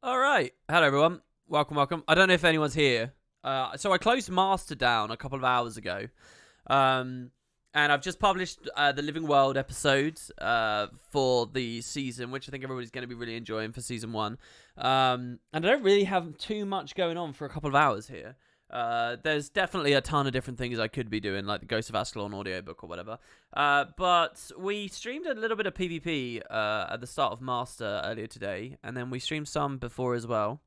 All right. Hello, everyone. Welcome, welcome. I don't know if anyone's here. So I closed Master down a couple of hours ago. Um, and I've just published the Living World episodes for the season, which I think everybody's going to be really enjoying for season 1. And I don't really have too much going on for a couple of hours here. There's definitely a ton of different things I could be doing, like the Ghost of Ascalon audiobook or whatever. But we streamed a little bit of PvP at the start of Master earlier today, and then we streamed some before as well.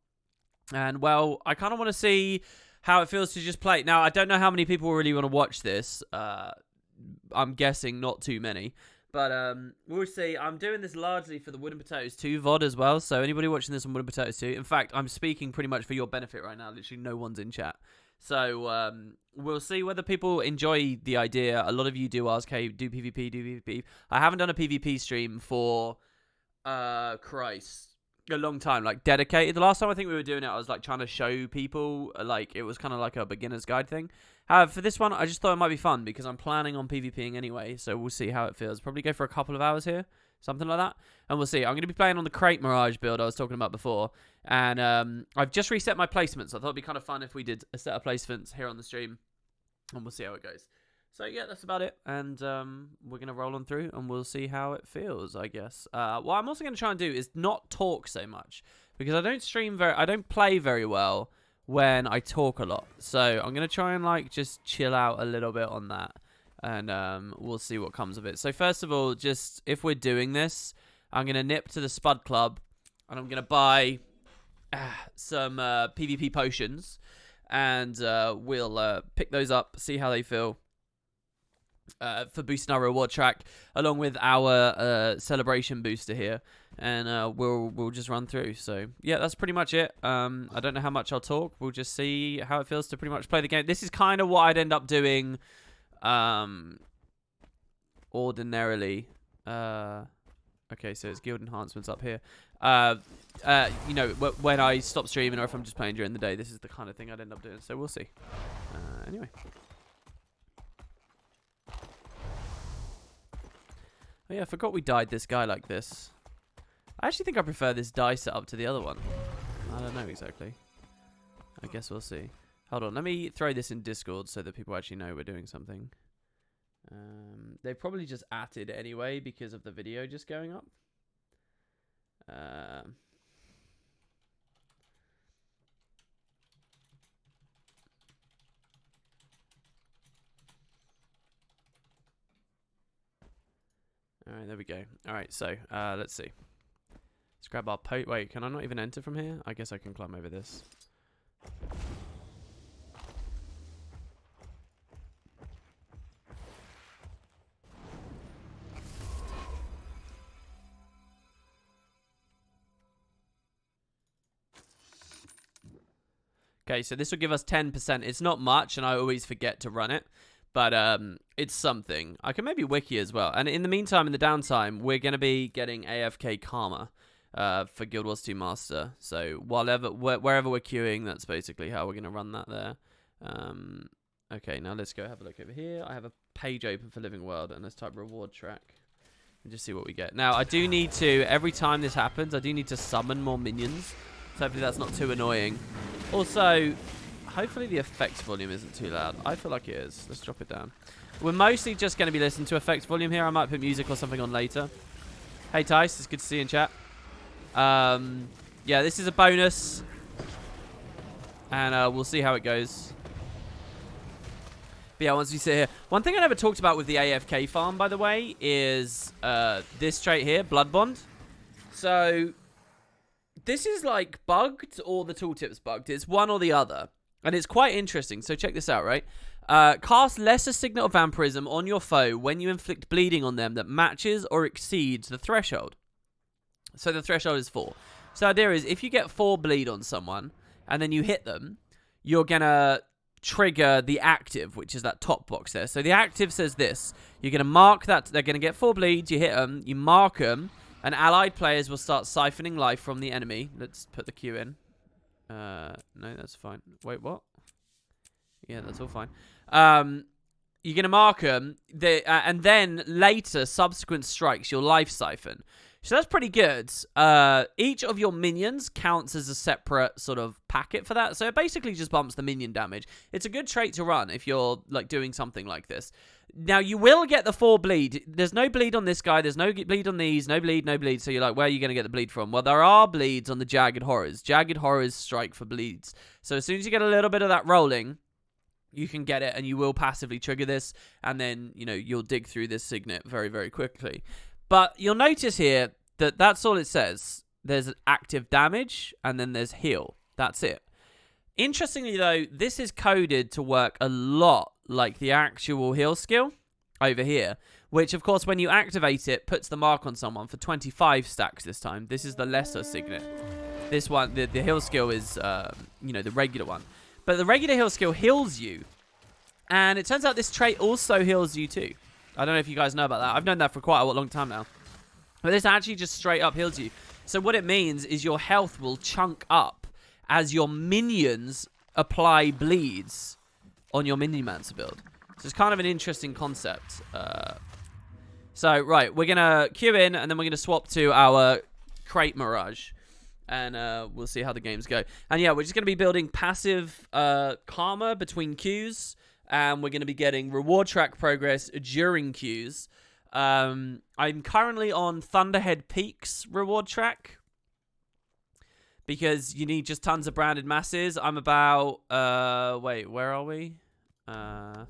And, well, I kind of want to see how it feels to just play. Now, I don't know how many people really want to watch this. I'm guessing not too many. But we'll see. I'm doing this largely for the Wooden Potatoes 2 VOD as well. So anybody watching this on Wooden Potatoes 2, in fact, I'm speaking pretty much for your benefit right now. Literally no one's in chat. So we'll see whether people enjoy the idea. A lot of you do ask, hey, do PvP. I haven't done a PvP stream for, Christ, a long time, like dedicated. The last time I think we were doing it, I was like trying to show people, like it was kind of like a beginner's guide thing. For this one, I just thought it might be fun because I'm planning on PvPing anyway, so we'll see how it feels. Probably go for a couple of hours here, something like that, and we'll see. I'm going to be playing on the Krait Mirage build I was talking about before, and I've just reset my placements. So I thought it'd be kind of fun if we did a set of placements here on the stream, and we'll see how it goes. So yeah, that's about it, and we're going to roll on through, and we'll see how it feels, I guess. What I'm also going to try and do is not talk so much, because I don't play very well when I talk a lot. So I'm going to try and like just chill out a little bit on that, and we'll see what comes of it. So first of all, just if we're doing this, I'm going to nip to the Spud Club, and I'm going to buy some PvP potions, and we'll pick those up, see how they feel. For boosting our reward track, along with our celebration booster here, and we'll just run through. So yeah, that's pretty much it. I don't know how much I'll talk. We'll just see how it feels to pretty much play the game. This is kind of what I'd end up doing ordinarily. Okay, so it's guild enhancements up here. You know, when I stop streaming or if I'm just playing during the day, this is the kind of thing I'd end up doing. So we'll see. Anyway. Oh yeah, I forgot we dyed this guy like this. I actually think I prefer this dye setup to the other one. I don't know exactly. I guess we'll see. Hold on, let me throw this in Discord so that people actually know we're doing something. They probably just atted anyway because of the video just going up. Alright, there we go. Alright, so, let's see. Let's grab our wait, can I not even enter from here? I guess I can climb over this. Okay, so this will give us 10%. It's not much, and I always forget to run it. But it's something. I can maybe wiki as well. And in the meantime, in the downtime, we're going to be getting AFK Karma for Guild Wars 2 Master. So wherever we're queuing, that's basically how we're going to run that there. Okay, now let's go have a look over here. I have a page open for Living World, and let's type reward track. And just see what we get. Now, I do need to, every time this happens, I do need to summon more minions. So hopefully that's not too annoying. Also, hopefully the effects volume isn't too loud. I feel like it is. Let's drop it down. We're mostly just going to be listening to effects volume here. I might put music or something on later. Hey, Tice. It's good to see you in chat. Yeah, this is a bonus. And we'll see how it goes. But yeah, once we sit here. One thing I never talked about with the AFK farm, by the way, is this trait here, Blood Bond. So this is like bugged or the tooltip's bugged. It's one or the other. And it's quite interesting. So check this out, right? Cast lesser signet of vampirism on your foe when you inflict bleeding on them that matches or exceeds the threshold. So the threshold is 4. So the idea is if you get 4 bleed on someone and then you hit them, you're going to trigger the active, which is that top box there. So the active says this. You're going to mark that. They're going to get 4 bleeds. You hit them. You mark them. And allied players will start siphoning life from the enemy. Let's put the Q in. No, that's fine. Wait, what? Yeah, that's all fine. You're going to mark them, and then later, subsequent strikes, your life siphon. So that's pretty good. Each of your minions counts as a separate sort of packet for that. So it basically just bumps the minion damage. It's a good trait to run if you're like doing something like this. Now, you will get the 4 bleed. There's no bleed on this guy. There's no bleed on these. No bleed, no bleed. So you're like, where are you going to get the bleed from? Well, there are bleeds on the Jagged Horrors. Jagged Horrors strike for bleeds. So as soon as you get a little bit of that rolling, you can get it, and you will passively trigger this, and then, you know, you'll dig through this signet very, very quickly. But you'll notice here that that's all it says. There's active damage, and then there's heal. That's it. Interestingly, though, this is coded to work a lot like the actual heal skill over here, which, of course, when you activate it, puts the mark on someone for 25 stacks this time. This is the lesser signet. This one, the heal skill is, you know, the regular one. But the regular heal skill heals you. And it turns out this trait also heals you too. I don't know if you guys know about that. I've known that for quite a long time now. But this actually just straight up heals you. So what it means is your health will chunk up as your minions apply bleeds on your Minimancer build. So it's kind of an interesting concept. So, right, we're going to queue in, and then we're going to swap to our Krait Mirage. And we'll see how the games go. And yeah, we're just going to be building passive karma between queues. And we're going to be getting reward track progress during queues. I'm currently on Thunderhead Peaks reward track. Because you need just tons of branded masses. I'm about... wait, where are we? I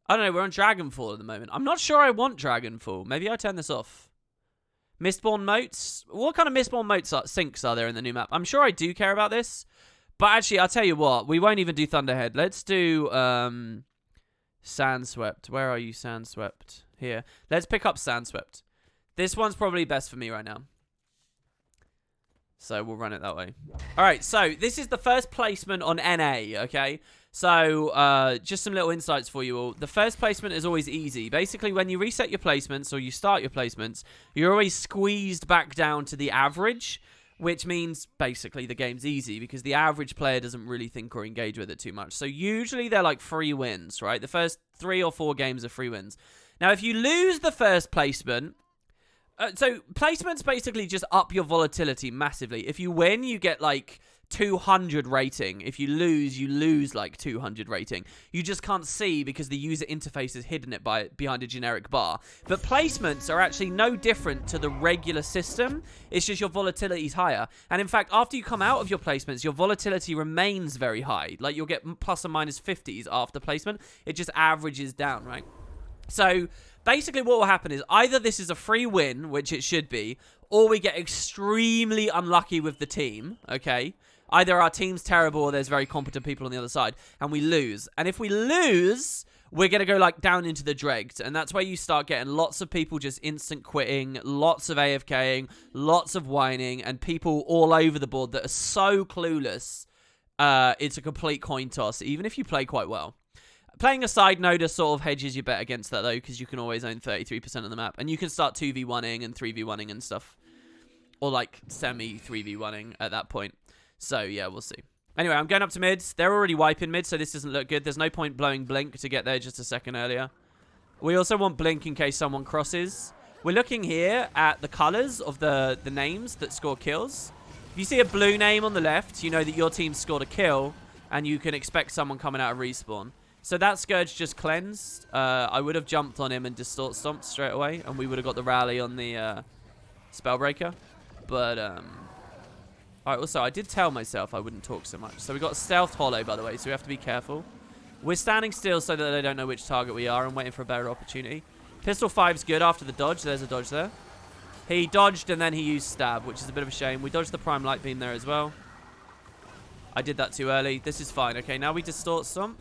don't know, we're on Dragonfall at the moment. I'm not sure I want Dragonfall. Maybe I turn this off. Mistborn moats. What kind of Mistborn moats sinks are there in the new map? I'm sure I do care about this. But actually, I'll tell you what. We won't even do Thunderhead. Let's do Sandswept. Where are you, Sandswept? Here. Let's pick up Sandswept. This one's probably best for me right now. So we'll run it that way. Alright, so this is the first placement on NA, okay? So, just some little insights for you all. The first placement is always easy. Basically, when you reset your placements or you start your placements, you're always squeezed back down to the average, which means basically the game's easy because the average player doesn't really think or engage with it too much. So usually they're like free wins, right? The first 3 or 4 games are free wins. Now, if you lose the first placement... so placements basically just up your volatility massively. If you win, you get like 200 rating. If you lose like 200 rating. You just can't see because the user interface is hidden it behind a generic bar. But placements are actually no different to the regular system. It's just your volatility is higher. And in fact, after you come out of your placements, your volatility remains very high. Like you'll get plus or minus 50s after placement. It just averages down, right? So basically what will happen is either this is a free win, which it should be, or we get extremely unlucky with the team, okay? Either our team's terrible or there's very competent people on the other side, and we lose. And if we lose, we're going to go like down into the dregs, and that's where you start getting lots of people just instant quitting, lots of AFKing, lots of whining, and people all over the board that are so clueless. It's a complete coin toss, even if you play quite well. Playing a side noder sort of hedges your bet against that, though, because you can always own 33% of the map. And you can start 2v1ing and 3v1ing and stuff. Or, like, semi-3v1ing at that point. So, yeah, we'll see. Anyway, I'm going up to mid. They're already wiping mid, so this doesn't look good. There's no point blowing Blink to get there just a second earlier. We also want Blink in case someone crosses. We're looking here at the colours of the names that score kills. If you see a blue name on the left, you know that your team scored a kill, and you can expect someone coming out of respawn. So that Scourge just cleansed. I would have jumped on him and Distort Stomped straight away. And we would have got the rally on the Spellbreaker. But, alright, also, I did tell myself I wouldn't talk so much. So we got Stealth Hollow, by the way, so we have to be careful. We're standing still so that they don't know which target we are and waiting for a better opportunity. Pistol 5's good after the dodge. There's a dodge there. He dodged and then he used Stab, which is a bit of a shame. We dodged the Prime Light Beam there as well. I did that too early. This is fine. Okay, now we Distort Stomp.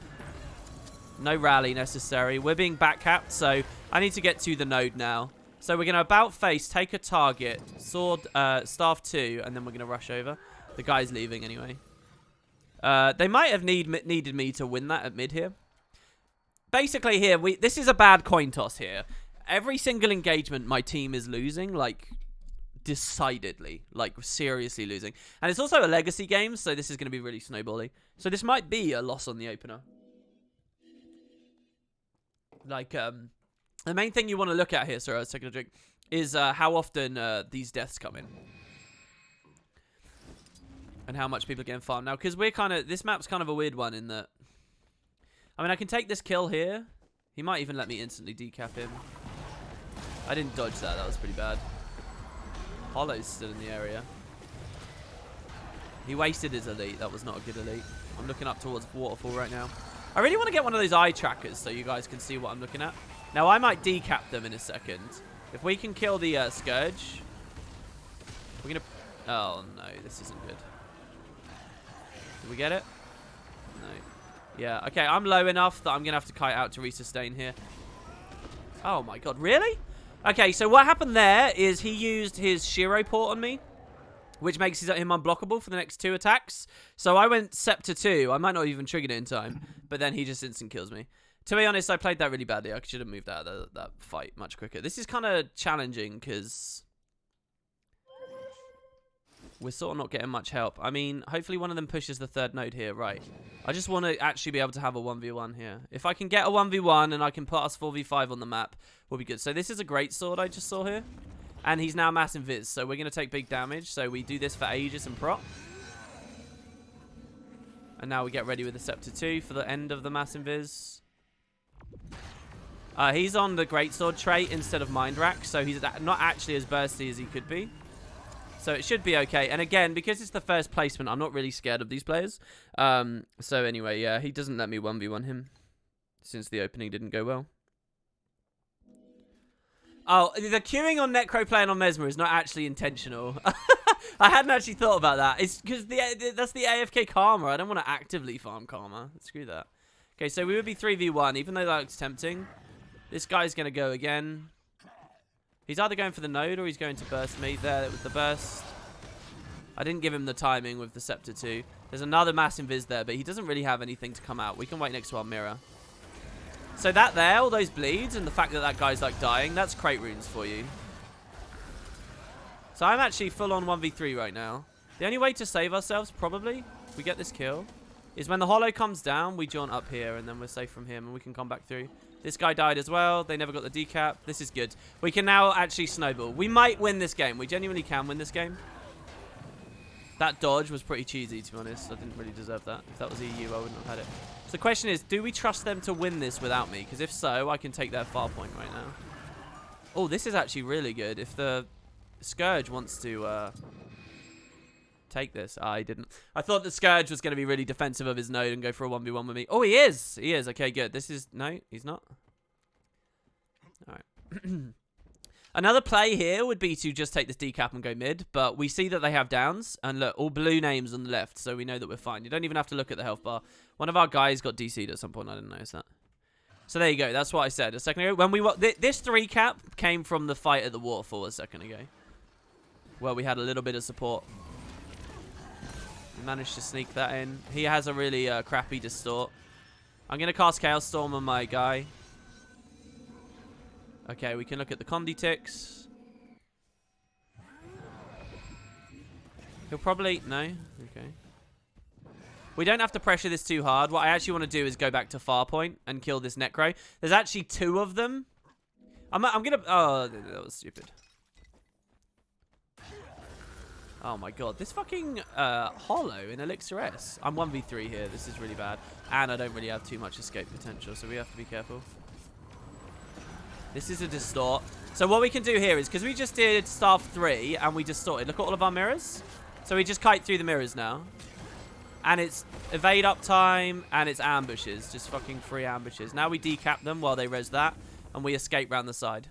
No rally necessary. We're being backcapped, so I need to get to the node now. So we're going to about face, take a target, sword, staff 2, and then we're going to rush over. The guy's leaving anyway. They might have needed me to win that at mid here. Basically here, this is a bad coin toss here. Every single engagement my team is losing, like, decidedly. Like, seriously losing. And it's also a legacy game, so this is going to be really snowbally. So this might be a loss on the opener. Like, The main thing you want to look at here, sorry, I was taking a drink, is how often these deaths come in. And how much people are getting farmed. Now, because we're kind of... This map's kind of a weird one in that... I mean, I can take this kill here. He might even let me instantly decap him. I didn't dodge that. That was pretty bad. Hollow's still in the area. He wasted his elite. That was not a good elite. I'm looking up towards Waterfall right now. I really want to get one of those eye trackers so you guys can see what I'm looking at. Now, I might decap them in a second. If we can kill the Scourge... We're going to... Oh, no. This isn't good. Did we get it? No. Yeah, okay, I'm low enough that I'm going to have to kite out to resustain here. Oh my god, really? Okay, so what happened there is he used his Shiro port on me, which makes him unblockable for the next 2 attacks. So I went Scepter 2. I might not even triggered it in time, but then he just instant kills me. To be honest, I played that really badly. I should have moved out of that fight much quicker. This is kind of challenging because... we're sort of not getting much help. I mean, hopefully one of them pushes the 3rd node here. Right. I just want to actually be able to have a 1v1 here. If I can get a 1v1 and I can put us 4v5 on the map, we'll be good. So this is a great sword I just saw here. And he's now mass invis, so we're going to take big damage. So we do this for Aegis and Prot. And now we get ready with the Scepter 2 for the end of the mass invis. He's on the greatsword trait instead of Mind Rack, so he's not actually as bursty as he could be. So it should be okay. And again, because it's the first placement, I'm not really scared of these players. So anyway, yeah, he doesn't let me 1v1 him since the opening didn't go well. Oh, the queuing on Necro playing on Mesmer is not actually intentional. I hadn't actually thought about that. It's because that's the AFK Karma. I don't want to actively farm Karma. Screw that. Okay, so we would be 3v1, even though that looks tempting. This guy's going to go again. He's either going for the node or he's going to burst me. There, it was the burst. I didn't give him the timing with the Scepter 2. There's another mass invis there, but he doesn't really have anything to come out. We can wait next to our mirror. So that there, all those bleeds, and the fact that that guy's like dying, that's Krait runes for you. So I'm actually full on 1v3 right now. The only way to save ourselves, probably, if we get this kill, is when the Hollow comes down, we jaunt up here, and then we're safe from him, and we can come back through. This guy died as well. They never got the decap. This is good. We can now actually snowball. We might win this game. We genuinely can win this game. That dodge was pretty cheesy, to be honest. I didn't really deserve that. If that was EU, I wouldn't have had it. So the question is, do we trust them to win this without me? Because if so, I can take their far point right now. Oh, this is actually really good. If the Scourge wants to take this. I didn't. I thought the Scourge was going to be really defensive of his node and go for a 1v1 with me. Oh, he is. He is. Okay, good. This is... No, he's not. All right. Another play here would be to just take this decap and go mid, but we see that they have downs, and look, all blue names on the left, so we know that we're fine. You don't even have to look at the health bar. One of our guys got DC'd at some point. I didn't notice that. So there you go. That's what I said a second ago. When we this 3-cap came from the fight at the waterfall a second ago, where we had a little bit of support. We managed to sneak that in. He has a really crappy distort. I'm going to cast Chaos Storm on my guy. Okay, we can look at the Condi ticks. He'll probably... No? Okay. We don't have to pressure this too hard. What I actually want to do is go back to Farpoint and kill this Necro. There's actually 2 of them. I'm going to... Oh, that was stupid. Oh my god, this fucking Hollow in Elixir S. I'm 1v3 here, this is really bad. And I don't really have too much escape potential, so we have to be careful. This is a distort. So what we can do here is, because we just did Staff 3 and we distorted, look at all of our mirrors. So we just kite through the mirrors now. And it's evade uptime and it's ambushes, just fucking free ambushes. Now we decap them while they res that, and we escape round the side.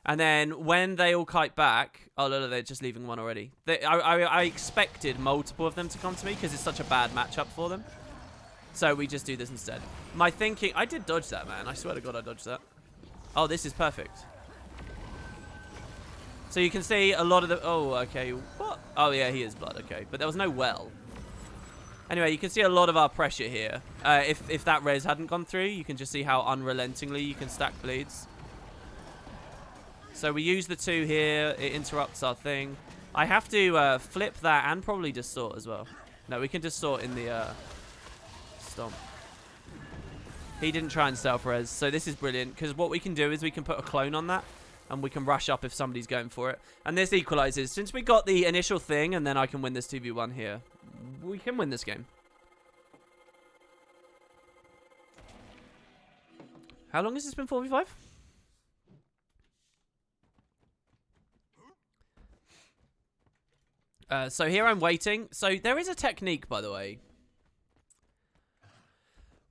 And then when they all kite back... Oh, no, they're just leaving one already. I expected multiple of them to come to me because it's such a bad matchup for them. So we just do this instead. My thinking... I did dodge that, man. I swear to God I dodged that. Oh, this is perfect. So you can see a lot of the... Oh, okay. What? Oh, yeah, he is blood. Okay. But there was no well. Anyway, you can see a lot of our pressure here. If that res hadn't gone through, you can just see how unrelentingly you can stack bleeds. So we use the 2 here. It interrupts our thing. I have to flip that and probably distort as well. No, we can distort in the stomp. He didn't try and self-res, so this is brilliant, because what we can do is we can put a clone on that, and we can rush up if somebody's going for it. And this equalizes. Since we got the initial thing, and then I can win this 2v1 here, we can win this game. How long has this been 4v5? So here I'm waiting. So there is a technique, by the way.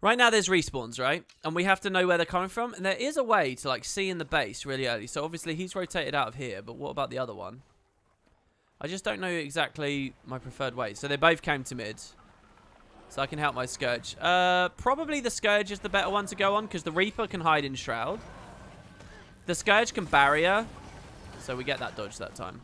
Right now there's respawns, right? And we have to know where they're coming from. And there is a way to like see in the base really early. So obviously he's rotated out of here. But what about the other one? I just don't know exactly my preferred way. So they both came to mid. So I can help my Scourge. Probably the Scourge is the better one to go on. Because the Reaper can hide in Shroud. The Scourge can barrier. So we get that dodge that time.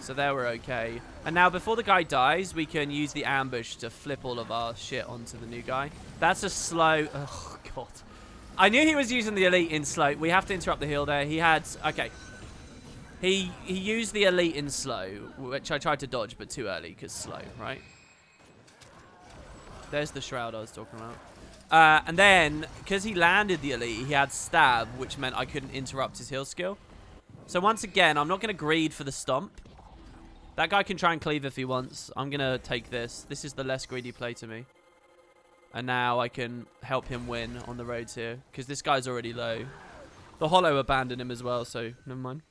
So there we're okay. And now before the guy dies, we can use the ambush to flip all of our shit onto the new guy. That's a slow... Oh, God. I knew he was using the elite in slow. We have to interrupt the heal there. He had... Okay. He used the elite in slow, which I tried to dodge, but too early because slow, right? There's the shroud I was talking about. And then, because he landed the elite, he had stab, which meant I couldn't interrupt his heal skill. So once again, I'm not going to greed for the stomp. That guy can try and cleave if he wants. I'm going to take this. This is the less greedy play to me. And now I can help him win on the roads here. Because this guy's already low. The Hollow abandoned him as well, so never mind.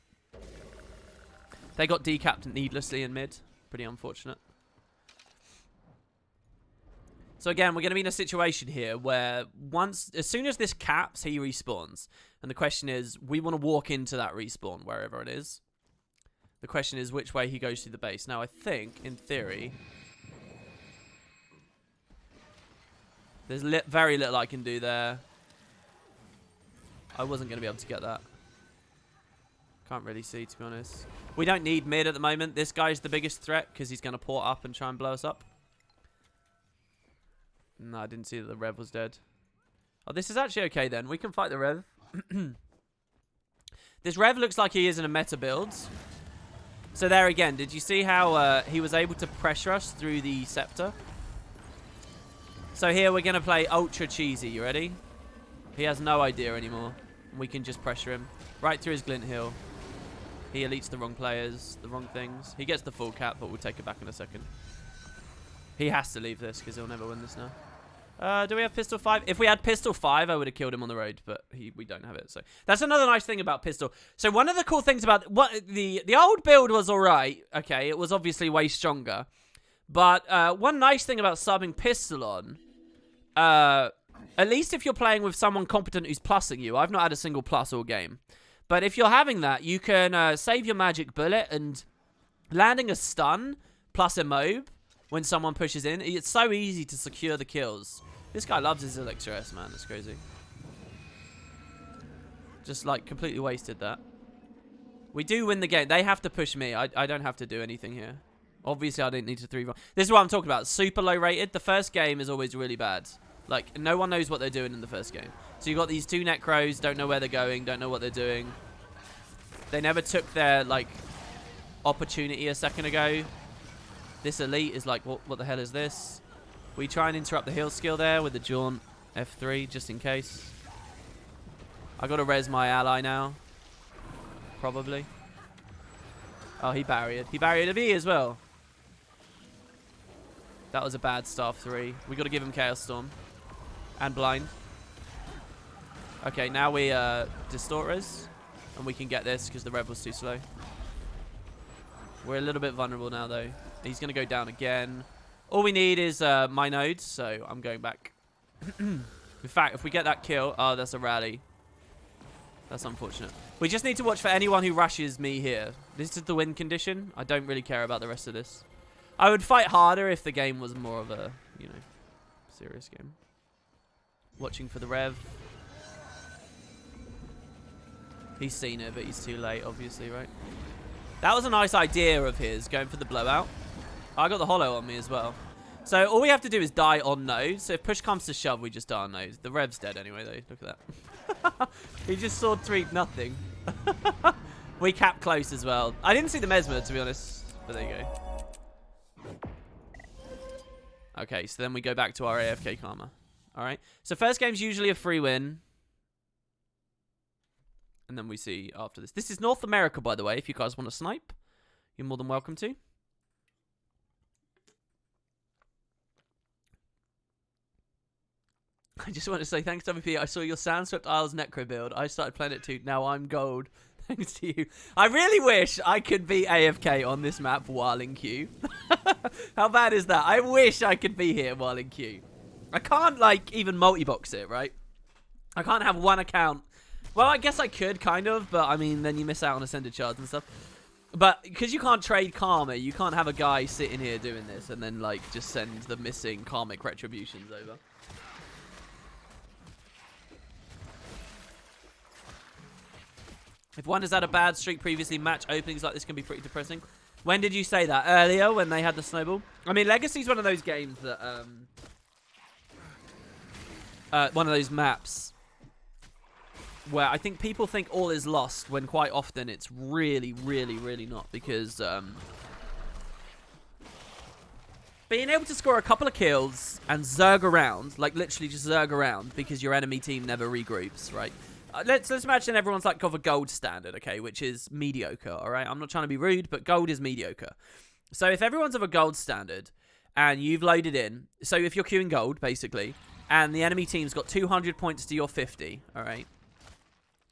They got decapped needlessly in mid. Pretty unfortunate. So again, we're going to be in a situation here where as soon as this caps, he respawns. And the question is, we want to walk into that respawn, wherever it is. The question is which way he goes through the base. Now, I think, in theory, there's very little I can do there. I wasn't going to be able to get that. Can't really see, to be honest. We don't need mid at the moment. This guy's the biggest threat because he's going to port up and try and blow us up. No, I didn't see that the Rev was dead. Oh, this is actually okay then. We can fight the Rev. This Rev looks like he is in a meta build. So there again, did you see how he was able to pressure us through the scepter? So here we're going to play ultra cheesy. You ready? He has no idea anymore. We can just pressure him right through his glint heal. He elites the wrong players, the wrong things. He gets the full cap, but we'll take it back in a second. He has to leave this because he'll never win this now. Do we have pistol 5? If we had pistol 5, I would have killed him on the road, but we don't have it. So that's another nice thing about pistol. So one of the cool things about the old build was all right. Okay, it was obviously way stronger. But one nice thing about subbing pistol on, at least if you're playing with someone competent who's plussing you. I've not had a single plus all game. But if you're having that, you can save your magic bullet and landing a stun plus a mob when someone pushes in. It's so easy to secure the kills. This guy loves his Elixir S, man. It's crazy. Just, like, completely wasted that. We do win the game. They have to push me. I don't have to do anything here. Obviously, I didn't need to 3-1. This is what I'm talking about. Super low rated. The first game is always really bad. Like, no one knows what they're doing in the first game. So you got these two Necros. Don't know where they're going. Don't know what they're doing. They never took their, like, opportunity a second ago. This elite is like, what the hell is this? We try and interrupt the heal skill there with the jaunt F3, just in case. I got to res my ally now. Probably. Oh, he barriered. He barriered a V as well. That was a bad staff 3. We got to give him Chaos Storm. And blind. Okay, now we distort res. And we can get this because the Rev was too slow. We're a little bit vulnerable now, though. He's going to go down again. All we need is my nodes, so I'm going back. In fact, if we get that kill... Oh, that's a rally. That's unfortunate. We just need to watch for anyone who rushes me here. This is the win condition. I don't really care about the rest of this. I would fight harder if the game was more of a, you know, serious game. Watching for the Rev. He's seen it, but he's too late, obviously, right? That was a nice idea of his, going for the blowout. I got the Hollow on me as well. So all we have to do is die on node. So if push comes to shove, we just die on node. The Rev's dead anyway, though. Look at that. He just sword 3'd nothing. We cap close as well. I didn't see the Mesmer, to be honest. But there you go. Okay, so then we go back to our AFK karma. All right. So first game's usually a free win. And then we see after this. This is North America, by the way. If you guys want to snipe, you're more than welcome to. I just want to say thanks, WP. I saw your Sandswept Isles Necro build. I started playing it too. Now I'm gold. Thanks to you. I really wish I could be AFK on this map while in queue. How bad is that? I wish I could be here while in queue. I can't, like, even multi-box it, right? I can't have one account. Well, I guess I could, kind of, but, I mean, then you miss out on Ascended Shards and stuff. But, because you can't trade Karma, you can't have a guy sitting here doing this and then, like, just send the missing Karmic Retributions over. If one has had a bad streak previously, match openings like this can be pretty depressing. When did you say that? Earlier, when they had the snowball? I mean, Legacy's one of those games that, one of those maps where I think people think all is lost when quite often it's really, really, really not. Because being able to score a couple of kills and zerg around, like literally just zerg around because your enemy team never regroups, right? Let's imagine everyone's like of a gold standard, okay, which is mediocre, all right? I'm not trying to be rude, but gold is mediocre. So if everyone's of a gold standard and you've loaded in, so if you're queuing gold, basically, and the enemy team's got 200 points to your 50, all right?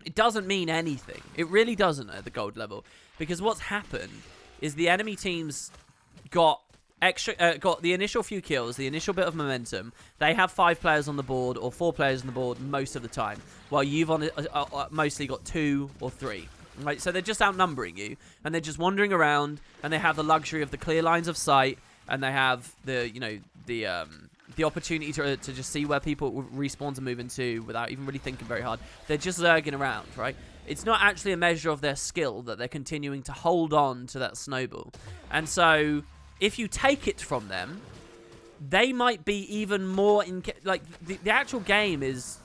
It doesn't mean anything. It really doesn't at the gold level. Because what's happened is the enemy team's got got the initial few kills, the initial bit of momentum. They have 5 players on the board or 4 players on the board most of the time, while you've mostly got 2 or 3. Right, so they're just outnumbering you, and they're just wandering around, and they have the luxury of the clear lines of sight, and they have the the opportunity to just see where people respawn to move into without even really thinking very hard. They're just zerging around, right? It's not actually a measure of their skill that they're continuing to hold on to that snowball, and so if you take it from them, they might be even more like the actual game is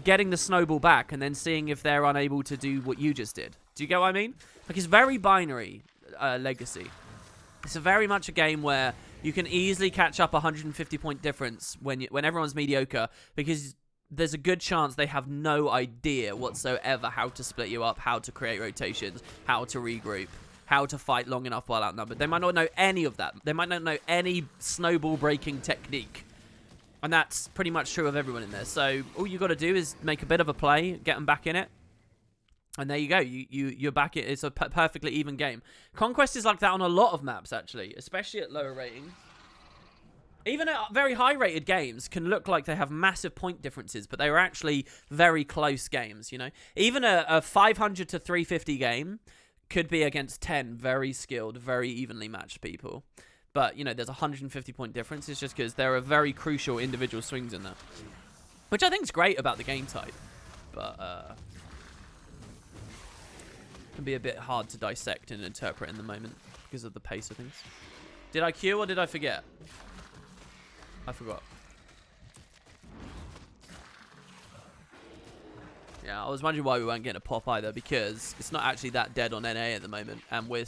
getting the snowball back and then seeing if they're unable to do what you just did. Do you get what I mean? Like, it's very binary, Legacy. It's very much a game where you can easily catch up 150-point difference when everyone's mediocre, because there's a good chance they have no idea whatsoever how to split you up, how to create rotations, how to regroup, how to fight long enough while outnumbered. They might not know any of that. They might not know any snowball breaking technique. And that's pretty much true of everyone in there. So all you got to do is make a bit of a play, get them back in it. And there you go. You're back. It's a perfectly even game. Conquest is like that on a lot of maps, actually, especially at lower ratings. Even at very high-rated games can look like they have massive point differences, but they are actually very close games, you know? Even a 500 to 350 game could be against 10 very skilled, very evenly matched people. But, you know, there's a 150-point difference. It's just because there are very crucial individual swings in that. Which I think is great about the game type. But, can be a bit hard to dissect and interpret in the moment because of the pace of things. Did I queue or did I forget? I forgot. Yeah, I was wondering why we weren't getting a pop either, because it's not actually that dead on NA at the moment, and we're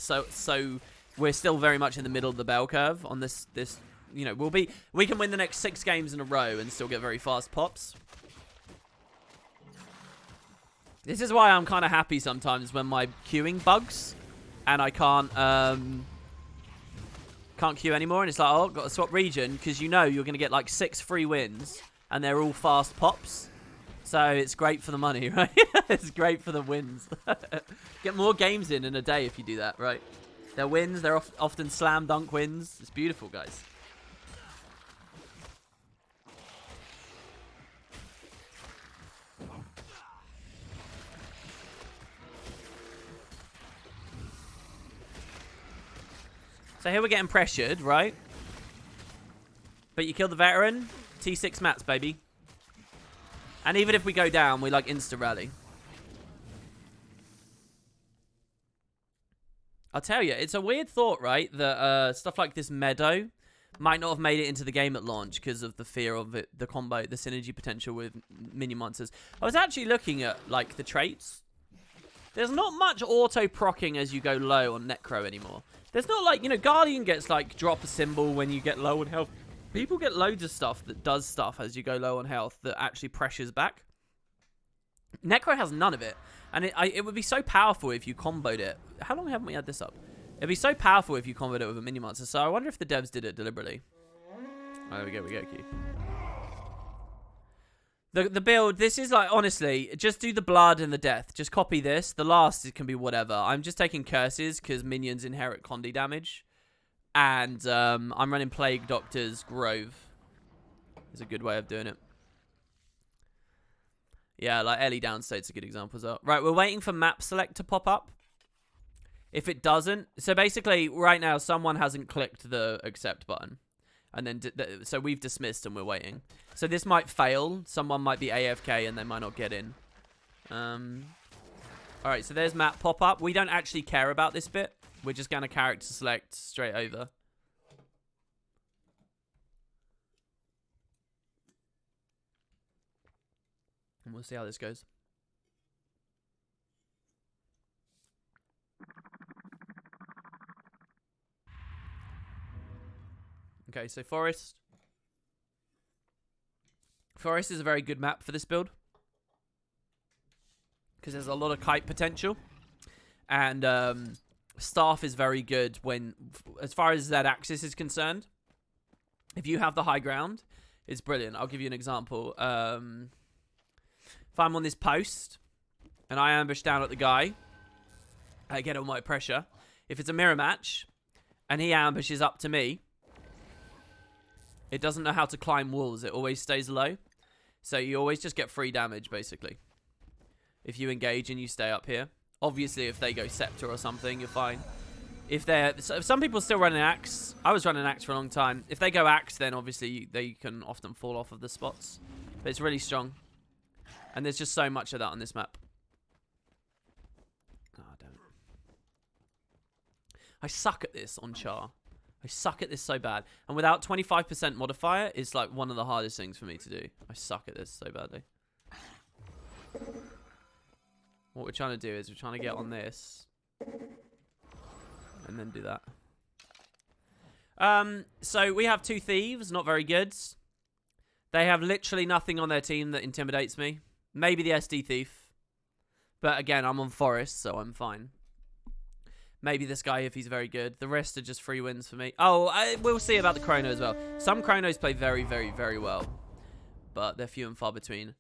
we're still very much in the middle of the bell curve on this you know, we can win the next 6 games in a row and still get very fast pops. This is why I'm kind of happy sometimes when my queuing bugs and I can't queue anymore, and it's like, oh, got to swap region, because you know you're going to get like 6 free wins and they're all fast pops. So it's great for the money, right? It's great for the wins. Get more games in a day if you do that, right? They're wins. They're often slam dunk wins. It's beautiful, guys. So here we're getting pressured, right? But you kill the veteran. T6 mats, baby. And even if we go down, we like insta-rally. I'll tell you, it's a weird thought, right? That stuff like this meadow might not have made it into the game at launch because of the fear of it, the combo, the synergy potential with minion monsters. I was actually looking at like the traits. There's not much auto-procking as you go low on Necro anymore. There's not like, you know, Guardian gets like drop a symbol when you get low on health. People get loads of stuff that does stuff as you go low on health that actually pressures back. Necro has none of it. And it would be so powerful if you comboed it. How long haven't we had this up? It'd be so powerful if you comboed it with a mini monster. So I wonder if the devs did it deliberately. Oh, there we go, Q. The build, this is like, honestly, just do the blood and the death. Just copy this. The last, it can be whatever. I'm just taking curses because minions inherit Condi damage. And I'm running Plague Doctor's Grove. Is a good way of doing it. Yeah, like Ellie Downstate's a good example as well. Right, we're waiting for map select to pop up. If it doesn't... So basically, right now, someone hasn't clicked the accept button. And then, so we've dismissed and we're waiting. So this might fail. Someone might be AFK and they might not get in. Alright, so there's map pop up. We don't actually care about this bit. We're just going to character select straight over. And we'll see how this goes. Okay, so Forest. Forest is a very good map for this build. Because there's a lot of kite potential. And Staff is very good when, as far as Z-axis is concerned. If you have the high ground, it's brilliant. I'll give you an example. If I'm on this post, and I ambush down at the guy, I get on my pressure. If it's a mirror match, and he ambushes up to me, it doesn't know how to climb walls. It always stays low. So you always just get free damage, basically. If you engage and you stay up here. Obviously, if they go Scepter or something, you're fine. If some people still run an Axe. I was running Axe for a long time. If they go Axe, then obviously they can often fall off of the spots. But it's really strong. And there's just so much of that on this map. Oh, damn it. I suck at this on Char. I suck at this so bad. And without 25% modifier, it's like one of the hardest things for me to do. I suck at this so badly. What we're trying to do is we're trying to get on this. And then do that. So we have two thieves, not very good. They have literally nothing on their team that intimidates me. Maybe the SD thief. But again, I'm on Forest, so I'm fine. Maybe this guy if he's very good. The rest are just free wins for me. Oh, we'll see about the Chrono as well. Some Chronos play very, very, very well. But they're few and far between.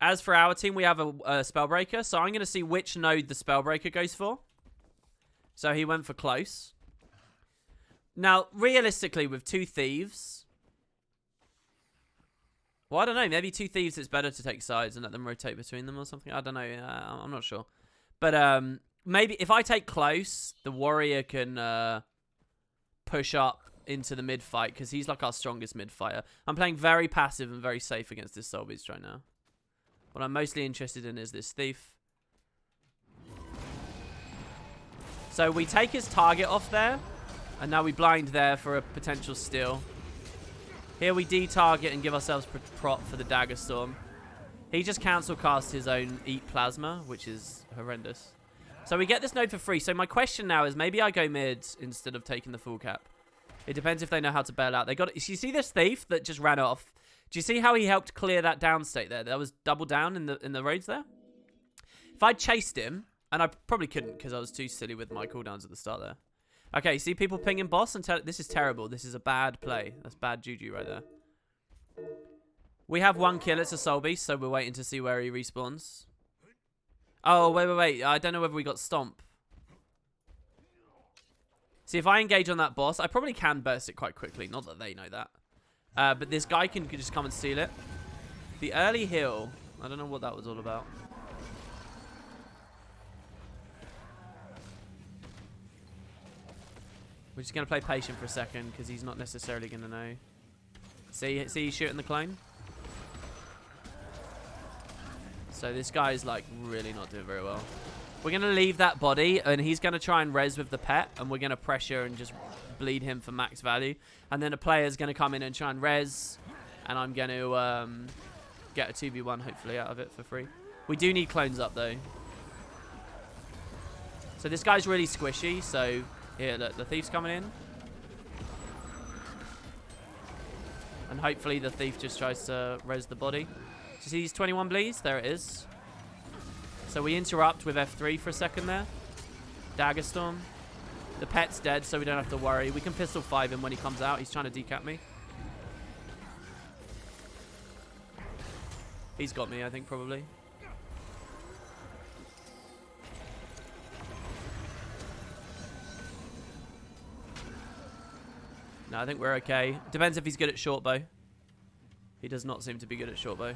As for our team, we have a Spellbreaker. So I'm going to see which node the Spellbreaker goes for. So he went for close. Now, realistically, with two thieves... Well, I don't know. Maybe two thieves, it's better to take sides and let them rotate between them or something. I don't know. I'm not sure. But maybe if I take close, the warrior can push up into the mid fight because he's like our strongest mid fighter. I'm playing very passive and very safe against this Soul Beast right now. What I'm mostly interested in is this thief. So we take his target off there, and now we blind there for a potential steal. Here we de-target and give ourselves prop for the Dagger Storm. He just cancel cast his own Eat Plasma, which is horrendous. So we get this node for free. So my question now is maybe I go mid instead of taking the full cap. It depends if they know how to bail out. They got. You see this thief that just ran off? Do you see how he helped clear that down state there? That was double down in the raids there. If I chased him, and I probably couldn't because I was too silly with my cooldowns at the start there. Okay, see people pinging boss and this is terrible. This is a bad play. That's bad juju right there. We have one kill. It's a Soul Beast, so we're waiting to see where he respawns. Oh, wait. I don't know whether we got Stomp. See, if I engage on that boss, I probably can burst it quite quickly. Not that they know that. But this guy can just come and steal it. The early heal. I don't know what that was all about. We're just going to play patient for a second because he's not necessarily going to know. See he's shooting the clone? So this guy's like really not doing very well. We're going to leave that body and he's going to try and res with the pet and we're going to pressure and just bleed him for max value. And then a player's going to come in and try and res and I'm going to get a 2v1 hopefully out of it for free. We do need clones up though. So this guy's really squishy, so here, look, the thief's coming in. And hopefully the thief just tries to res the body. Do you see these 21 bleeds? There it is. So we interrupt with F3 for a second there. Dagger Storm. The pet's dead, so we don't have to worry. We can pistol 5 him when he comes out. He's trying to decap me. He's got me, I think, probably. No, I think we're okay. Depends if he's good at short bow. He does not seem to be good at short bow.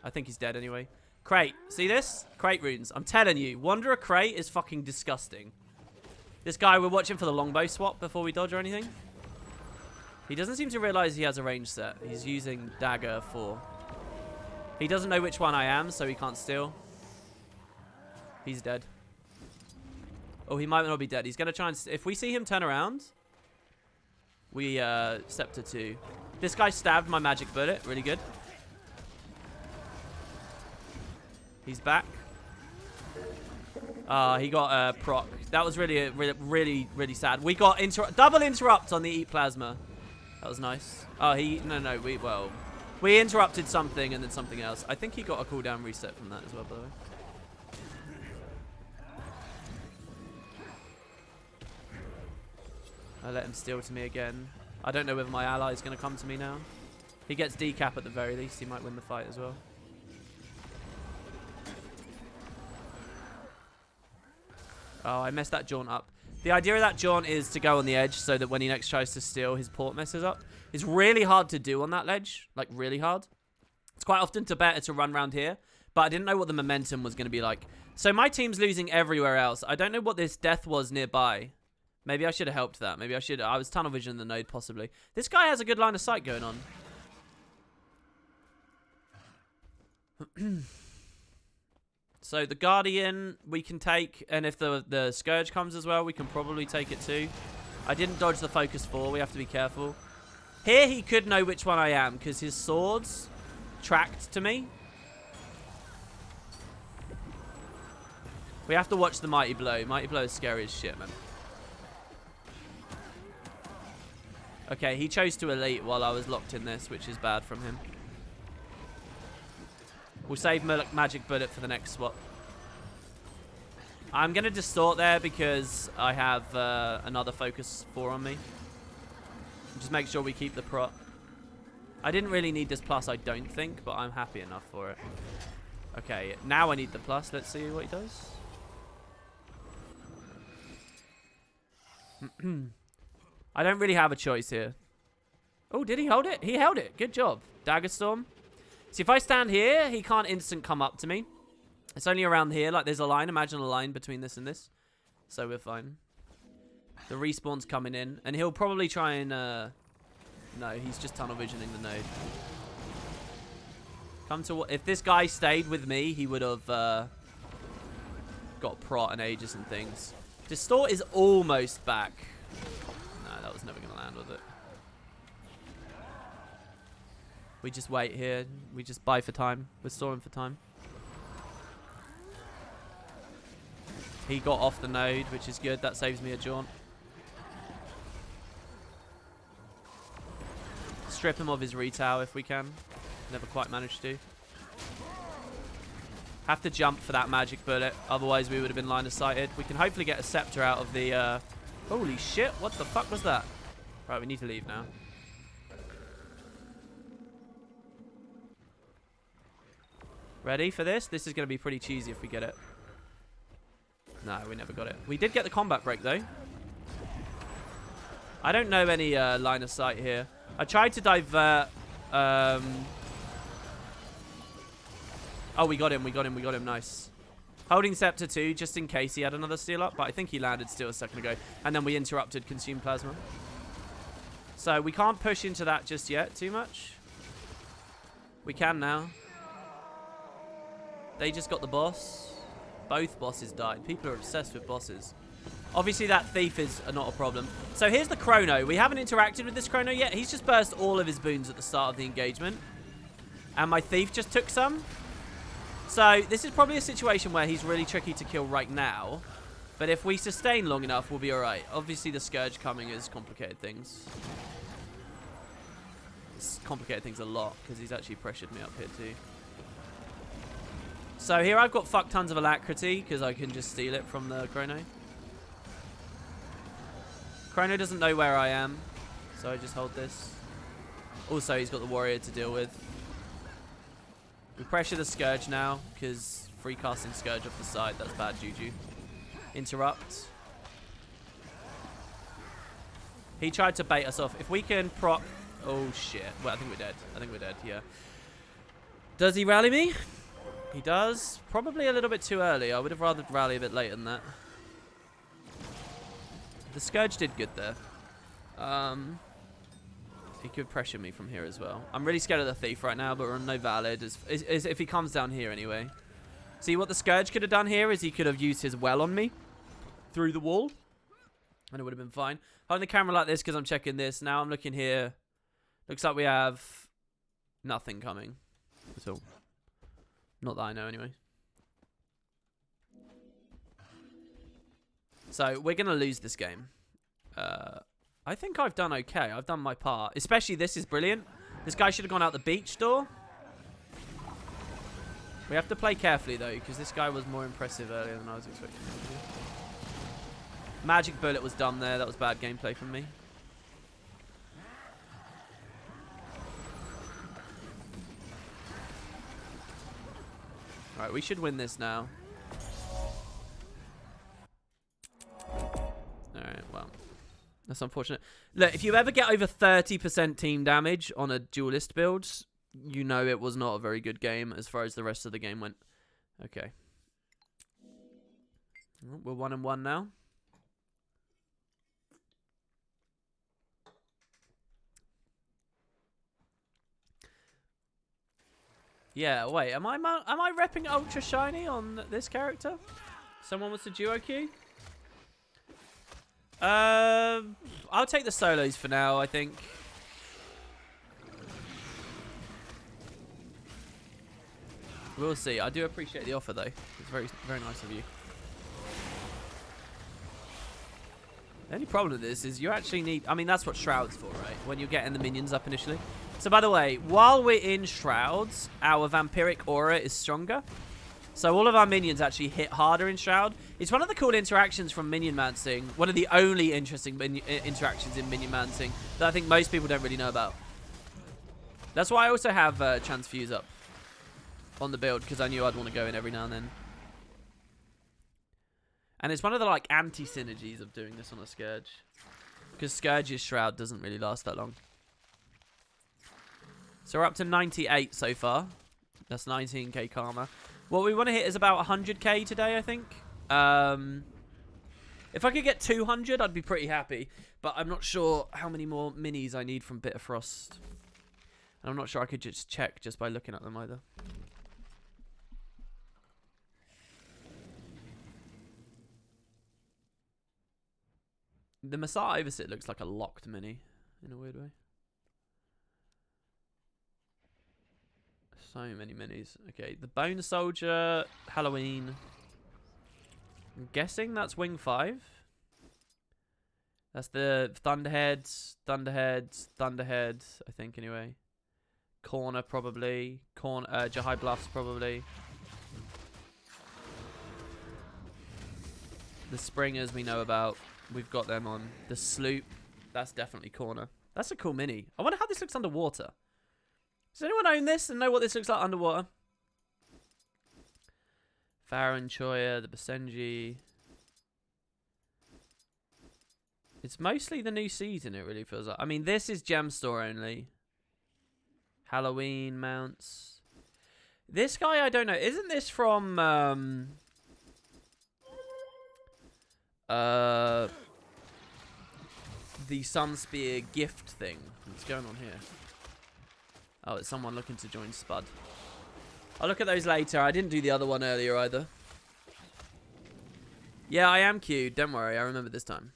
I think he's dead anyway. Krait. See this? Krait runes. I'm telling you. Wanderer Krait is fucking disgusting. This guy, we're watching for the longbow swap before we dodge or anything. He doesn't seem to realize he has a range set. He's using dagger 4. He doesn't know which one I am, so he can't steal. He's dead. Oh, he might not be dead. He's going to try and... If we see him turn around... We, Scepter 2. This guy stabbed my magic bullet. Really good. He's back. He got proc. That was really sad. We got double interrupt on the Eat Plasma. That was nice. Oh, no. We interrupted something and then something else. I think he got a cooldown reset from that as well, by the way. I let him steal to me again. I don't know whether my ally is going to come to me now. He gets decap at the very least. He might win the fight as well. Oh, I messed that jaunt up. The idea of that jaunt is to go on the edge so that when he next tries to steal, his port messes up. It's really hard to do on that ledge. Like, really hard. It's quite often better to run around here. But I didn't know what the momentum was going to be like. So my team's losing everywhere else. I don't know what this death was nearby. Maybe I should have helped that. Maybe I should. I was tunnel vision the node, possibly. This guy has a good line of sight going on. So the Guardian we can take, and if the Scourge comes as well, we can probably take it too. I didn't dodge the Focus 4. We have to be careful. Here he could know which one I am because his swords tracked to me. We have to watch the Mighty Blow. Mighty Blow is scary as shit, man. Okay, he chose to elite while I was locked in this, which is bad from him. We'll save Magic Bullet for the next swap. I'm going to distort there because I have another Focus 4 on me. Just make sure we keep the prot. I didn't really need this plus, I don't think, but I'm happy enough for it. Okay, now I need the plus. Let's see what he does. I don't really have a choice here. Oh, did he hold it? He held it. Good job. Dagger Storm. See, if I stand here, he can't instant come up to me. It's only around here. Like, there's a line. Imagine a line between this and this. So we're fine. The respawn's coming in. And he'll probably try and... No, he's just tunnel visioning the node. Come to... If this guy stayed with me, he would have got prot and aegis and things. Distort is almost back. No, that was never going to land, was it? We just wait here. We just buy for time. We're stalling for time. He got off the node, which is good. That saves me a jaunt. Strip him of his retail if we can. Never quite managed to. Have to jump for that magic bullet. Otherwise, we would have been line of sighted. We can hopefully get a scepter out of the... Holy shit. What the fuck was that? Right, we need to leave now. Ready for this? This is going to be pretty cheesy if we get it. No, we never got it. We did get the combat break, though. I don't know any line of sight here. I tried to divert... Oh, we got him. We got him. We got him. Nice. Holding Scepter 2, just in case he had another steal up. But I think he landed still a second ago. And then we interrupted Consume Plasma. So we can't push into that just yet too much. We can now. They just got the boss. Both bosses died. People are obsessed with bosses. Obviously, that thief is not a problem. So here's the Chrono. We haven't interacted with this Chrono yet. He's just burst all of his boons at the start of the engagement. And my thief just took some. So this is probably a situation where he's really tricky to kill right now. But if we sustain long enough, we'll be alright. Obviously, the Scourge coming has complicated things. complicated things a lot because he's actually pressured me up here too. So here I've got fuck tons of alacrity because I can just steal it from the Chrono. Chrono doesn't know where I am, so I just hold this. Also, he's got the warrior to deal with. We pressure the Scourge now because free casting Scourge off the side, that's bad juju. Interrupt. He tried to bait us off. If we can proc... Oh, shit. Well, I think we're dead. I think we're dead, yeah. Does he rally me? He does. Probably a little bit too early. I would have rather rally a bit later than that. The Scourge did good there. He could pressure me from here as well. I'm really scared of the Thief right now, but we're on no valid. If he comes down here anyway. See, what the Scourge could have done here is he could have used his well on me through the wall. And it would have been fine. Holding the camera like this because I'm checking this. Now I'm looking here. Looks like we have nothing coming at all. Not that I know anyway. So we're going to lose this game. I think I've done okay. I've done my part. Especially this is brilliant. This guy should have gone out the beach door. We have to play carefully though, because this guy was more impressive earlier than I was expecting him to be. Magic Bullet was dumb there. That was bad gameplay from me. Alright, we should win this now. Alright, well. That's unfortunate. Look, if you ever get over 30% team damage on a duelist build, you know it was not a very good game as far as the rest of the game went. Okay. We're 1-1 now. Yeah, wait, am I repping Ultra Shiny on this character? Someone wants a duo queue? I'll take the solos for now, I think. We'll see. I do appreciate the offer, though. It's very, very nice of you. The only problem with this is you actually need... I mean, that's what Shroud's for, right? When you're getting the minions up initially. So, by the way, while we're in Shrouds, our Vampiric Aura is stronger. So all of our minions actually hit harder in Shroud. It's one of the cool interactions from Minion Mancing. One of the only interesting interactions in Minion Mancing that I think most people don't really know about. That's why I also have Transfuse up on the build, because I knew I'd want to go in every now and then. And it's one of the like anti-synergies of doing this on a Scourge. Because Scourge's Shroud doesn't really last that long. So we're up to 98 so far. That's 19k karma. What we want to hit is about 100k today, I think. If I could get 200, I'd be pretty happy. But I'm not sure how many more minis I need from Bitter Frost. And I'm not sure I could just check just by looking at them either. The Massar Oversit looks like a locked mini in a weird way. So many minis. Okay, the Bone Soldier, Halloween. I'm guessing that's Wing 5. That's the Thunderheads, Thunderhead, I think anyway. Corner probably. Jahai Bluffs probably. The Springers we know about. We've got them on. The Sloop, that's definitely Corner. That's a cool mini. I wonder how this looks underwater. Does anyone own this and know what this looks like underwater? Farron Choya, the Basenji. It's mostly the new season, it really feels like. I mean, this is Gem Store only. Halloween mounts. This guy, I don't know. Isn't this from... the Sunspear gift thing? What's going on here? Oh, it's someone looking to join Spud. I'll look at those later. I didn't do the other one earlier either. Yeah, I am queued. Don't worry. I remember this time.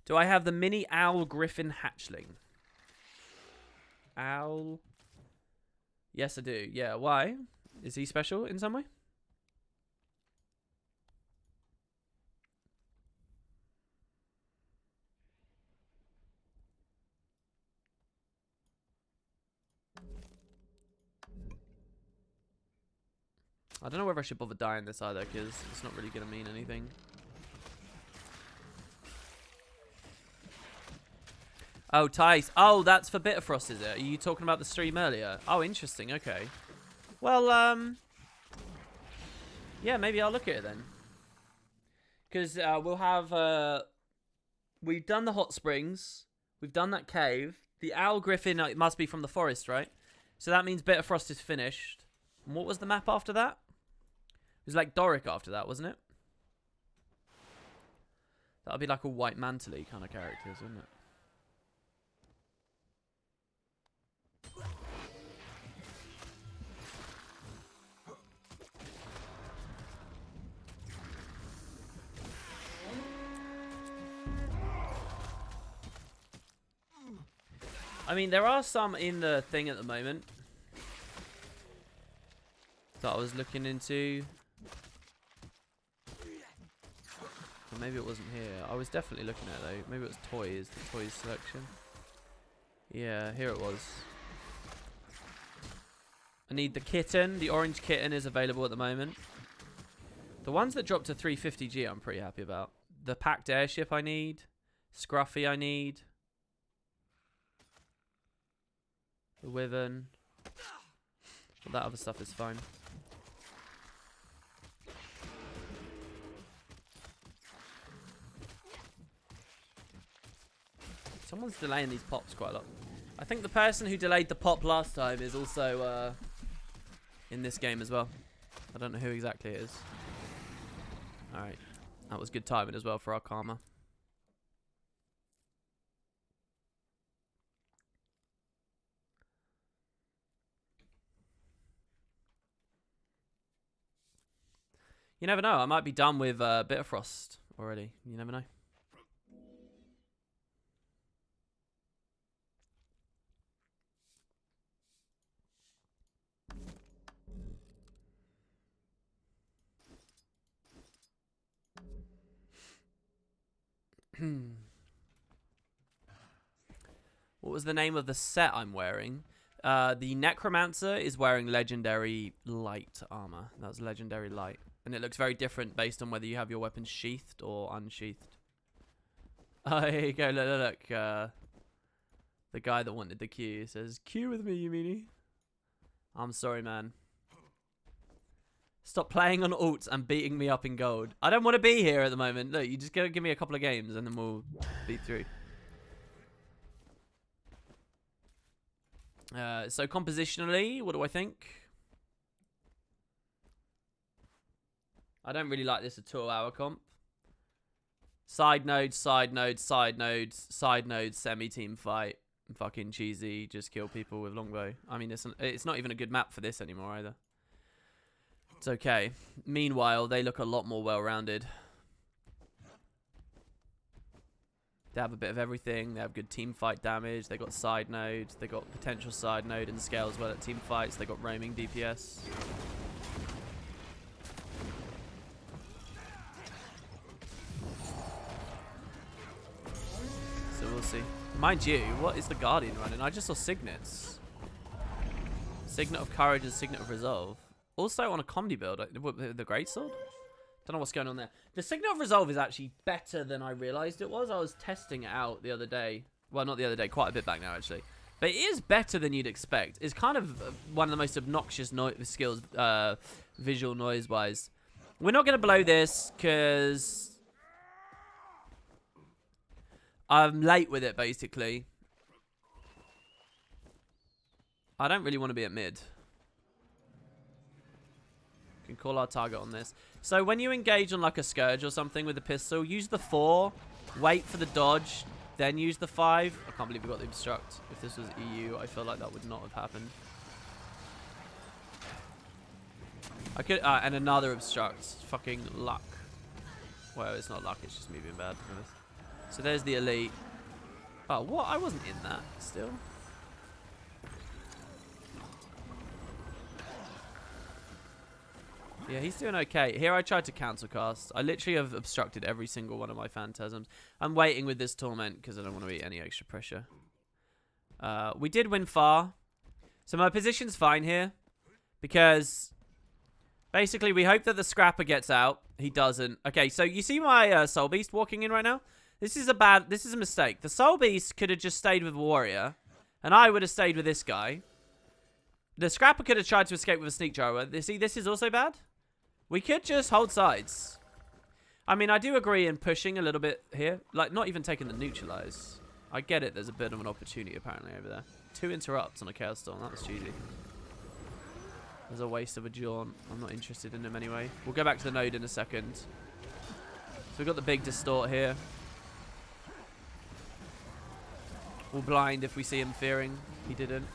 Do I have the mini Owl Griffin Hatchling? Owl? Yes, I do. Yeah, why? Is he special in some way? I don't know whether I should bother dying this either, because it's not really going to mean anything. Oh, Tice. Oh, that's for Bitterfrost, is it? Are you talking about the stream earlier? Oh, interesting. Okay. Well, yeah, maybe I'll look at it then. Because we'll have... we've done the hot springs. We've done that cave. The Owl Griffin, it must be from the forest, right? So that means Bitterfrost is finished. And what was the map after that? It was like Doric after that, wasn't it? That would be like a white mantle-y kind of characters, wouldn't it? I mean, there are some in the thing at the moment that I was looking into. Or maybe it wasn't here. I was definitely looking at it though. Maybe it was toys, the toys selection. Yeah, here it was. I need the kitten. The orange kitten is available at the moment. The ones that drop to 350G I'm pretty happy about. The packed airship I need. Scruffy I need. The Wyvern. But that other stuff is fine. Someone's delaying these pops quite a lot. I think the person who delayed the pop last time is also in this game as well. I don't know who exactly it is. Alright. That was good timing as well for our karma. You never know. I might be done with Bitterfrost already. You never know. What was the name of the set I'm wearing? The Necromancer is wearing Legendary Light armor. That was Legendary Light. And it looks very different based on whether you have your weapons sheathed or unsheathed. Oh, here you go. Look. The guy that wanted the Q says, Q with me, you meanie. I'm sorry, man. Stop playing on ults and beating me up in gold. I don't want to be here at the moment. Look, you just gotta give me a couple of games and then we'll beat through. So compositionally, what do I think? I don't really like this at all, our comp. Side nodes, side nodes, side nodes, side nodes, semi-team fight. Fucking cheesy, just kill people with longbow. I mean, it's not even a good map for this anymore either. It's okay. Meanwhile, they look a lot more well-rounded. They have a bit of everything. They have good team fight damage. They got side node. They got potential side node and scale as well at team fights. They got roaming DPS. So we'll see. Mind you, what is the Guardian running? I just saw Signets. Signet of Courage and Signet of Resolve. Also on a comedy build, the Greatsword? Don't know what's going on there. The Signet of Resolve is actually better than I realised it was. I was testing it out the other day. Well, not the other day, quite a bit back now actually. But it is better than you'd expect. It's kind of one of the most obnoxious skills, visual noise-wise. We're not going to blow this because I'm late with it, basically. I don't really want to be at mid. Can call our target on this. So when you engage on like a Scourge or something with a pistol, use the 4, wait for the dodge, then use the 5. I can't believe we got the obstruct. If this was EU, I feel like that would not have happened. I could, and another obstruct. Fucking luck. Well, it's not luck, it's just me being bad. So there's the elite. Oh, what? I wasn't in that still. Yeah, he's doing okay. Here I tried to cancel cast. I literally have obstructed every single one of my phantasms. I'm waiting with this torment because I don't want to eat any extra pressure. We did win far. So my position's fine here. Because Basically, we hope that the Scrapper gets out. He doesn't. Okay, so you see my Soul Beast walking in right now? This is a mistake. The Soul Beast could have just stayed with Warrior, and I would have stayed with this guy. The Scrapper could have tried to escape with a Sneak Gyro. See, this is also bad. We could just hold sides. I mean, I do agree in pushing a little bit here. Like, not even taking the Neutralize. I get it. There's a bit of an opportunity, apparently, over there. 2 interrupts on a Chaos Storm. That was cheesy. There's a waste of a Jaunt. I'm not interested in him anyway. We'll go back to the node in a second. So we've got the big Distort here. We'll blind if we see him fearing. He didn't.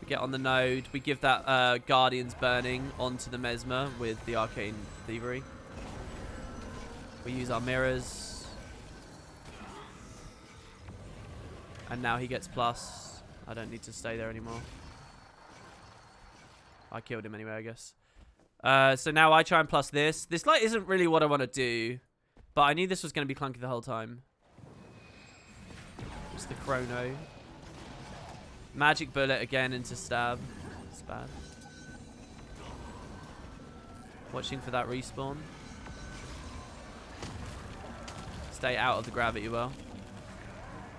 We get on the node. We give that Guardian's Burning onto the Mesmer with the Arcane Thievery. We use our mirrors. And now he gets plus. I don't need to stay there anymore. I killed him anyway, I guess. So now I try and plus this. This light isn't really what I want to do. But I knew this was going to be clunky the whole time. It's the Chrono. Magic Bullet again into stab. It's bad. Watching for that respawn. Stay out of the gravity well.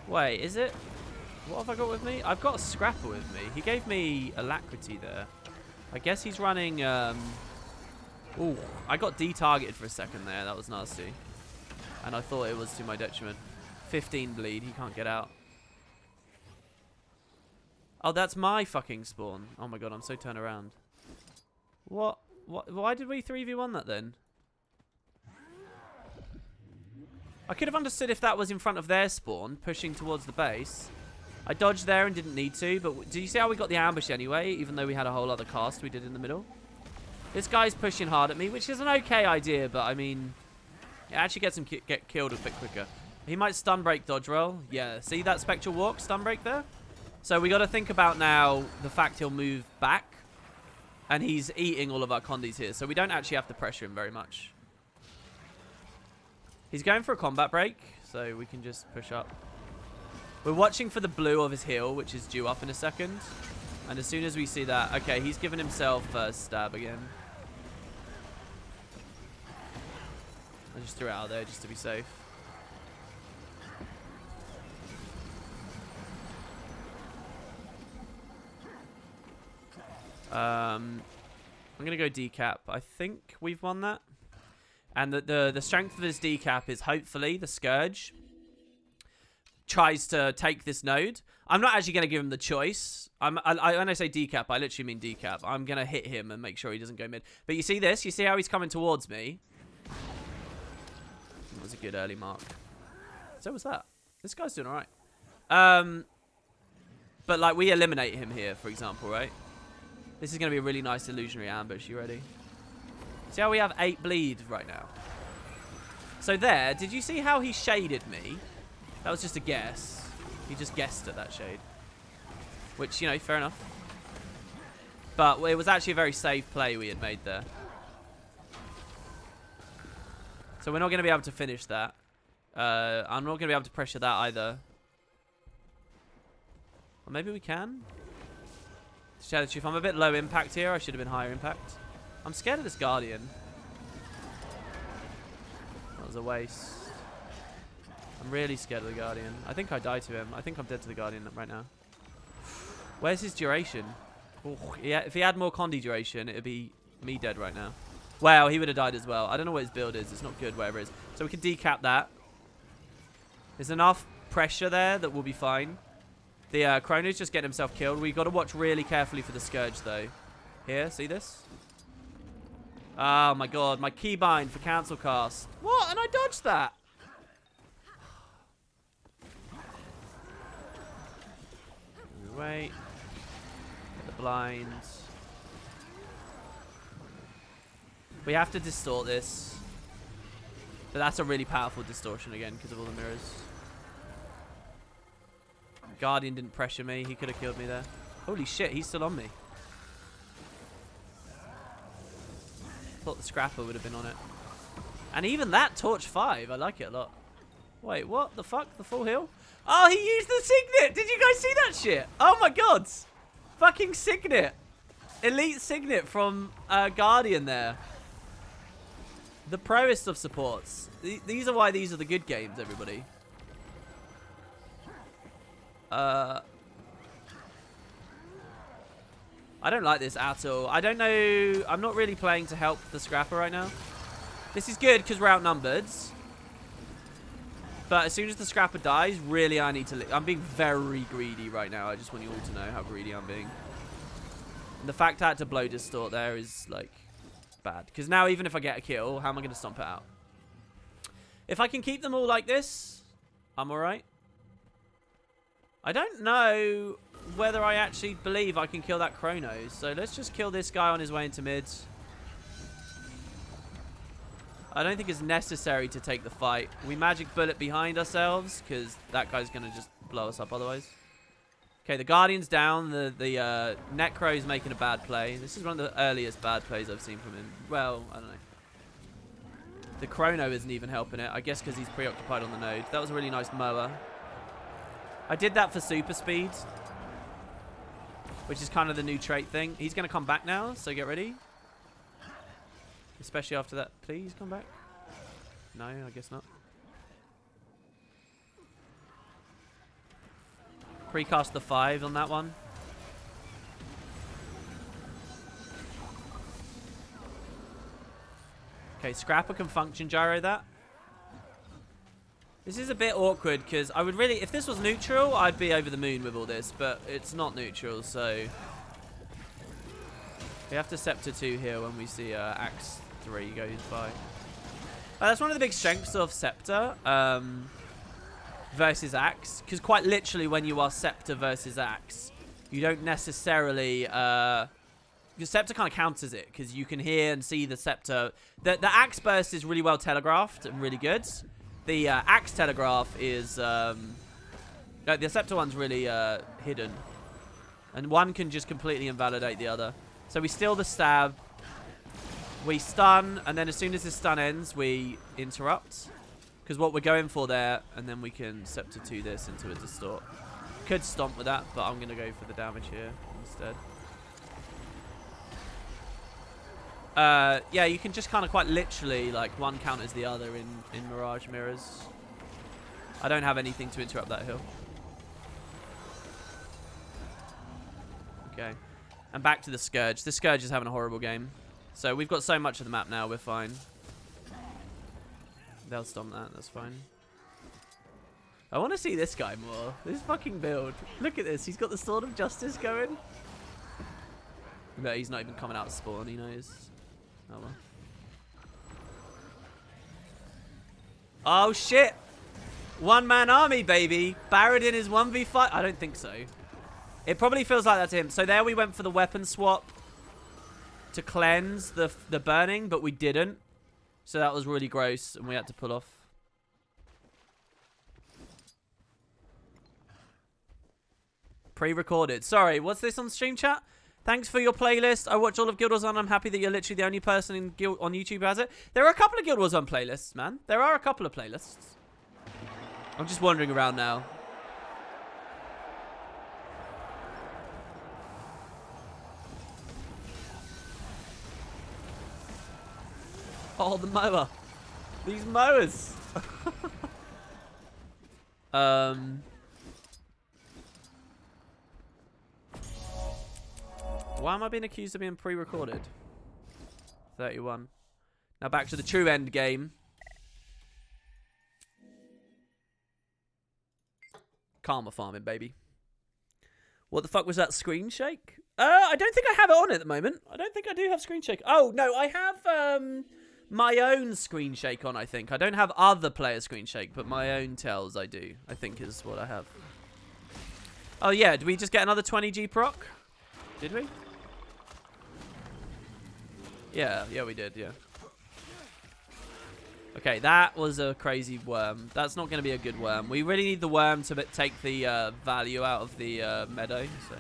Wait, is it? What have I got with me? I've got a Scrapper with me. He gave me Alacrity there. I guess he's running... Ooh, I got de-targeted for a second there. That was nasty. And I thought it was to my detriment. 15 bleed. He can't get out. Oh, that's my fucking spawn. Oh my god, I'm so turned around. What? Why did we 3v1 that then? I could have understood if that was in front of their spawn, pushing towards the base. I dodged there and didn't need to, but do you see how we got the ambush anyway, even though we had a whole other cast we did in the middle? This guy's pushing hard at me, which is an okay idea, but I mean, it actually gets him get killed a bit quicker. He might stun break dodge roll. Yeah, see that Spectral Walk stun break there? So we got to think about now the fact he'll move back, and he's eating all of our condis here, so we don't actually have to pressure him very much. He's going for a combat break, so we can just push up. We're watching for the blue of his heal, which is due up in a second. And as soon as we see that... Okay, he's given himself a stab again. I just threw it out there just to be safe. I'm going to go decap. I think we've won that. And the strength of his decap is hopefully the Scourge tries to take this node. I'm not actually going to give him the choice. When I say decap, I literally mean decap. I'm going to hit him and make sure he doesn't go mid. But you see this? You see how he's coming towards me? That was a good early mark. So was that. This guy's doing all right. But like we eliminate him here, for example, right? This is going to be a really nice illusionary ambush. You ready? See how we have 8 bleed right now? So there, did you see how he shaded me? That was just a guess. He just guessed at that shade. Which, you know, fair enough. But it was actually a very safe play we had made there. So we're not going to be able to finish that. I'm not going to be able to pressure that either. Or maybe we can? To tell the truth, I'm a bit low impact here. I should have been higher impact. I'm scared of this Guardian. That was a waste. I'm really scared of the Guardian. I think I died to him. I think I'm dead to the Guardian right now. Where's his duration? Ooh, yeah, if he had more Condi duration, it would be me dead right now. Well, he would have died as well. I don't know what his build is. It's not good, whatever it is. So we can decap that. There's enough pressure there that we'll be fine. The Chrono's just getting himself killed. We've got to watch really carefully for the Scourge, though. Here, see this? Oh, my God. My keybind for cancel cast. What? And I dodged that. Wait. Get the blinds. We have to distort this. But that's a really powerful distortion again because of all the mirrors. Guardian didn't pressure me. He could have killed me there. Holy shit, he's still on me. Thought the Scrapper would have been on it. And even that Torch 5, I like it a lot. Wait, what the fuck? The full heal? Oh, he used the Signet! Did you guys see that shit? Oh my god! Fucking Signet! Elite Signet from Guardian there. The proest of supports. These are why these are the good games, everybody. I don't like this at all. I don't know. I'm not really playing to help the Scrapper right now. This is good because we're outnumbered. But as soon as the Scrapper dies, really I need to... I'm being very greedy right now. I just want you all to know how greedy I'm being. And the fact I had to blow Distort there is, like, bad. Because now even if I get a kill, how am I going to stomp it out? If I can keep them all like this, I'm alright. I don't know whether I actually believe I can kill that Chronos. So let's just kill this guy on his way into mid. I don't think it's necessary to take the fight. We magic bullet behind ourselves because that guy's going to just blow us up otherwise. Okay, the Guardian's down. The Necro's making a bad play. This is one of the earliest bad plays I've seen from him. Well, I don't know. The Chrono isn't even helping it. I guess because he's preoccupied on the node. That was a really nice mower. I did that for super speed, which is kind of the new trait thing. He's going to come back now, so get ready. Especially after that. Please come back. No, I guess not. Precast the 5 on that one. Okay, Scrapper can function gyro that. This is a bit awkward because I would really... If this was neutral, I'd be over the moon with all this. But it's not neutral, so... We have to Scepter 2 here when we see Axe 3 goes by. That's one of the big strengths of Scepter versus Axe. Because quite literally when you are Scepter versus Axe, you don't necessarily... Your Scepter kind of counters it because you can hear and see the Scepter. The Axe burst is really well telegraphed and really good. The Axe telegraph is... no, the Scepter one's really hidden. And one can just completely invalidate the other. So we steal the stab. We stun. And then as soon as this stun ends, we interrupt. Because what we're going for there, and then we can Scepter 2 this into a Distort. Could stomp with that, but I'm going to go for the damage here instead. Yeah, you can just kind of quite literally, like, one counters the other in Mirage mirrors. I don't have anything to interrupt that hill. Okay. And back to the Scourge. The Scourge is having a horrible game. So we've got so much of the map now, we're fine. They'll stomp that, that's fine. I want to see this guy more. This fucking build. Look at this, he's got the Sword of Justice going. But he's not even coming out of spawn, he knows. Oh well. Oh shit! One-man army, baby! Baradin is 1v5. I don't think so. It probably feels like that to him. So there we went for the weapon swap to cleanse the burning, but we didn't. So that was really gross, and we had to pull off. Pre-recorded. Sorry, what's this on stream chat? Thanks for your playlist. I watch all of Guild Wars 1. I'm happy that you're literally the only person on YouTube who has it. There are a couple of Guild Wars 1 playlists, man. There are a couple of playlists. I'm just wandering around now. Oh, the mower. These mowers. Why am I being accused of being pre-recorded? 31. Now back to the true end game. Karma farming, baby. What the fuck was that screen shake? I don't think I have it on at the moment. I don't think I do have screen shake. Oh, no, I have my own screen shake on, I think. I don't have other players' screen shake, but my own tells I do, I think is what I have. Oh, yeah, did we just get another 20G proc? Did we? Yeah, we did, yeah. Okay, that was a crazy worm. That's not going to be a good worm. We really need the worm to take the value out of the meadow. So.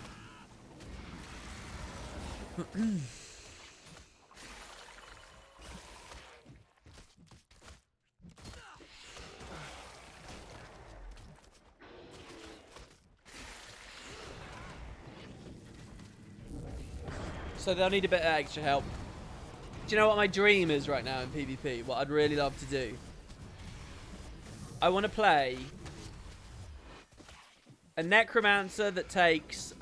So they'll need a bit of extra help. Do you know what my dream is right now in PvP? What I'd really love to do? I want to play a necromancer that takes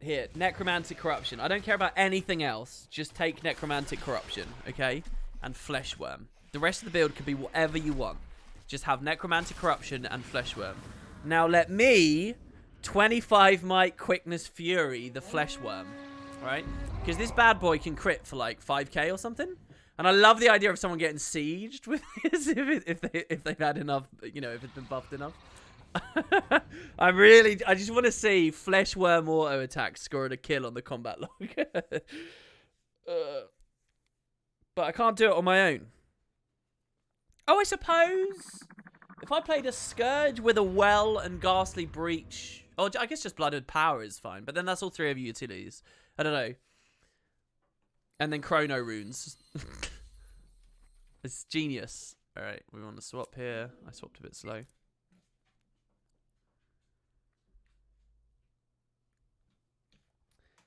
here, necromantic corruption. I don't care about anything else. Just take necromantic corruption, okay? And fleshworm. The rest of the build could be whatever you want. Just have necromantic corruption and fleshworm. Now let me 25 might quickness fury the fleshworm, right? Because this bad boy can crit for like 5k or something. And I love the idea of someone getting sieged with this if they've had enough, you know, if it's been buffed enough. I just want to see fleshworm auto attack scoring a kill on the combat log. But I can't do it on my own. Oh, I suppose if I played a Scourge with a Well and Ghastly Breach, or I guess just Blooded Power is fine, but then that's all three of your utilities. I don't know. And then Chrono Runes. It's genius. Alright, we want to swap here. I swapped a bit slow.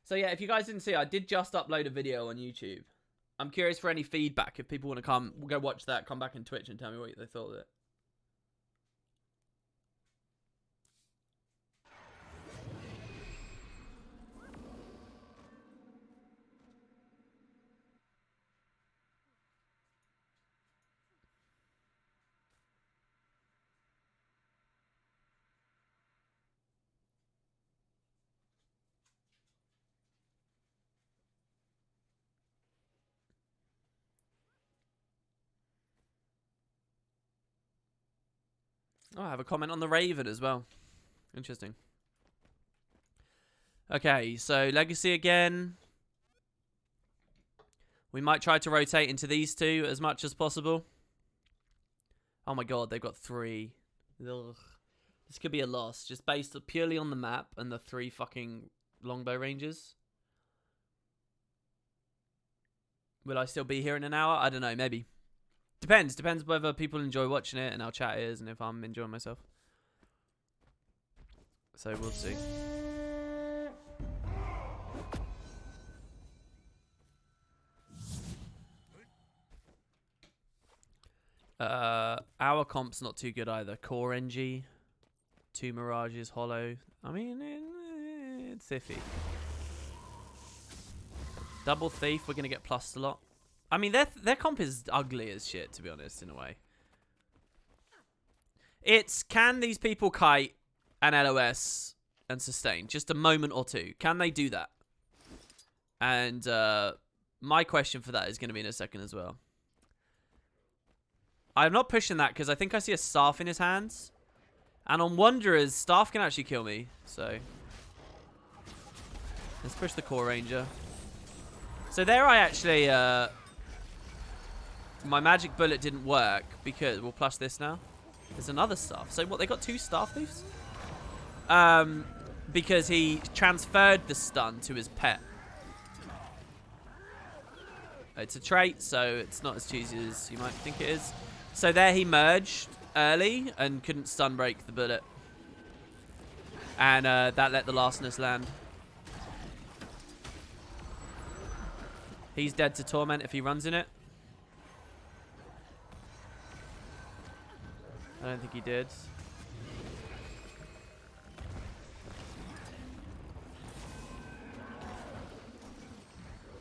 So yeah, if you guys didn't see, I did just upload a video on YouTube. I'm curious for any feedback. If people want to come, we'll go watch that, come back on Twitch and tell me what they thought of it. Oh, I have a comment on the Raven as well. Interesting. Okay, so Legacy again. We might try to rotate into these two as much as possible. Oh my god, they've got 3. Ugh. This could be a loss, just based purely on the map and the 3 fucking longbow ranges. Will I still be here in an hour? I don't know, maybe. Depends whether people enjoy watching it and how chat is and if I'm enjoying myself. So we'll see. Our comp's not too good either. Core NG, 2 Mirages, Hollow. I mean, it's iffy. Double Thief, we're gonna get plussed a lot. I mean, their comp is ugly as shit, to be honest, in a way. It's, can these people kite and LOS and sustain? Just a moment or two. Can they do that? And my question for that is going to be in a second as well. I'm not pushing that because I think I see a staff in his hands. And on Wanderers, staff can actually kill me. So let's push the Core Ranger. So there I actually... my magic bullet didn't work because we'll plus this now. There's another staff. So what, they got 2 staff thieves? Because he transferred the stun to his pet. It's a trait, so it's not as cheesy as you might think it is. So there he merged early and couldn't stun break the bullet. And that let the lastness land. He's dead to Torment if he runs in it. I don't think he did.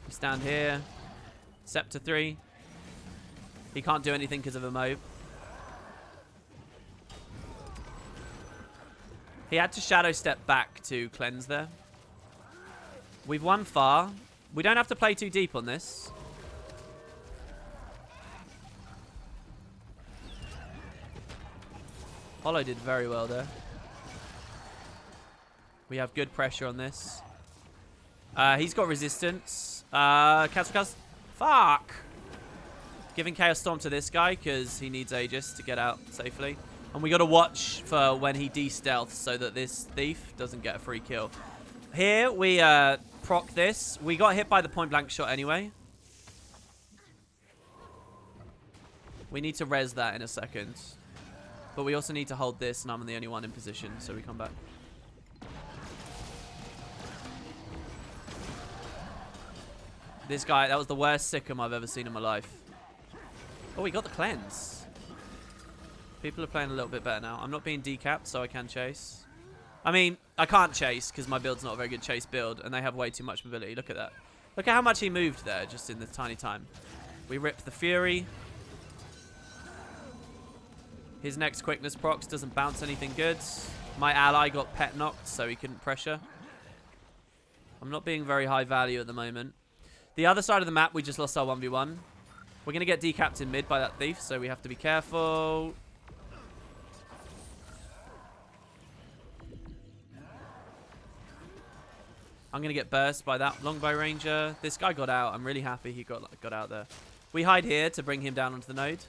We stand here. Scepter 3. He can't do anything because of a mob. He had to shadow step back to cleanse there. We've won far. We don't have to play too deep on this. Hollow did very well there. We have good pressure on this. He's got resistance. Cancel. Fuck! Giving Chaos Storm to this guy because he needs Aegis to get out safely. And we got to watch for when he de-stealths so that this thief doesn't get a free kill. Here, we proc this. We got hit by the point blank shot anyway. We need to res that in a second. But we also need to hold this, and I'm the only one in position, so we come back. This guy, that was the worst Sikkim I've ever seen in my life. Oh, we got the cleanse. People are playing a little bit better now. I'm not being decapped, so I can chase. I mean, I can't chase because my build's not a very good chase build, and they have way too much mobility. Look at that. Look at how much he moved there just in this tiny time. We ripped the Fury. His next quickness procs doesn't bounce anything good. My ally got pet knocked, so he couldn't pressure. I'm not being very high value at the moment. The other side of the map, we just lost our 1v1. We're going to get decapped in mid by that thief, so we have to be careful. I'm going to get burst by that longbow ranger. This guy got out. I'm really happy he got out there. We hide here to bring him down onto the node.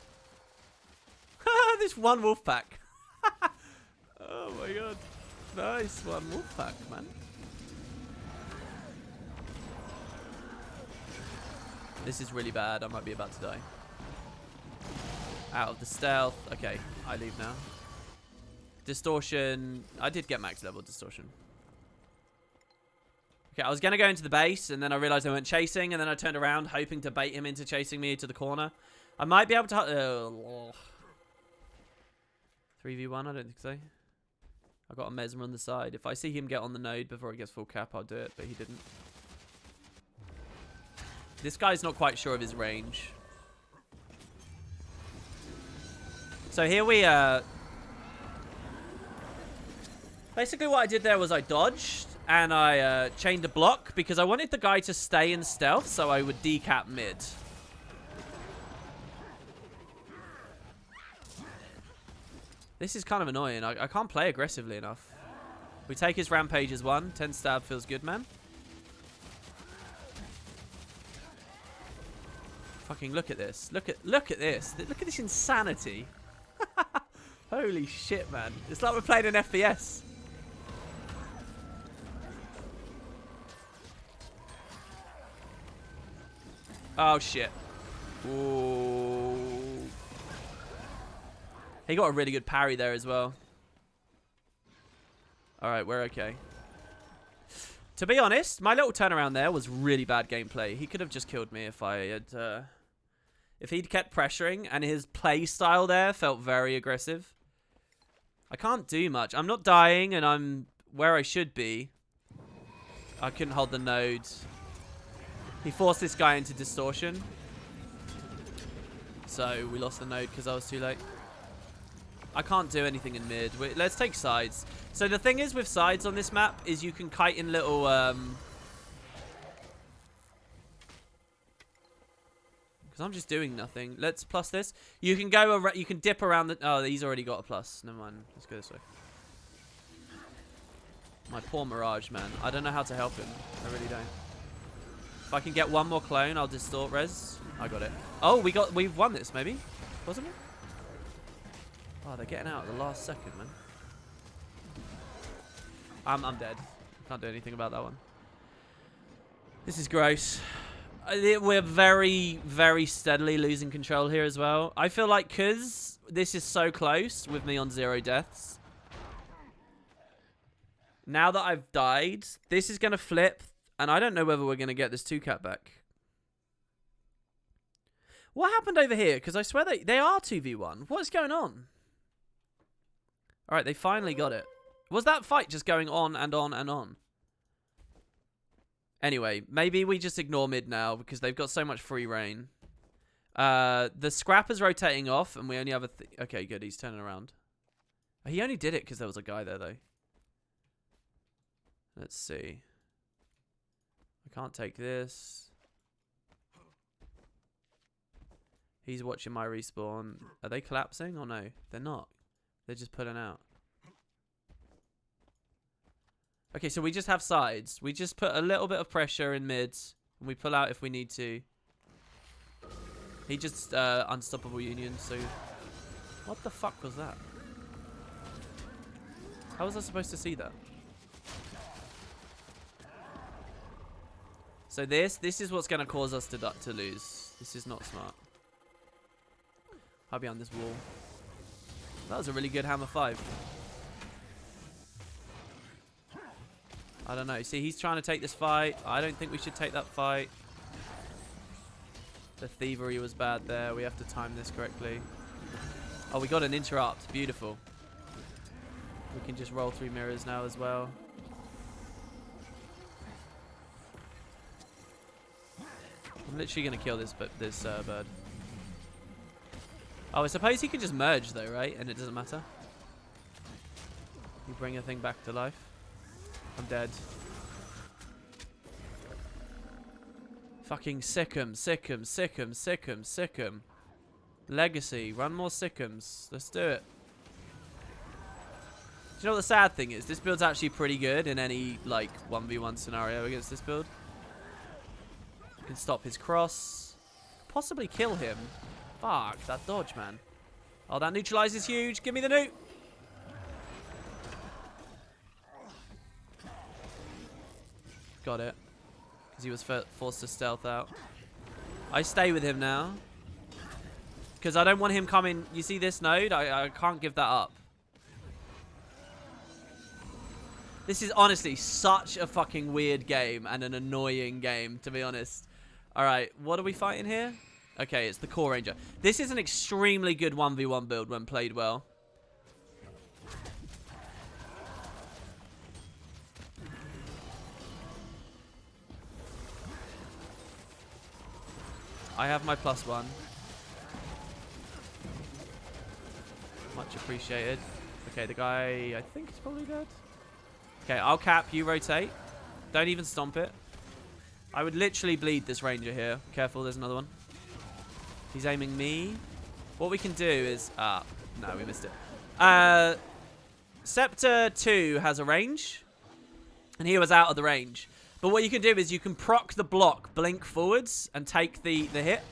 This one wolf pack. Oh my god. Nice one wolf pack, man. This is really bad. I might be about to die. Out of the stealth. Okay, I leave now. Distortion. I did get max level distortion. Okay, I was going to go into the base, and then I realized I went chasing, and then I turned around, hoping to bait him into chasing me to the corner. I might be able to... 3v1, I don't think so. I've got a Mesmer on the side. If I see him get on the node before he gets full cap, I'll do it, but he didn't. This guy's not quite sure of his range. So here we... Basically what I did there was I dodged. And I chained a block because I wanted the guy to stay in stealth so I would decap mid. This is kind of annoying. I can't play aggressively enough. We take his rampage as 1. 10 stab feels good, man. Fucking look at this. Look at this. Look at this insanity. Holy shit, man. It's like we're playing an FPS. Oh, shit. Ooh. He got a really good parry there as well. Alright, we're okay. To be honest, my little turnaround there was really bad gameplay. He could have just killed me if I had... if he'd kept pressuring, and his play style there felt very aggressive. I can't do much. I'm not dying, and I'm where I should be. I couldn't hold the node. He forced this guy into distortion. So we lost the node because I was too late. I can't do anything in mid. Let's take sides. So the thing is with sides on this map is you can kite in little... Because I'm just doing nothing. Let's plus this. You can go... You can dip around the... Oh, he's already got a plus. Never mind. Let's go this way. My poor Mirage, man. I don't know how to help him. I really don't. If I can get one more clone, I'll distort res. I got it. Oh, we've won this, maybe? Wasn't it? Oh, they're getting out at the last second, man. I'm dead. Can't do anything about that one. This is gross. We're very, very steadily losing control here as well. I feel like because this is so close with me on 0 deaths. Now that I've died, this is going to flip. And I don't know whether we're going to get this 2-cap back. What happened over here? Because I swear they are 2v1. What's going on? Alright, they finally got it. Was that fight just going on and on and on? Anyway, maybe we just ignore mid now because they've got so much free reign. The scrapper's rotating off and we only have a... Okay, good. He's turning around. He only did it because there was a guy there, though. Let's see. I can't take this. He's watching my respawn. Are they collapsing or no? They're not. They're just pulling out. Okay, so we just have sides. We just put a little bit of pressure in mids. And we pull out if we need to. He just unstoppable union, so... What the fuck was that? How was I supposed to see that? So this is what's going to cause us to lose. This is not smart. I'll be on this wall. That was a really good hammer 5. I don't know. See, he's trying to take this fight. I don't think we should take that fight. The thievery was bad there. We have to time this correctly. Oh, we got an interrupt. Beautiful. We can just roll through mirrors now as well. I'm literally going to kill this bird. Oh, I suppose he could just merge though, right? And it doesn't matter. You bring a thing back to life. I'm dead. Fucking sick'em, sick'em, sick'em, sick'em, sick'em. Legacy. Run more sick'ems. Let's do it. Do you know what the sad thing is? This build's actually pretty good in any, like, 1v1 scenario against this build. You can stop his cross. Possibly kill him. Fuck, that dodge, man. Oh, that neutralize is huge. Give me the nuke. Got it. Because he was forced to stealth out. I stay with him now. Because I don't want him coming. You see this node? I can't give that up. This is honestly such a fucking weird game and an annoying game, to be honest. Alright, what are we fighting here? Okay, it's the Core Ranger. This is an extremely good 1v1 build when played well. I have my +1. Much appreciated. Okay, the guy, I think he's probably dead. Okay, I'll cap, you rotate. Don't even stomp it. I would literally bleed this ranger here. Careful, there's another one. He's aiming me. What we can do is... no, we missed it. Scepter 2 has a range. And he was out of the range. But what you can do is you can proc the block, blink forwards, and take the hit.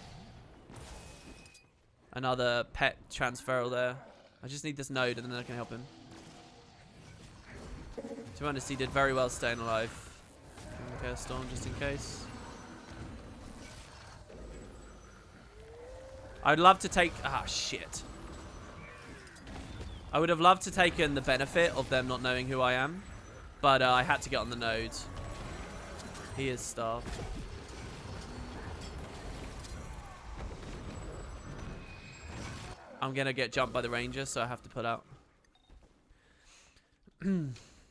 Another pet transferal there. I just need this node, and then I can help him. To be honest, he did very well staying alive. Okay, storm just in case. I'd love to take... Ah, shit. I would have loved to take in the benefit of them not knowing who I am. But I had to get on the node. He is starved. I'm going to get jumped by the ranger, so I have to pull out.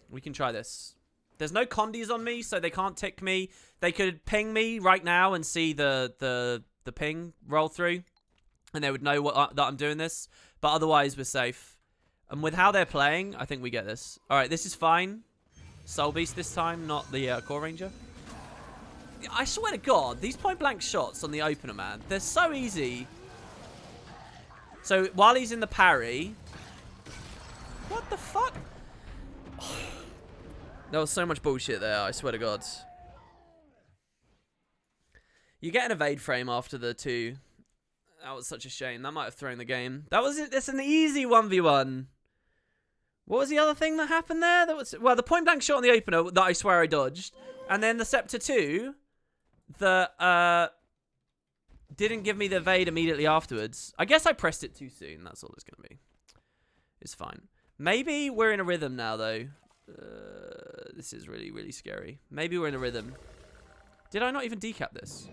We can try this. There's no condies on me, so they can't tick me. They could ping me right now and see the ping roll through. And they would know that I'm doing this. But otherwise, we're safe. And with how they're playing, I think we get this. Alright, this is fine. Soul Beast this time, not the Core Ranger. I swear to God, these point-blank shots on the opener, man, they're so easy. So, while he's in the parry... What the fuck? There was so much bullshit there, I swear to God. You get an evade frame after the 2. That was such a shame. That might have thrown the game. That was it. That's an easy 1v1. What was the other thing that happened there? That was, well, the point-blank shot on the opener that I swear I dodged. And then the Scepter 2 that didn't give me the evade immediately afterwards. I guess I pressed it too soon. That's all it's going to be. It's fine. Maybe we're in a rhythm now, though. This is really, really scary. Maybe we're in a rhythm. Did I not even decap this?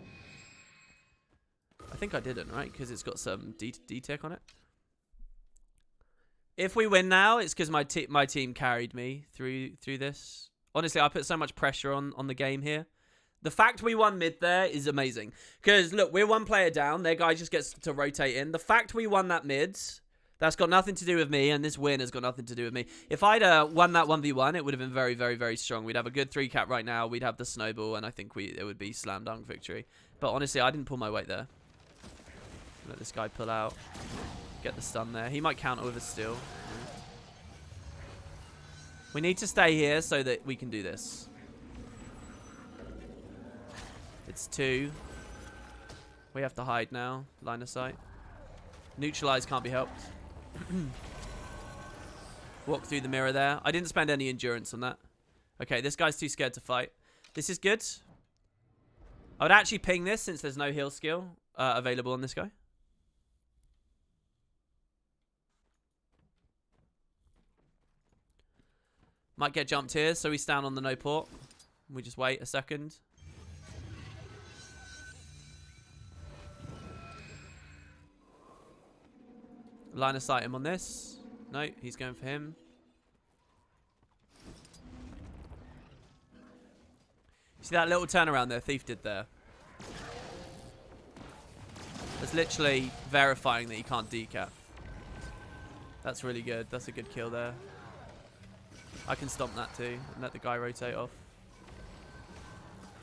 I think I didn't, right? Because it's got some D-tech on it. If we win now, it's because my team carried me through this. Honestly, I put so much pressure on the game here. The fact we won mid there is amazing. Because, look, we're one player down. Their guy just gets to rotate in. The fact we won that mid, that's got nothing to do with me, and this win has got nothing to do with me. If I'd won that 1v1, it would have been very, very, very strong. We'd have a good 3-cap right now. We'd have the snowball, and I think it would be slam dunk victory. But honestly, I didn't pull my weight there. Let this guy pull out. Get the stun there. He might counter with a steal. We need to stay here so that we can do this. It's 2. We have to hide now. Line of sight. Neutralize can't be helped. Walk through the mirror there. I didn't spend any endurance on that. Okay, this guy's too scared to fight. This is good. I would actually ping this since there's no heal skill available on this guy. Might get jumped here, so we stand on the no port. We just wait a second. Line of sight him on this. No, he's going for him. See that little turnaround there Thief did there? It's literally verifying that you can't decap. That's really good. That's a good kill there. I can stomp that too and let the guy rotate off.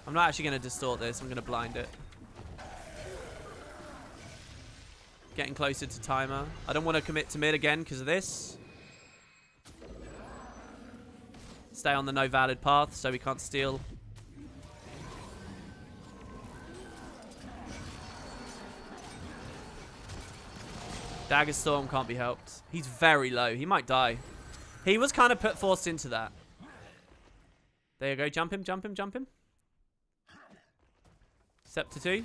I'm not actually going to distort this. I'm going to blind it. Getting closer to timer. I don't want to commit to mid again because of this. Stay on the no valid path so we can't steal. Dagger Storm can't be helped. He's very low. He might die. He was kind of forced into that. There you go. Jump him, jump him, jump him. Scepter 2.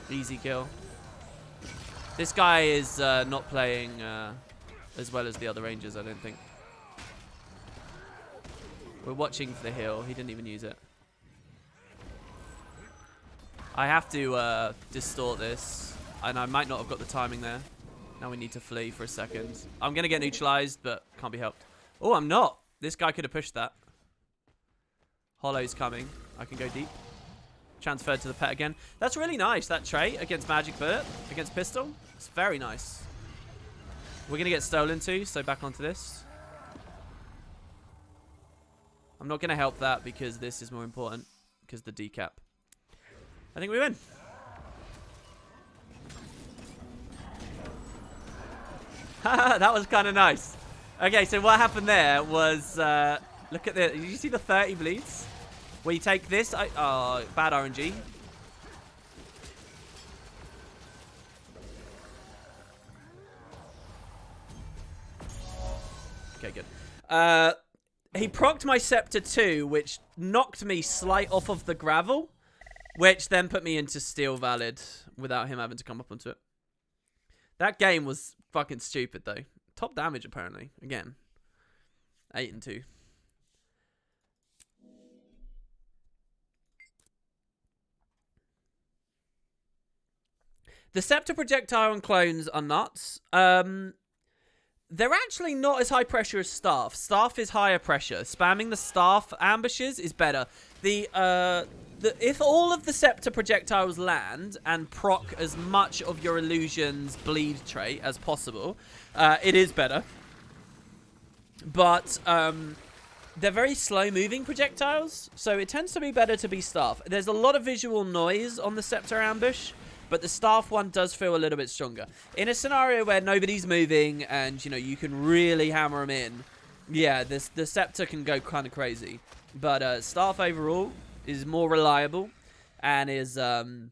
Easy kill. This guy is not playing as well as the other Rangers, I don't think. We're watching for the heal. He didn't even use it. I have to distort this, and I might not have got the timing there. Now we need to flee for a second. I'm going to get neutralized, but can't be helped. Oh, I'm not. This guy could have pushed that. Hollow's coming. I can go deep. Transferred to the pet again. That's really nice, that trait against Magic Bullet, against Pistol. It's very nice. We're going to get stolen too, so back onto this. I'm not going to help that because this is more important, because the decap. I think we win. That was kind of nice. Okay, so what happened there was, look at this. Did you see the 30 bleeds? Where you take this. Oh, bad RNG. Okay, good. He procced my Scepter 2, which knocked me slight off of the gravel. Which then put me into Steel Valid without him having to come up onto it. That game was fucking stupid, though. Top damage, apparently. Again. 8 and 2. The Scepter projectile and clones are nuts. They're actually not as high pressure as Staff. Staff is higher pressure. Spamming the Staff ambushes is better. If all of the Scepter projectiles land and proc as much of your illusion's bleed trait as possible, it is better. But they're very slow-moving projectiles, so it tends to be better to be Staff. There's a lot of visual noise on the Scepter ambush, but the Staff one does feel a little bit stronger. In a scenario where nobody's moving and, you know, you can really hammer them in, yeah, the Scepter can go kind of crazy. But Staff overall is more reliable and is, in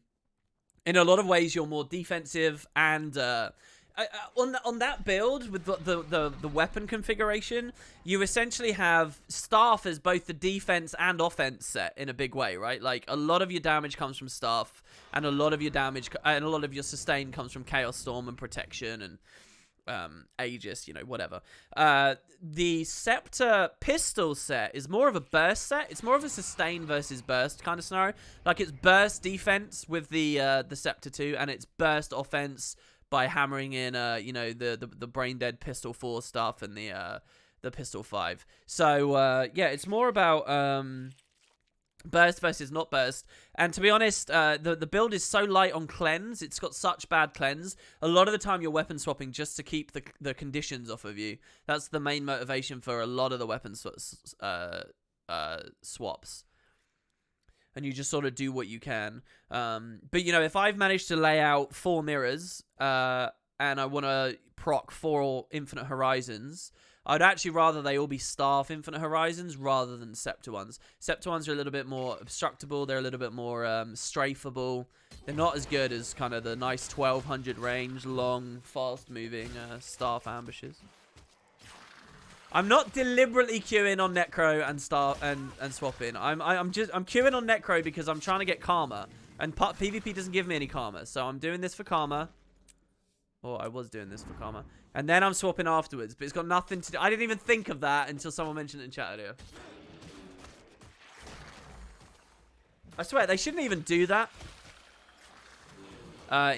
a lot of ways, you're more defensive. And on that build with the weapon configuration, you essentially have Staff as both the defense and offense set in a big way, right? Like, a lot of your damage comes from Staff, and a lot of your damage and a lot of your sustain comes from Chaos Storm and Protection and Aegis, you know, whatever. The Scepter pistol set is more of a burst set. It's more of a sustain versus burst kind of scenario. Like, it's burst defense with the Scepter 2, and it's burst offense by hammering in, you know, the brain dead pistol 4 stuff and the pistol 5. So yeah, it's more about burst versus not burst. And to be honest, the build is so light on cleanse. It's got such bad cleanse. A lot of the time you're weapon swapping just to keep the conditions off of you. That's the main motivation for a lot of the weapon swaps. And you just sort of do what you can. But, you know, if I've managed to lay out 4 mirrors and I want to proc 4 Infinite Horizons, I'd actually rather they all be Staff Infinite Horizons rather than Scepter ones. Scepter ones are a little bit more obstructable. They're a little bit more strafable. They're not as good as kind of the nice 1200 range, long, fast-moving Staff ambushes. I'm not deliberately queuing on Necro and swapping. I'm queuing on Necro because I'm trying to get Karma, and PvP doesn't give me any Karma, so I'm doing this for Karma. Or I was doing this for Karma. And then I'm swapping afterwards. But it's got nothing to do. I didn't even think of that until someone mentioned it in chat earlier. I swear, they shouldn't even do that.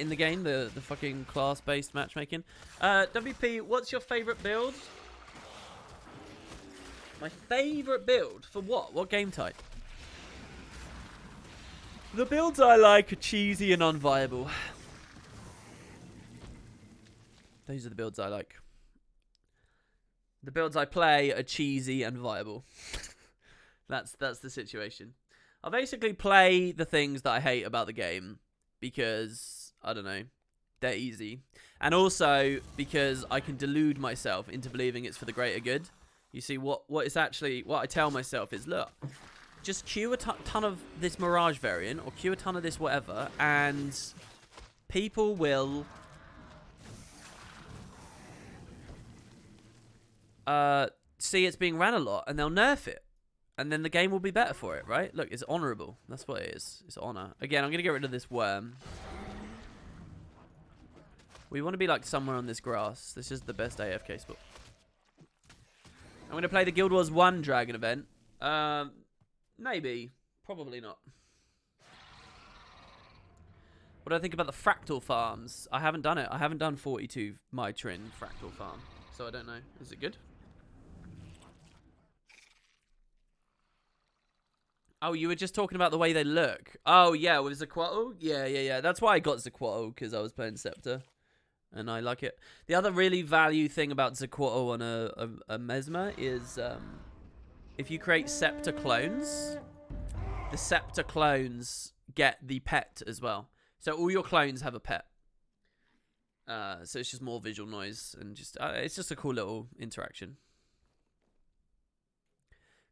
In the game, the fucking class-based matchmaking. WP, what's your favorite build? My favorite build? For what? What game type? The builds I like are cheesy and unviable. Those are the builds I like. The builds I play are cheesy and viable. That's the situation. I basically play the things that I hate about the game because, I don't know, they're easy. And also because I can delude myself into believing it's for the greater good. You see, what I tell myself is, look, just queue a ton of this Mirage variant or queue a ton of this whatever, and people will see it's being ran a lot, and they'll nerf it. And then the game will be better for it, right? Look, it's honorable. That's what it is. It's honor. Again, I'm going to get rid of this worm. We want to be like somewhere on this grass. This is the best AFK spot. I'm going to play the Guild Wars 1 Dragon event. Maybe. Probably not. What do I think about the fractal farms? I haven't done it. I haven't done 42 Mytrin fractal farm. So I don't know. Is it good? Oh, you were just talking about the way they look. Oh, yeah, with Zaquatl? Yeah. That's why I got Zaquatl, because I was playing Scepter. And I like it. The other really value thing about Zaquatl on a Mesmer is if you create Scepter clones, the Scepter clones get the pet as well. So all your clones have a pet. So it's just more visual noise and just it's just a cool little interaction.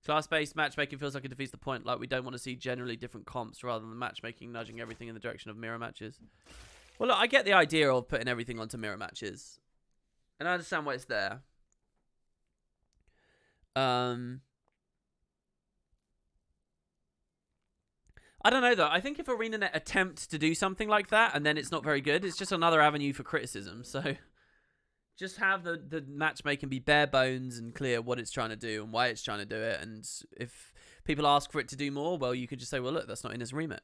Class-based matchmaking feels like it defeats the point. Like, we don't want to see generally different comps rather than matchmaking nudging everything in the direction of mirror matches. Well, look, I get the idea of putting everything onto mirror matches. And I understand why it's there. I don't know, though. I think if ArenaNet attempts to do something like that and then it's not very good, it's just another avenue for criticism. So just have the matchmaking be bare bones and clear what it's trying to do and why it's trying to do it. And if people ask for it to do more, well, you could just say, well, look, that's not in his remit.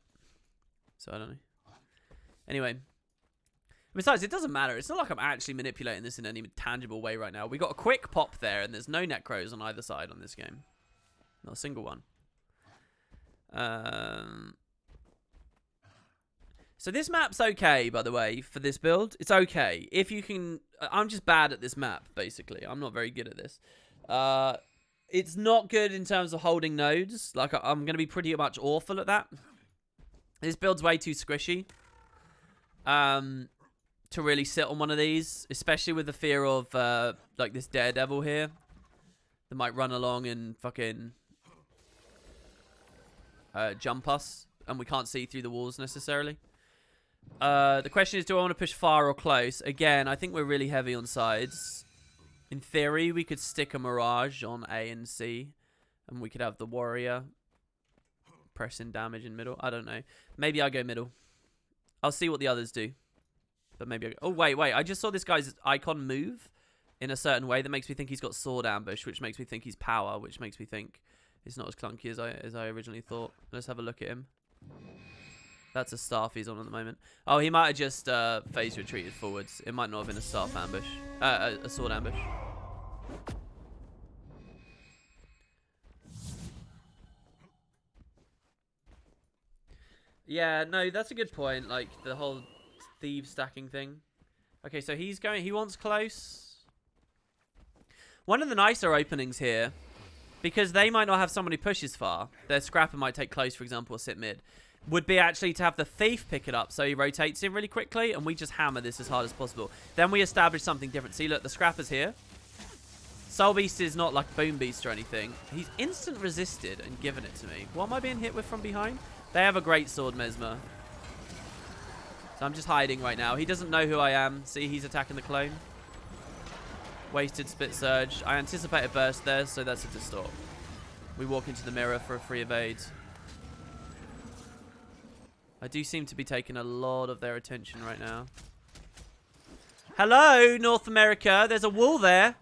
So I don't know. Anyway. Besides, it doesn't matter. It's not like I'm actually manipulating this in any tangible way right now. We got a quick pop there, and there's no Necros on either side on this game. Not a single one. So this map's okay, by the way, for this build. It's okay. If you can... I'm just bad at this map, basically. I'm not very good at this. It's not good in terms of holding nodes. Like, I'm going to be pretty much awful at that. This build's way too squishy. To really sit on one of these. Especially with the fear of, like, this daredevil here. That might run along and fucking... jump us. And we can't see through the walls, necessarily. The question is, do I want to push far or close? Again, I think we're really heavy on sides. In theory, we could stick a Mirage on A and C. And we could have the Warrior pressing damage in middle. I don't know. Maybe I go middle. I'll see what the others do. But maybe I go... Oh, wait. I just saw this guy's icon move in a certain way that makes me think he's got sword ambush, which makes me think he's power, which makes me think it's not as clunky as I originally thought. Let's have a look at him. That's a staff he's on at the moment. Oh, he might have just phase retreated forwards. It might not have been a staff ambush. A sword ambush. Yeah, no, that's a good point. Like, the whole thief stacking thing. Okay, so he wants close. One of the nicer openings here, because they might not have someone who pushes far. Their scrapper might take close, for example, or sit mid. Would be actually to have the thief pick it up so he rotates in really quickly and we just hammer this as hard as possible. Then we establish something different. See, look, the scrapper's here. Soul Beast is not like Boom Beast or anything. He's instant resisted and given it to me. What am I being hit with from behind? They have a great sword, Mesmer. So I'm just hiding right now. He doesn't know who I am. See, he's attacking the clone. Wasted split surge. I anticipate a burst there, so that's a distort. We walk into the mirror for a free evade. I do seem to be taking a lot of their attention right now. Hello, North America. There's a wall there.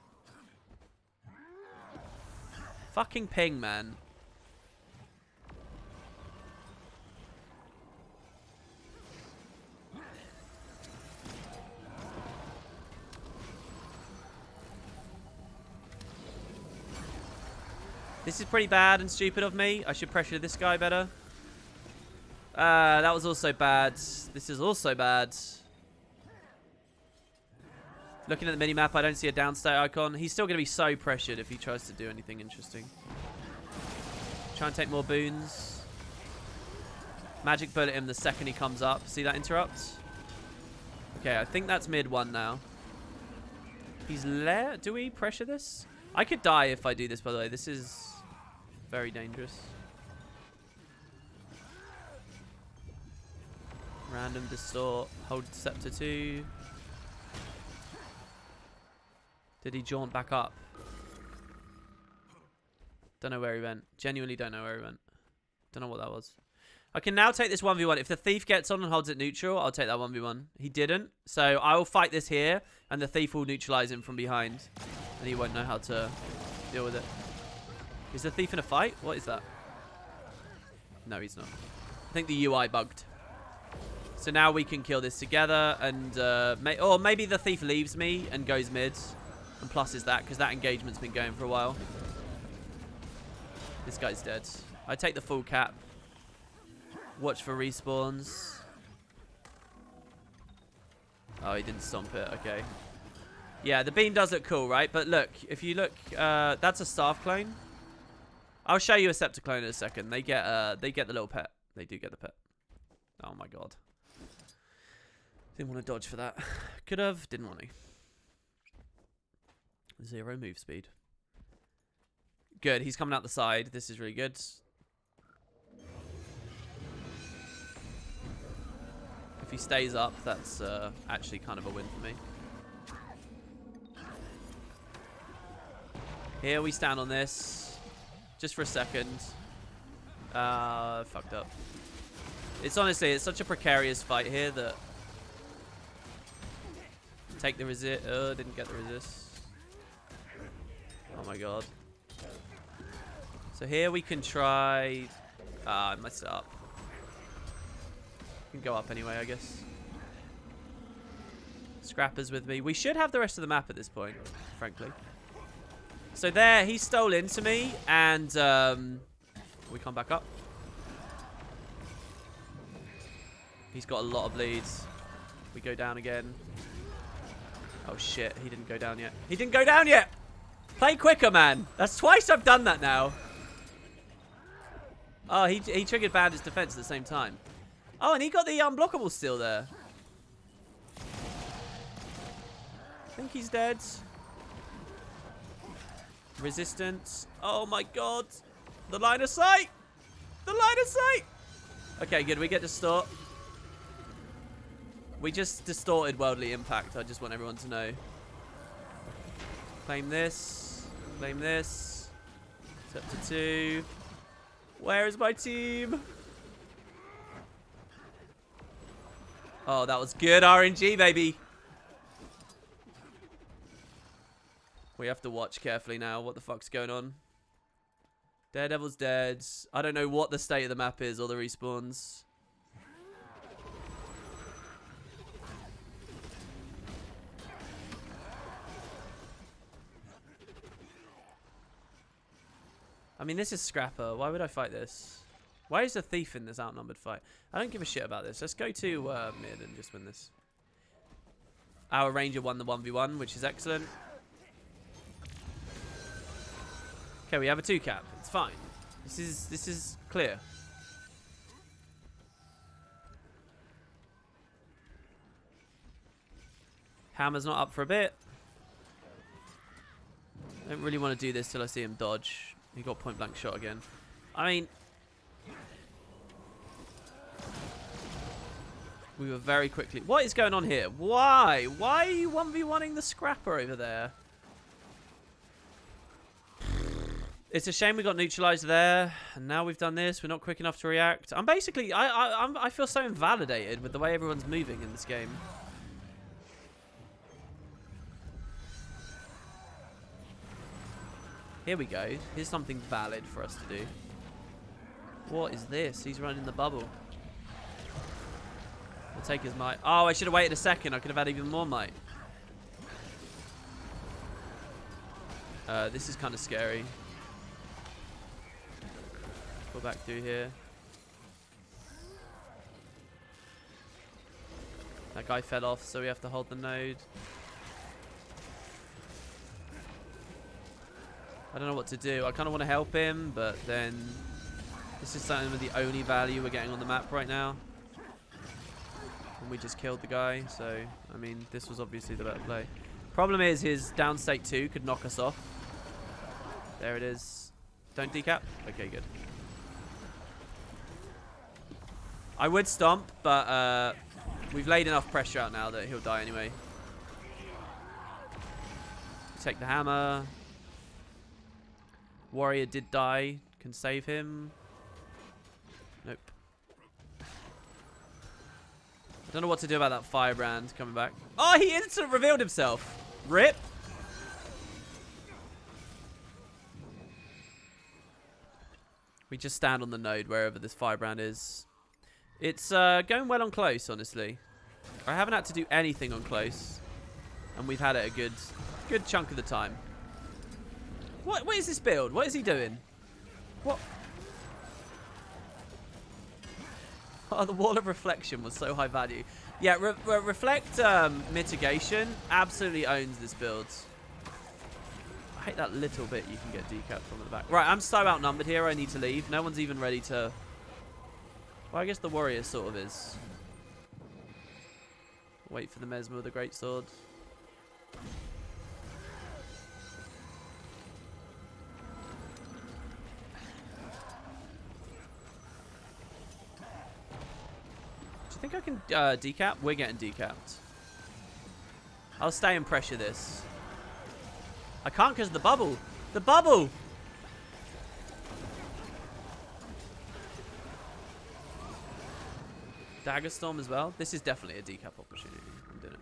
Fucking ping, man. This is pretty bad and stupid of me. I should pressure this guy better. That was also bad. This is also bad. Looking at the minimap, I don't see a downstate icon. He's still going to be so pressured if he tries to do anything interesting. Try and take more boons. Magic bullet him the second he comes up. See that interrupt? Okay, I think that's mid 1 now. He's lair. Do we pressure this? I could die if I do this, by the way. This is very dangerous. Random distort. Hold scepter 2. Did he jaunt back up? Don't know where he went. Genuinely don't know where he went. Don't know what that was. I can now take this 1v1. If the thief gets on and holds it neutral, I'll take that 1v1. He didn't. So I will fight this here, and the thief will neutralize him from behind. And he won't know how to deal with it. Is the thief in a fight? What is that? No, he's not. I think the UI bugged. So now we can kill this together. And or maybe the thief leaves me and goes mid. And pluses that, because that engagement's been going for a while. This guy's dead. I take the full cap. Watch for respawns. Oh, he didn't stomp it. Okay. Yeah, the beam does look cool, right? But look, if you look, that's a staff clone. I'll show you a scepter clone in a second. They get the little pet. They do get the pet. Oh my god. Didn't want to dodge for that. Could have. Didn't want to. 0 move speed. Good. He's coming out the side. This is really good. If he stays up, that's actually kind of a win for me. Here we stand on this. Just for a second. Fucked up. It's honestly, it's such a precarious fight here that... Take the resist. Didn't get the resist. Oh my god. So here we can try... I messed it up. We can go up anyway, I guess. Scrapper's with me. We should have the rest of the map at this point, frankly. So there, he stole into me, and we come back up. He's got a lot of bleeds. We go down again. Oh shit, he didn't go down yet. He didn't go down yet! Play quicker, man. That's twice I've done that now. Oh, he triggered Bandit's defense at the same time. Oh, and he got the unblockable still there. I think he's dead. Resistance. Oh my god. The line of sight. The line of sight. Okay, good. We get distort. We just distorted Worldly Impact. I just want everyone to know. Claim this. Claim this. Scepter 2. Where is my team? Oh, that was good RNG, baby. We have to watch carefully now. What the fuck's going on? Daredevil's dead. I don't know what the state of the map is or the respawns. I mean, this is Scrapper. Why would I fight this? Why is the thief in this outnumbered fight? I don't give a shit about this. Let's go to mid and just win this. Our ranger won the 1v1, which is excellent. Okay, we have a 2 cap. It's fine. This is clear. Hammer's not up for a bit. I don't really want to do this till I see him dodge. He got point blank shot again. I mean, we were very quickly. What is going on here? Why? Why are you 1v1ing the Scrapper over there? It's a shame we got neutralized there, and now we've done this. We're not quick enough to react. I'm basically, I feel so invalidated with the way everyone's moving in this game. Here we go. Here's something valid for us to do. What is this? He's running the bubble. We'll take his might. Oh, I should have waited a second. I could have had even more might. This is kind of scary. Go back through here. That guy fell off, so we have to hold the node. I don't know what to do. I kind of want to help him, but then this is something with the only value we're getting on the map right now. And we just killed the guy, so, I mean, this was obviously the better play. Problem is, his downstate 2 could knock us off. There it is. Don't decap? Okay, good. I would stomp, but we've laid enough pressure out now that he'll die anyway. Take the hammer. Warrior did die. Can save him. Nope. I don't know what to do about that firebrand coming back. Oh, he instant revealed himself. Rip. We just stand on the node wherever this firebrand is. It's going well on close, honestly. I haven't had to do anything on close. And we've had it a good chunk of the time. What is this build? What is he doing? What? Oh, the wall of reflection was so high value. Yeah, reflect mitigation absolutely owns this build. I hate that little bit you can get decapped from the back. Right, I'm so outnumbered here. I need to leave. No one's even ready to... Well, I guess the warrior sort of is. Wait for the Mesmer with the greatsword. Do you think I can decap? We're getting decapped. I'll stay and pressure this. I can't because of the bubble. The bubble! Dagger Storm as well. This is definitely a decap opportunity. I'm doing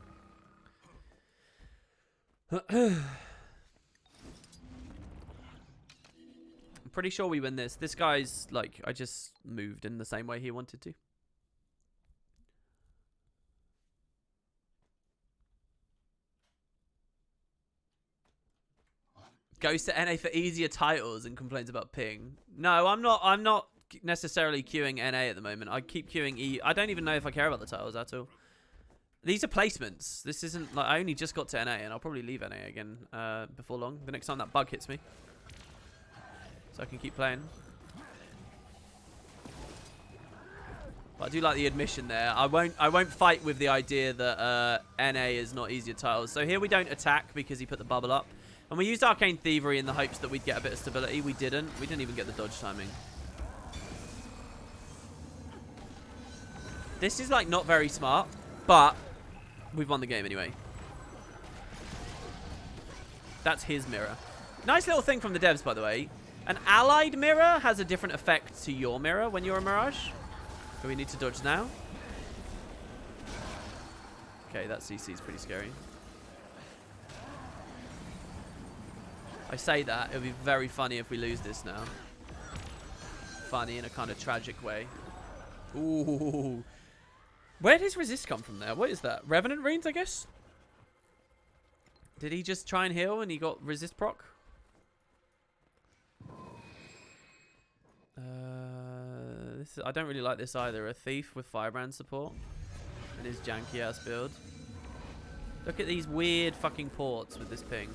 it. I'm pretty sure we win this. This guy's like, I just moved in the same way he wanted to. Goes to NA for easier titles and complains about ping. No, I'm not necessarily queuing NA at the moment. I keep queuing E. I don't even know if I care about the titles at all. These are placements. This isn't like I only just got to NA and I'll probably leave NA again before long. The next time that bug hits me, so I can keep playing. But I do like the admission there. I won't fight with the idea that NA is not easier titles. So here we don't attack because he put the bubble up. And we used Arcane Thievery in the hopes that we'd get a bit of stability. We didn't. We didn't even get the dodge timing. This is like not very smart, but we've won the game anyway. That's his mirror. Nice little thing from the devs, by the way. An allied mirror has a different effect to your mirror when you're a Mirage. So we need to dodge now. Okay, that CC is pretty scary. I say that, it would be very funny if we lose this now. Funny in a kind of tragic way. Ooh. Where did his resist come from there? What is that? Revenant Runes, I guess? Did he just try and heal and he got resist proc? I don't really like this either. A thief with firebrand support. And his janky ass build. Look at these weird fucking ports with this ping.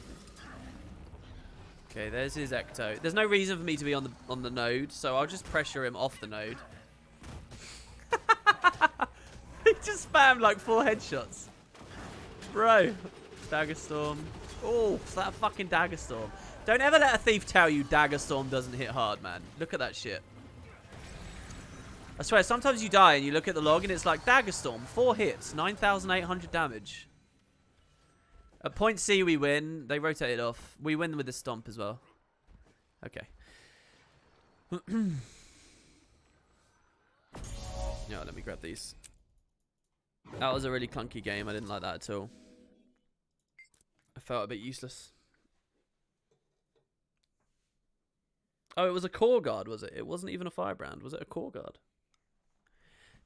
Okay, there's his Ecto. There's no reason for me to be on the node, so I'll just pressure him off the node. He just spammed like 4 headshots. Bro. Dagger Storm. Oh, it's that fucking Dagger Storm. Don't ever let a thief tell you Dagger Storm doesn't hit hard, man. Look at that shit. I swear, sometimes you die and you look at the log and it's like Dagger Storm, 4 hits, 9,800 damage. At point C, we win. They rotate it off. We win with the stomp as well. Okay. Yeah, let me grab these. That was a really clunky game. I didn't like that at all. I felt a bit useless. Oh, it was a core guard, was it? It wasn't even a firebrand. Was it a core guard?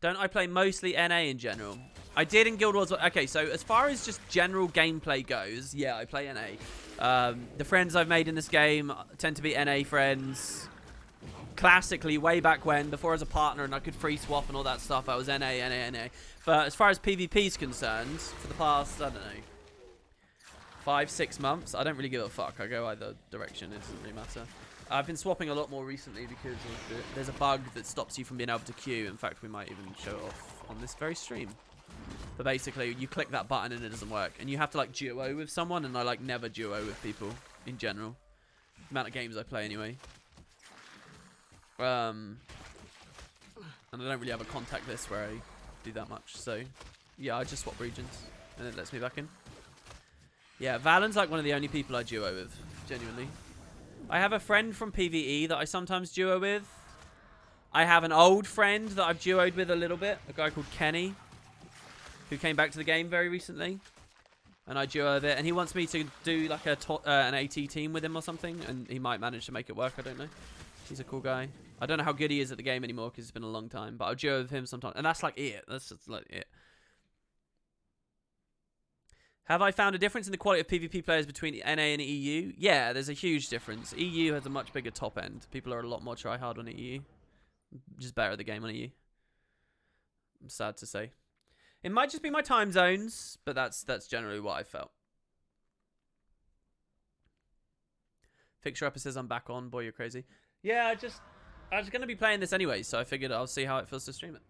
Don't I play mostly NA in general? I did in Guild Wars. Okay, so as far as just general gameplay goes, yeah, I play NA. The friends I've made in this game tend to be NA friends. classically, way back when, before I was a partner and I could free swap and all that stuff, I was NA. But as far as PvP is concerned, for the past, I don't know, 5-6 months, I don't really give a fuck. I go either direction. It doesn't really matter. I've been swapping a lot more recently because there's a bug that stops you from being able to queue. In fact, we might even show it off on this very stream. But basically, you click that button and it doesn't work. And you have to, like, duo with someone, and I, like, never duo with people in general. The amount of games I play anyway. And I don't really have a contact list where I do that much. So, yeah, I just swap regions. And it lets me back in. Yeah, Valen's like one of the only people I duo with. Genuinely. I have a friend from PvE that I sometimes duo with. I have an old friend that I've duoed with a little bit. A guy called Kenny. Who came back to the game very recently. And I duo a bit. And he wants me to do like an AT team with him or something. And he might manage to make it work. I don't know. He's a cool guy. I don't know how good he is at the game anymore because it's been a long time. But I'll duo with him sometimes. And that's like it. That's just like it. Have I found a difference in the quality of PvP players between NA and EU? Yeah, there's a huge difference. EU has a much bigger top end. People are a lot more try-hard on EU. Just better at the game on EU. I'm sad to say. It might just be my time zones, but that's generally what I felt. Fixture Upper says I'm back on. Boy, you're crazy. Yeah, I was going to be playing this anyway, so I figured I'll see how it feels to stream it.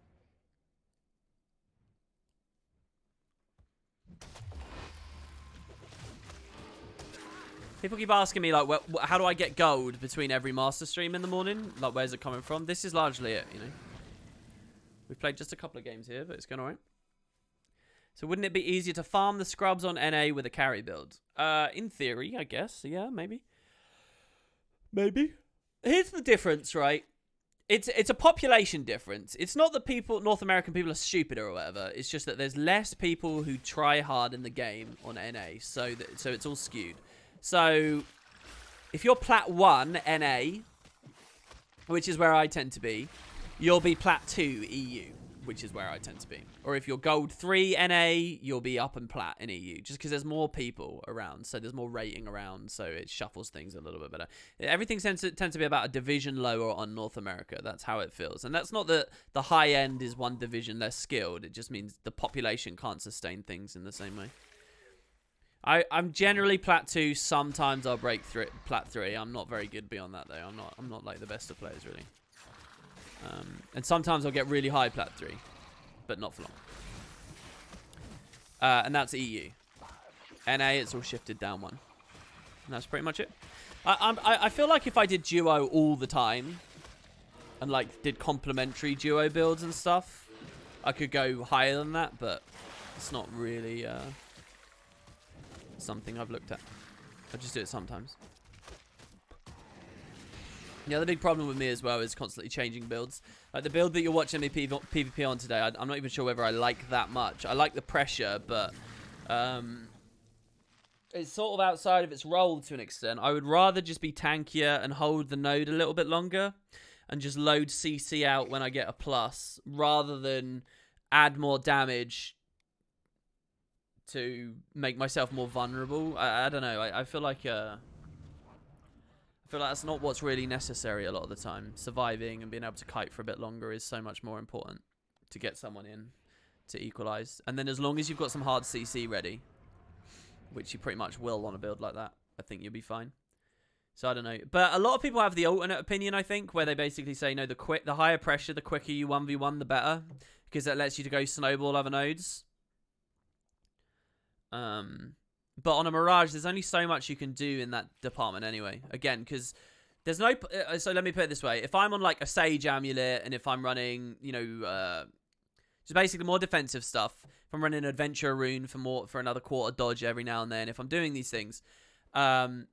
People keep asking me, like, how do I get gold between every master stream in the morning? Like, where's it coming from? This is largely it, you know. We've played just a couple of games here, but it's going alright. So wouldn't it be easier to farm the scrubs on NA with a carry build? In theory, I guess. Yeah, maybe. Maybe. Here's the difference, right? It's a population difference. It's not that North American people are stupid or whatever. It's just that there's less people who try hard in the game on NA. So it's all skewed. So, if you're Plat 1 NA, which is where I tend to be, you'll be Plat 2 EU, which is where I tend to be. Or if you're Gold 3 NA, you'll be up and Plat in EU, just because there's more people around, so there's more rating around, so it shuffles things a little bit better. Everything tends to be about a division lower on North America. That's how it feels. And that's not that the high end is one division less skilled. It just means the population can't sustain things in the same way. I'm generally Plat 2. Sometimes I'll break Plat 3. I'm not very good beyond that though. I'm not like the best of players really. And sometimes I'll get really high Plat 3, but not for long. And that's EU. NA, it's all shifted down one. And that's pretty much it. I feel like if I did duo all the time and like did complementary duo builds and stuff, I could go higher than that, but it's not really something I've looked at. I just do it sometimes. The other big problem with me as well is constantly changing builds. Like the build that you're watching me PvP on today, I'm not even sure whether I like that much. I like the pressure, but it's sort of outside of its role to an extent. I would rather just be tankier and hold the node a little bit longer and just load CC out when I get a plus, rather than add more damage to make myself more vulnerable. I don't know. I feel like that's not what's really necessary a lot of the time. Surviving and being able to kite for a bit longer is so much more important to get someone in to equalize. And then as long as you've got some hard CC ready, which you pretty much will on a build like that, I think you'll be fine. So I don't know. But a lot of people have the alternate opinion, I think, where they basically say, no, the higher pressure, the quicker you 1v1, the better, because that lets you to go snowball other nodes. But on a Mirage, there's only so much you can do in that department anyway. Again, because there's no... So let me put it this way. If I'm on like a Sage Amulet, and if I'm running, you know, just basically more defensive stuff, if I'm running Adventure Rune for another quarter dodge every now and then, if I'm doing these things, I'll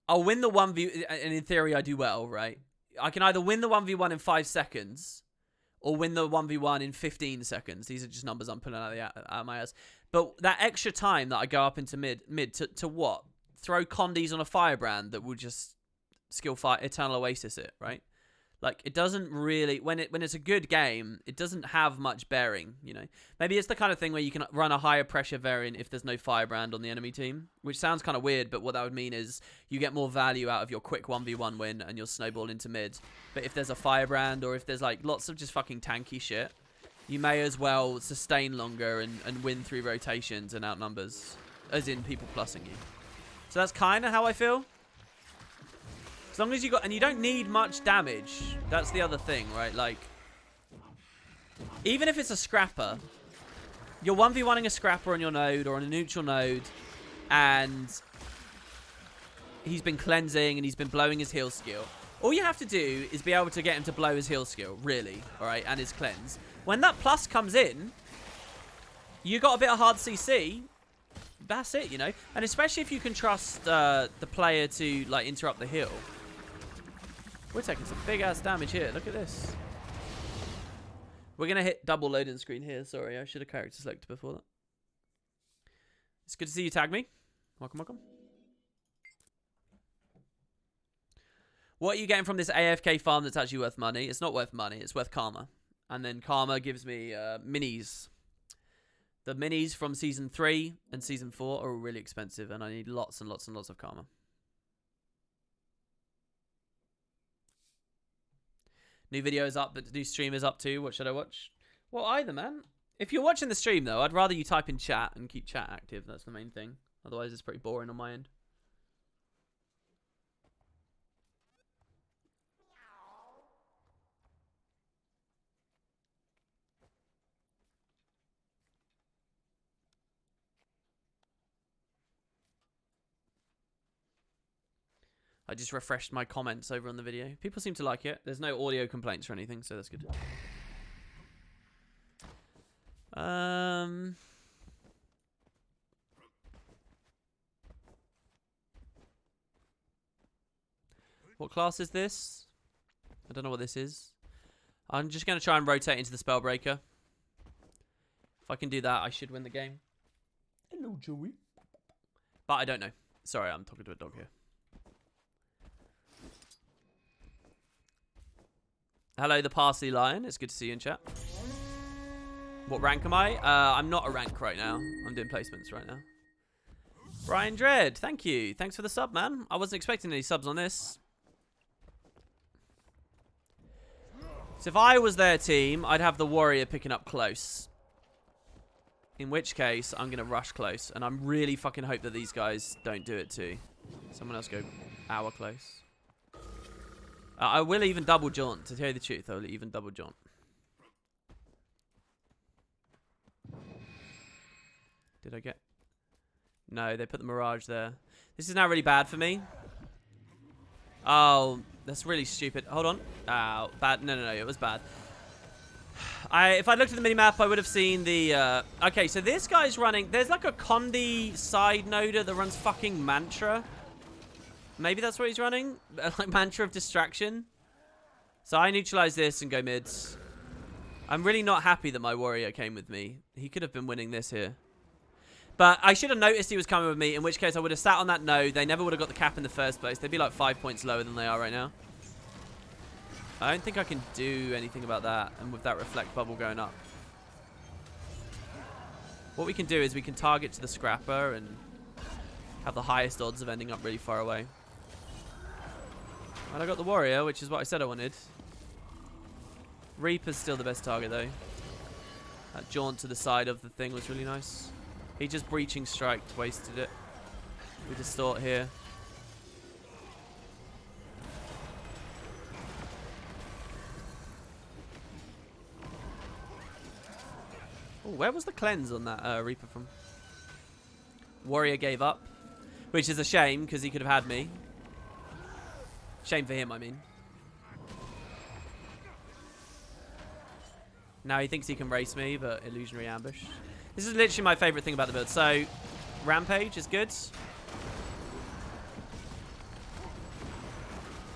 win the 1v... And in theory, I do well, right? I can either win the 1v1 in 5 seconds, or win the 1v1 in 15 seconds. These are just numbers I'm pulling out of my ass. But that extra time that I go up into mid to what? Throw condies on a firebrand that will just skill fight Eternal Oasis it, right? Like, it doesn't really, when it's a good game, it doesn't have much bearing, you know. Maybe it's the kind of thing where you can run a higher pressure variant if there's no firebrand on the enemy team, which sounds kind of weird, but what that would mean is you get more value out of your quick 1v1 win and your snowball into mid. But if there's a firebrand or if there's like lots of just fucking tanky shit, you may as well sustain longer and win through rotations and outnumbers, as in people plussing you. So that's kind of how I feel. As long as you got, and you don't need much damage. That's the other thing, right? Like, even if it's a scrapper, you're 1v1ing a scrapper on your node or on a neutral node, and he's been cleansing and he's been blowing his heal skill. All you have to do is be able to get him to blow his heal skill, really, all right, and his cleanse. When that plus comes in, you got a bit of hard CC. That's it, you know? And especially if you can trust the player to, like, interrupt the heal. We're taking some big-ass damage here. Look at this. We're going to hit double loading screen here. Sorry, I should have character selected before that. It's good to see you tag me. Welcome, welcome. What are you getting from this AFK farm that's actually worth money? It's not worth money. It's worth karma. And then karma gives me minis. The minis from Season 3 and Season 4 are really expensive, and I need lots and lots and lots of karma. New videos up, but new streamers up too. What should I watch? Well, either, man. If you're watching the stream, though, I'd rather you type in chat and keep chat active. That's the main thing. Otherwise, it's pretty boring on my end. I just refreshed my comments over on the video. People seem to like it. There's no audio complaints or anything, so that's good. What class is this? I don't know what this is. I'm just going to try and rotate into the Spellbreaker. If I can do that, I should win the game. Hello, Joey. But I don't know. Sorry, I'm talking to a dog here. Hello, the Parsley Lion. It's good to see you in chat. What rank am I? I'm not a rank right now. I'm doing placements right now. Brian Dredd, thank you. Thanks for the sub, man. I wasn't expecting any subs on this. So if I was their team, I'd have the warrior picking up close. In which case, I'm going to rush close. And I'm really fucking hope that these guys don't do it too. Someone else go hour close. I will even double jaunt. To tell you the truth, I'll even double jaunt. Did I get... No, they put the Mirage there. This is now really bad for me. Oh, that's really stupid. Hold on. Oh, bad. No, it was bad. If I looked at the minimap, I would have seen the... Okay, so this guy's running... There's like a Condi side noder that runs fucking Mantra. Maybe that's what he's running. Like Mantra of Distraction. So I neutralize this and go mids. I'm really not happy that my warrior came with me. He could have been winning this here. But I should have noticed he was coming with me, in which case I would have sat on that node. They never would have got the cap in the first place. They'd be like 5 points lower than they are right now. I don't think I can do anything about that, and with that reflect bubble going up. What we can do is we can target to the scrapper and have the highest odds of ending up really far away. And I got the warrior, which is what I said I wanted. Reaper's still the best target, though. That jaunt to the side of the thing was really nice. He just breaching striked, wasted it. We distort here. Oh, where was the cleanse on that Reaper from? Warrior gave up, which is a shame because he could have had me. Shame for him, I mean. Now he thinks he can race me, but illusionary ambush. This is literally my favorite thing about the build. So, Rampage is good.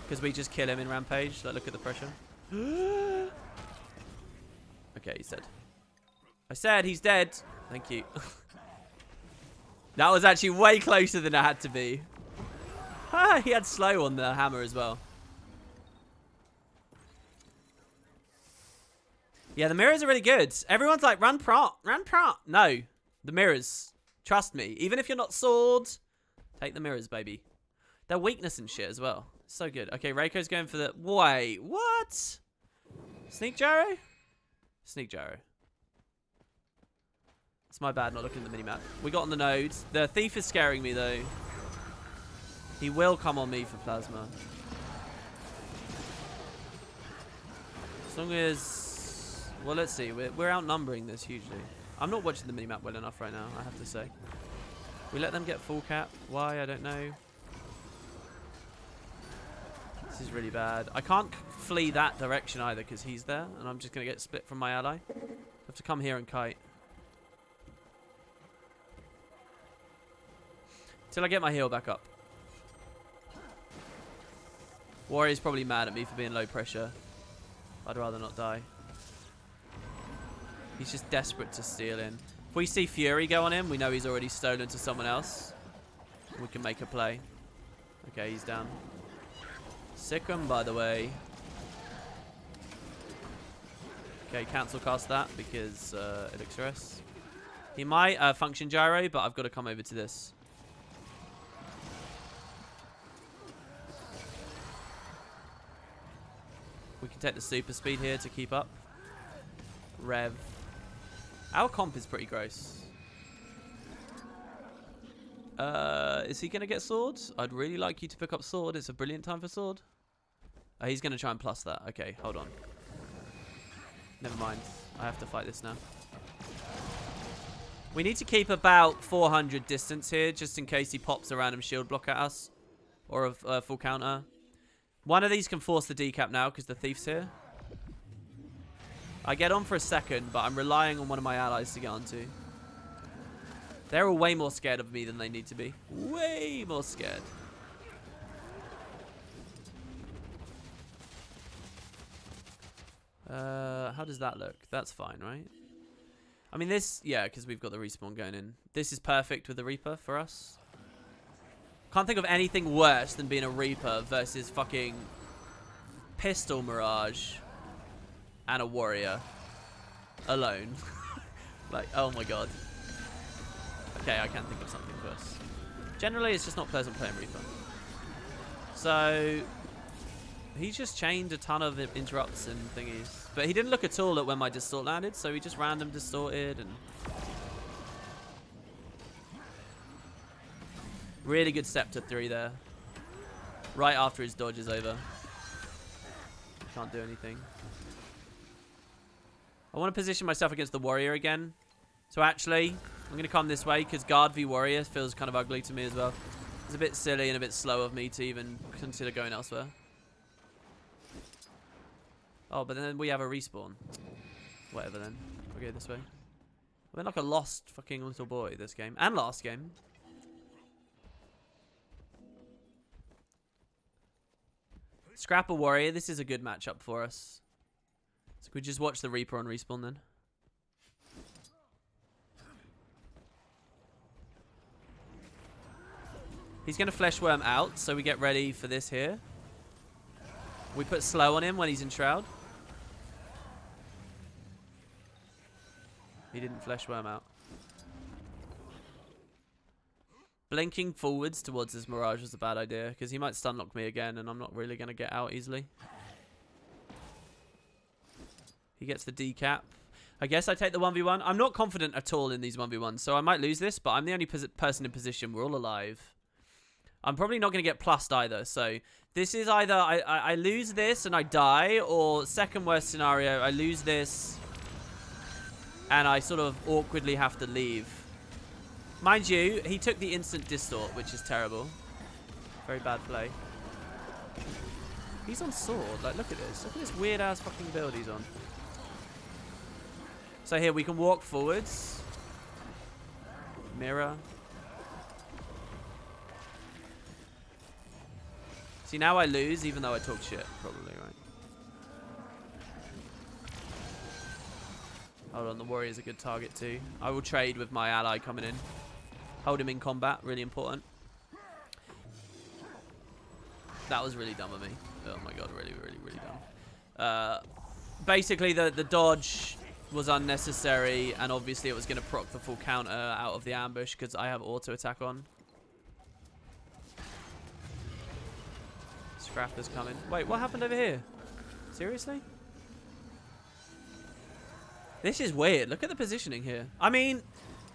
Because we just kill him in Rampage. Like, look at the pressure. Okay, he's dead. I said he's dead. Thank you. That was actually way closer than it had to be. He had slow on the hammer as well. Yeah, the mirrors are really good. Everyone's like, run prot, run prot. No, the mirrors. Trust me. Even if you're not sword, take the mirrors, baby. Their weakness and shit as well. So good. Okay, Reiko's going for the... Wait, what? Sneak gyro? Sneak gyro. It's my bad not looking at the minimap. We got on the nodes. The thief is scaring me, though. He will come on me for plasma. As long as... Well, let's see. We're outnumbering this hugely. I'm not watching the minimap well enough right now, I have to say. We let them get full cap. Why? I don't know. This is really bad. I can't flee that direction either because he's there, and I'm just going to get split from my ally. I have to come here and kite. Till I get my heal back up. Warrior's probably mad at me for being low pressure. I'd rather not die. He's just desperate to steal in. If we see Fury go on him, we know he's already stolen to someone else. We can make a play. Okay, he's down. Sikkim, by the way. Okay, cancel cast that because Elixir S. He might function gyro, but I've got to come over to this. We can take the super speed here to keep up. Rev. Our comp is pretty gross. Is he going to get swords? I'd really like you to pick up sword. It's a brilliant time for sword. He's going to try and plus that. Okay, hold on. Never mind. I have to fight this now. We need to keep about 400 distance here, just in case he pops a random shield block at us. Or a full counter. One of these can force the decap now, because the thief's here. I get on for a second, but I'm relying on one of my allies to get onto. They're all way more scared of me than they need to be. Way more scared. How does that look? That's fine, right? I mean, this... Yeah, because we've got the respawn going in. This is perfect with the Reaper for us. Can't think of anything worse than being a Reaper versus fucking Pistol Mirage and a Warrior alone. Like, oh my god. Okay, I can't think of something worse. Generally, it's just not pleasant playing Reaper. So, he's just chained a ton of interrupts and thingies. But he didn't look at all at when my distort landed, so he just random distorted and... Really good step to 3 there. Right after his dodge is over. Can't do anything. I want to position myself against the Warrior again. So actually, I'm going to come this way because guard v Warrior feels kind of ugly to me as well. It's a bit silly and a bit slow of me to even consider going elsewhere. Oh, but then we have a respawn. Whatever then. We'll go this way. I've been like a lost fucking little boy this game. And last game. Scrap a Warrior. This is a good matchup for us. So we just watch the Reaper on respawn then. He's going to Flesh Worm out, so we get ready for this here. We put slow on him when he's in Shroud. He didn't Flesh Worm out. Blinking forwards towards his Mirage was a bad idea, because he might stun lock me again, and I'm not really going to get out easily. He gets the decap. I guess I take the 1v1. I'm not confident at all in these 1v1s, so I might lose this, but I'm the only person in position. We're all alive. I'm probably not going to get plussed either, so this is either I lose this and I die, or second worst scenario, I lose this and I sort of awkwardly have to leave. Mind you, he took the instant distort, which is terrible. Very bad play. He's on sword. Like, look at this. Look at this weird-ass fucking build he's on. So here, we can walk forwards. Mirror. See, now I lose, even though I talk shit, probably, right? Hold on, the Warrior's a good target too. I will trade with my ally coming in. Hold him in combat, really important. That was really dumb of me. Oh my god, really, really, really dumb. basically the dodge was unnecessary, and obviously it was going to proc the full counter out of the ambush because I have auto attack on. Scrapper's coming. Wait, what happened over here? Seriously? This is weird. Look at the positioning here. I mean,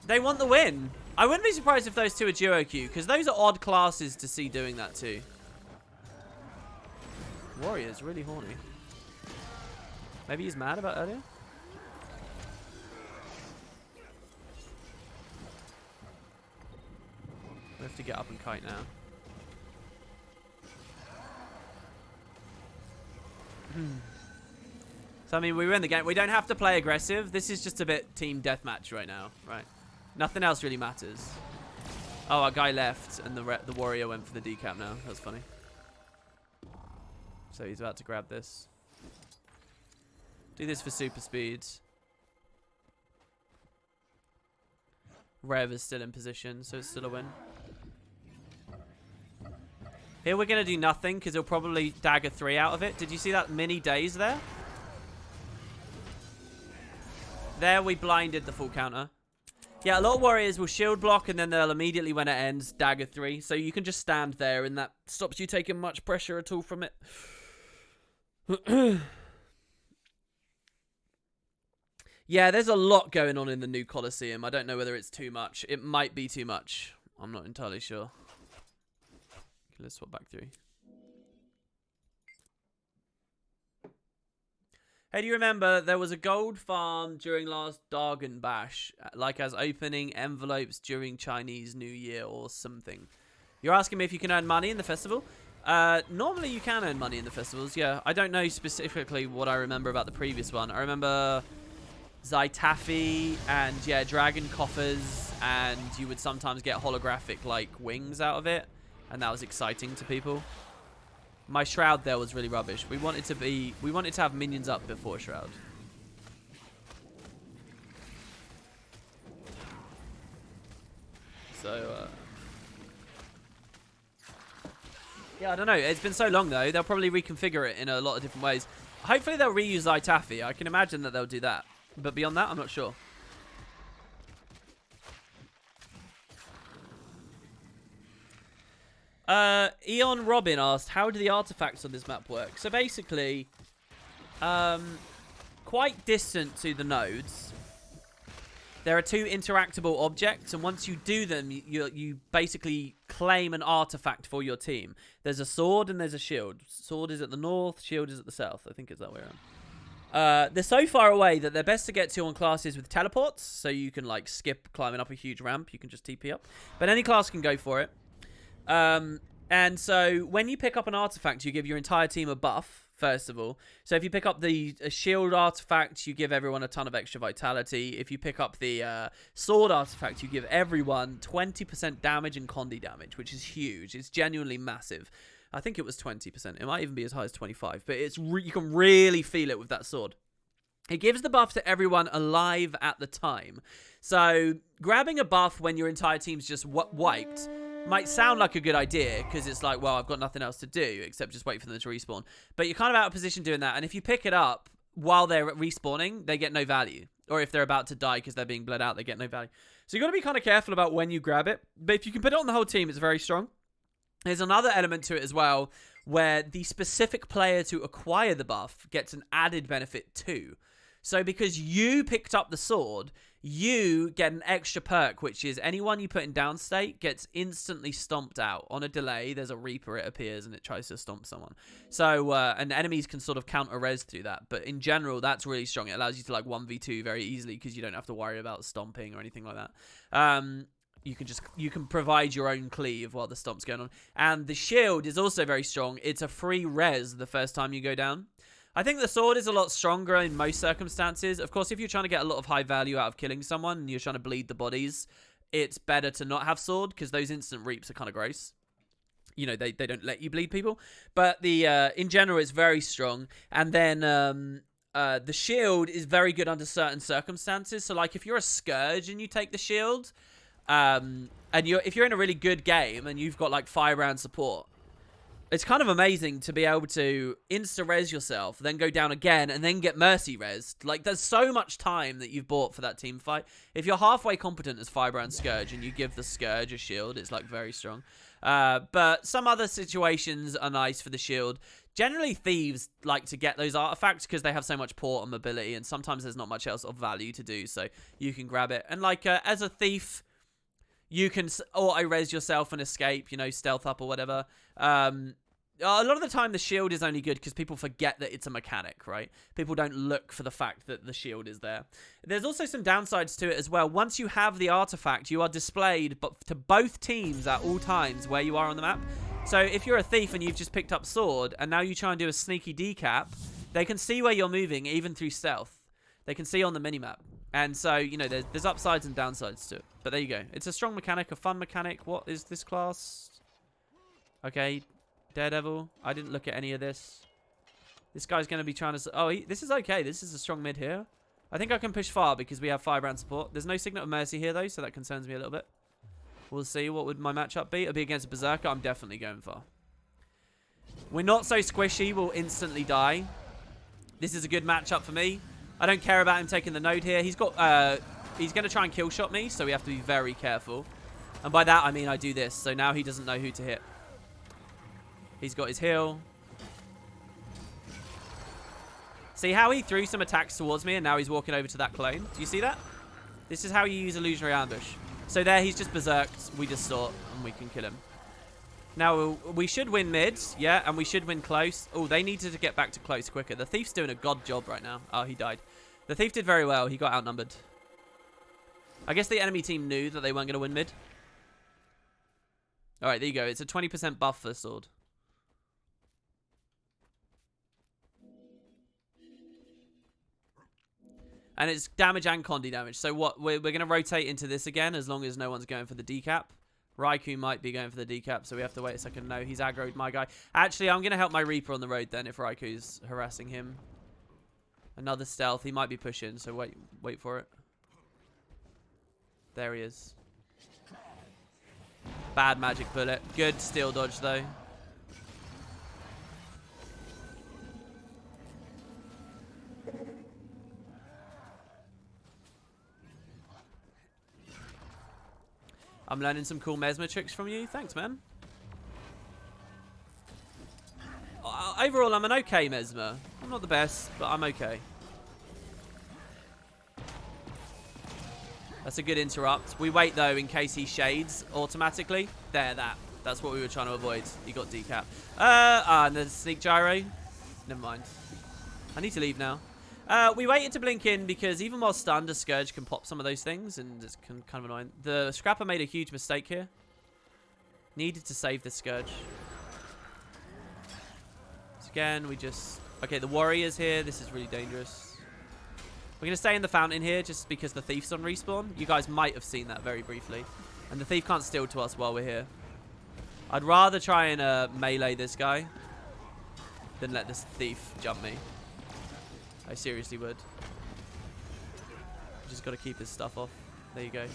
they want the win. I wouldn't be surprised if those two are duo queue, because those are odd classes to see doing that too. Warrior's really horny. Maybe he's mad about earlier? We have to get up and kite now. So, I mean, we win the game. We don't have to play aggressive. This is just a bit team deathmatch right now, right? Nothing else really matters. Oh, our guy left, and the warrior went for the decap now. That's funny. So he's about to grab this. Do this for super speed. Rev is still in position, so it's still a win. Here we're going to do nothing, because he'll probably dagger 3 out of it. Did you see that mini daze there? There we blinded the full counter. Yeah, a lot of warriors will shield block, and then they'll immediately, when it ends, dagger 3. So you can just stand there, and that stops you taking much pressure at all from it. Yeah, there's a lot going on in the new Colosseum. I don't know whether it's too much. It might be too much. I'm not entirely sure. Okay, let's swap back through. Hey, do you remember there was a gold farm during last Dargon Bash, like as opening envelopes during Chinese New Year or something? You're asking me if you can earn money in the festival? Normally you can earn money in the festivals, yeah. I don't know specifically what I remember about the previous one. I remember Zytaffy and, yeah, dragon coffers, and you would sometimes get holographic, like, wings out of it, and that was exciting to people. My Shroud there was really rubbish. We wanted to have minions up before Shroud. So, yeah, I don't know. It's been so long, though. They'll probably reconfigure it in a lot of different ways. Hopefully they'll reuse Zytaffy. I can imagine that they'll do that. But beyond that, I'm not sure. Eon Robin asked, how do the artifacts on this map work? So basically, quite distant to the nodes, there are 2 interactable objects, and once you do them, you basically claim an artifact for your team. There's a sword and there's a shield. Sword is at the north, shield is at the south. I think it's that way around. They're so far away that they're best to get to on classes with teleports, so you can like skip climbing up a huge ramp. You can just TP up. But any class can go for it. And so when you pick up an artifact, you give your entire team a buff, first of all. So if you pick up the shield artifact, you give everyone a ton of extra vitality. If you pick up the sword artifact, you give everyone 20% damage and condi damage, which is huge. It's genuinely massive. I think it was 20%. It might even be as high as 25, but it's you can really feel it with that sword. It gives the buff to everyone alive at the time. So grabbing a buff when your entire team's just wiped might sound like a good idea, because it's like, well, I've got nothing else to do except just wait for them to respawn. But you're kind of out of position doing that, and if you pick it up while they're respawning, they get no value. Or if they're about to die because they're being bled out, they get no value. So you've got to be kind of careful about when you grab it. But if you can put it on the whole team, it's very strong. There's another element to it as well, where the specific player to acquire the buff gets an added benefit too. So because you picked up the sword, you get an extra perk, which is anyone you put in down state gets instantly stomped out. On a delay, there's a Reaper, it appears, and it tries to stomp someone. So, and enemies can sort of counter-res through that. But in general, that's really strong. It allows you to like 1v2 very easily because you don't have to worry about stomping or anything like that. You can provide your own cleave while the stomp's going on. And the shield is also very strong. It's a free res the first time you go down. I think the sword is a lot stronger in most circumstances. Of course, if you're trying to get a lot of high value out of killing someone and you're trying to bleed the bodies, it's better to not have sword because those instant reaps are kind of gross. You know, they don't let you bleed people. But the in general, it's very strong. And then the shield is very good under certain circumstances. So, like, if you're a Scourge and you take the shield, and if you're in a really good game and you've got, like, 5-round support, it's kind of amazing to be able to insta-res yourself, then go down again, and then get mercy-resed. Like, there's so much time that you've bought for that team fight. If you're halfway competent as Firebrand Scourge and you give the Scourge a shield, it's, like, very strong. But some other situations are nice for the shield. Generally, Thieves like to get those artifacts because they have so much port and mobility, and sometimes there's not much else of value to do, so you can grab it. And, like, as a Thief, you can auto-res yourself and escape, you know, stealth up or whatever. A lot of the time, the shield is only good because people forget that it's a mechanic, right? People don't look for the fact that the shield is there. There's also some downsides to it as well. Once you have the artifact, you are displayed to both teams at all times where you are on the map. So if you're a thief and you've just picked up sword and now you try and do a sneaky decap, they can see where you're moving even through stealth. They can see on the minimap. And so, you know, there's upsides and downsides to it. But there you go. It's a strong mechanic, a fun mechanic. What is this class? Okay, Daredevil. I didn't look at any of this. This guy's going to be trying to... Oh, this is okay. This is a strong mid here. I think I can push far because we have Firebrand support. There's no Signet of Mercy here, though, so that concerns me a little bit. We'll see. What would my matchup be? It'll be against Berserker. I'm definitely going far. We're not so squishy. We'll instantly die. This is a good matchup for me. I don't care about him taking the node here. He's got... he's going to try and kill shot me, so we have to be very careful. And by that, I mean I do this. So now he doesn't know who to hit. He's got his heal. See how he threw some attacks towards me and now he's walking over to that clone? Do you see that? This is how you use illusionary ambush. So there, he's just berserked. We just saw and we can kill him. Now, we should win mid, yeah, and we should win close. Oh, they needed to get back to close quicker. The Thief's doing a god job right now. Oh, he died. The Thief did very well. He got outnumbered. I guess the enemy team knew that they weren't going to win mid. All right, there you go. It's a 20% buff for sword. And it's damage and Condi damage. So what? We're going to rotate into this again as long as no one's going for the decap. Raikou might be going for the decap, so we have to wait a second. No, he's aggroed my guy. Actually, I'm going to help my Reaper on the road then if Raikou's harassing him. Another stealth. He might be pushing, so wait for it. There he is. Bad magic bullet. Good steel dodge, though. I'm learning some cool Mesmer tricks from you. Thanks, man. Overall, I'm an okay Mesmer. I'm not the best, but I'm okay. That's a good interrupt. We wait, though, in case he shades automatically. There, that's what we were trying to avoid. He got decapped. And the sneak gyro. Never mind. I need to leave now. We waited to blink in because even while stunned, a Scourge can pop some of those things, and it's kind of annoying. The Scrapper made a huge mistake here. Needed to save the Scourge. So again, we just... Okay, the Warrior's here. This is really dangerous. We're going to stay in the fountain here just because the Thief's on respawn. You guys might have seen that very briefly. And the Thief can't steal to us while we're here. I'd rather try and melee this guy than let this Thief jump me. I seriously would. Just got to keep his stuff off. There you go.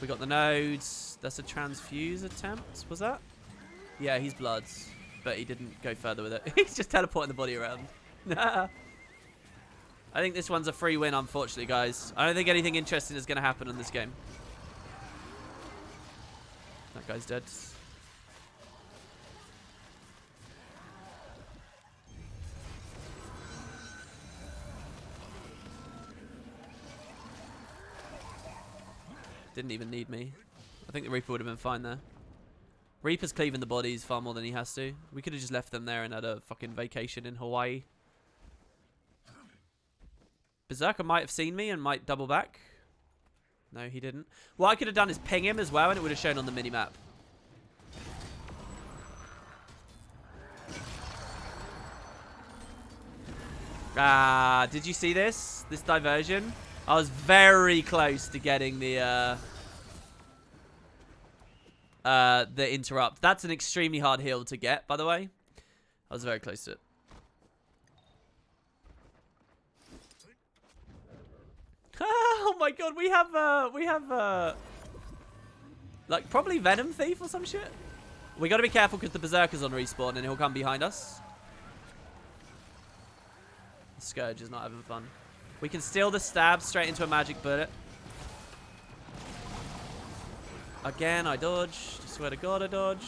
We got the nodes. That's a transfuse attempt. Was that? Yeah, he's Bloods. But he didn't go further with it. He's just teleporting the body around. I think this one's a free win, unfortunately, guys. I don't think anything interesting is going to happen in this game. That guy's dead. Didn't even need me. I think the Reaper would have been fine there. Reaper's cleaving the bodies far more than he has to. We could have just left them there and had a fucking vacation in Hawaii. Berserker might have seen me and might double back. No, he didn't. What I could have done is ping him as well and it would have shown on the minimap. Did you see this? This diversion? I was very close to getting the interrupt. That's an extremely hard heal to get, by the way. I was very close to it. Oh my god, we have Like, probably Venom Thief or some shit. We gotta be careful because the Berserker's on respawn and he'll come behind us. The Scourge is not having fun. We can steal the stab straight into a magic bullet. Again, I dodged. I swear to God, I dodged.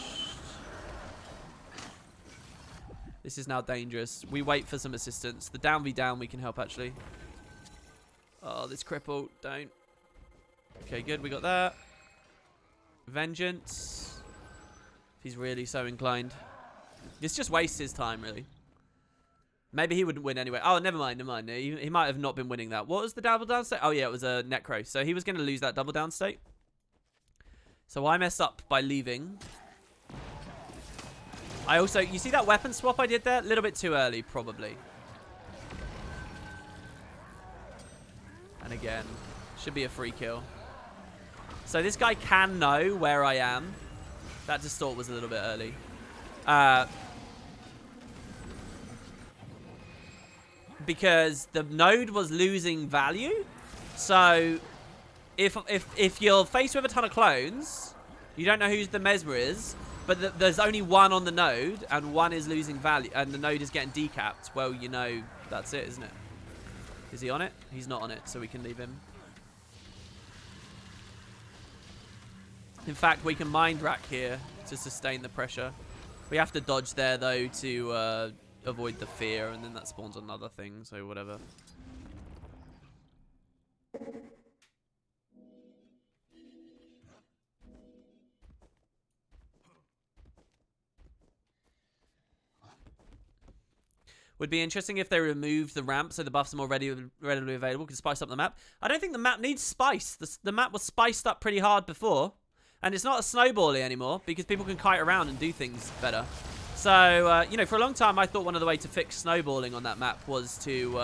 This is now dangerous. We wait for some assistance. The down v down we can help, actually. Oh, this cripple. Don't. Okay, good. We got that. Vengeance. If he's really so inclined. This just wastes his time, really. Maybe he wouldn't win anyway. Oh, never mind, never mind. He might have not been winning that. What was the double down state? Oh, yeah, it was a Necro. So he was going to lose that double down state. So I messed up by leaving. I also... You see that weapon swap I did there? A little bit too early, probably. And again, should be a free kill. So this guy can know where I am. That distort was a little bit early. Because the node was losing value. So if you're faced with a ton of clones, you don't know who the Mesmer is, but there's only one on the node and one is losing value and the node is getting decapped, well, you know that's it, isn't it? Is he on it? He's not on it, so we can leave him. In fact, we can mind rack here to sustain the pressure. We have to dodge there, though, to avoid the fear, and then that spawns another thing, so whatever. Would be interesting if they removed the ramp so the buffs are more readily available. Could spice up the map. I don't think the map needs spice. The map was spiced up pretty hard before. And it's not a snowbally anymore because people can kite around and do things better. So, you know, for a long time I thought one of the ways to fix snowballing on that map was to...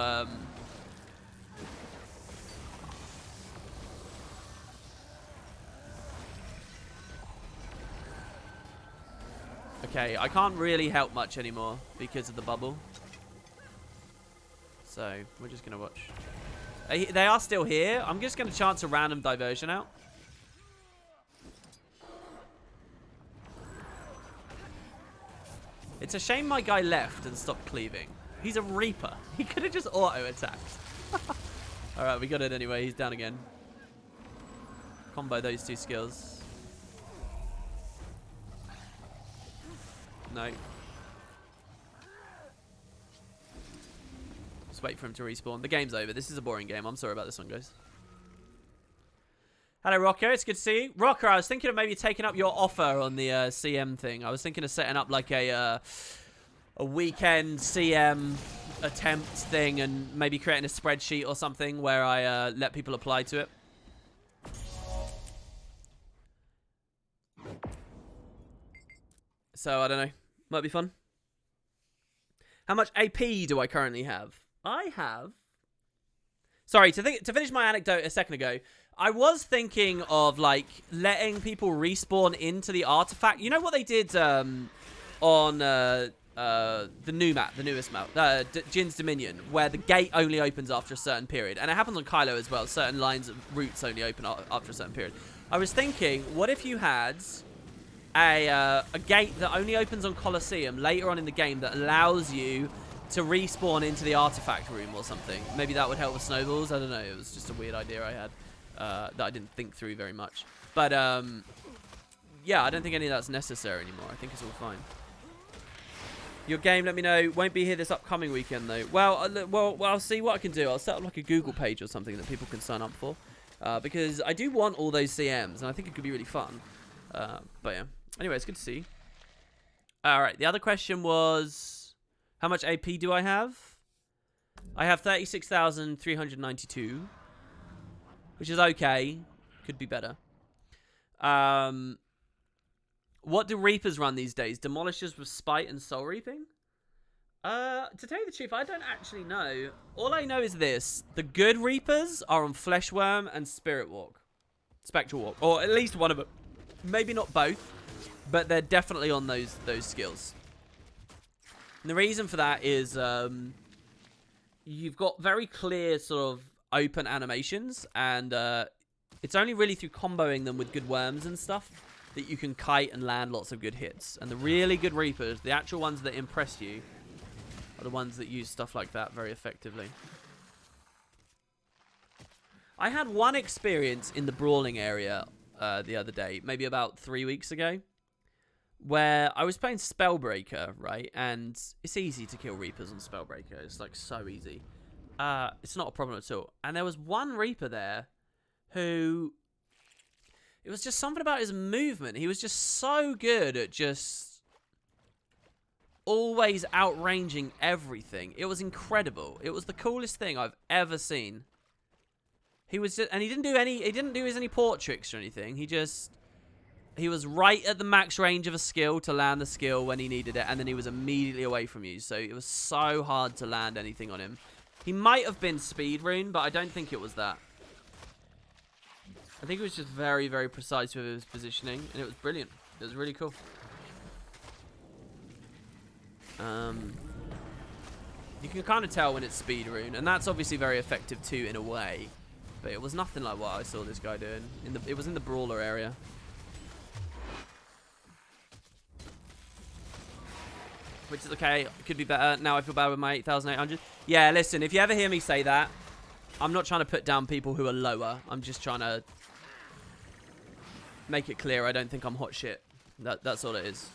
Okay, I can't really help much anymore because of the bubble. So, we're just going to watch. They are still here. I'm just going to chance a random diversion out. It's a shame my guy left and stopped cleaving. He's a Reaper. He could have just auto-attacked. Alright, we got it anyway. He's down again. Combo those two skills. No. Just wait for him to respawn. The game's over. This is a boring game. I'm sorry about this one, guys. Hello, Rocker. It's good to see you. Rocker, I was thinking of maybe taking up your offer on the CM thing. I was thinking of setting up like a weekend CM attempt thing and maybe creating a spreadsheet or something where I let people apply to it. So, I don't know. Might be fun. How much AP do I currently have? I have... Sorry, to finish my anecdote a second ago, I was thinking of, like, letting people respawn into the artifact. You know what they did on the new map, the newest map, Jin's Dominion, where the gate only opens after a certain period. And it happens on Kylo as well. Certain lines of routes only open after a certain period. I was thinking, what if you had a gate that only opens on Colosseum later on in the game that allows you to respawn into the artifact room or something? Maybe that would help with snowballs. I don't know. It was just a weird idea I had. That I didn't think through very much. But, yeah, I don't think any of that's necessary anymore. I think it's all fine. Your game, let me know. Won't be here this upcoming weekend, though. Well, I'll see what I can do. I'll set up, like, a Google page or something that people can sign up for. Because I do want all those CMs, and I think it could be really fun. But, yeah. Anyway, it's good to see you. All right, the other question was, how much AP do I have? I have 36,392. Which is okay. Could be better. What do Reapers run these days? Demolishers with Spite and Soul Reaping? To tell you the truth, I don't actually know. All I know is this. The good Reapers are on Fleshworm and Spirit Walk. Spectral Walk. Or at least one of them. Maybe not both. But they're definitely on those skills. And the reason for that is you've got very clear sort of open animations, and It's only really through comboing them with good worms and stuff that you can kite and land lots of good hits. And the really good Reapers, the actual ones that impress you, are the ones that use stuff like that very effectively. I had one experience in the brawling area the other day, maybe about 3 weeks ago, where I was playing Spellbreaker, right? And it's easy to kill Reapers on Spellbreaker. It's like so easy. It's not a problem at all. And there was one Reaper there who... It was just something about his movement. He was just so good at just always outranging everything. It was incredible. It was the coolest thing I've ever seen. He was just, and he didn't do any port tricks or anything. He was right at the max range of a skill to land the skill when he needed it, and then he was immediately away from you. So it was so hard to land anything on him. He might have been speed rune, but I don't think it was that. I think it was just very, very precise with his positioning, and it was brilliant. It was really cool. You can kind of tell when it's speed rune, and that's obviously very effective too in a way. But it was nothing like what I saw this guy doing. It was in the brawler area. Which is okay. It could be better. Now I feel bad with my 8,800. Yeah, listen, if you ever hear me say that, I'm not trying to put down people who are lower. I'm just trying to make it clear I don't think I'm hot shit. That's all it is.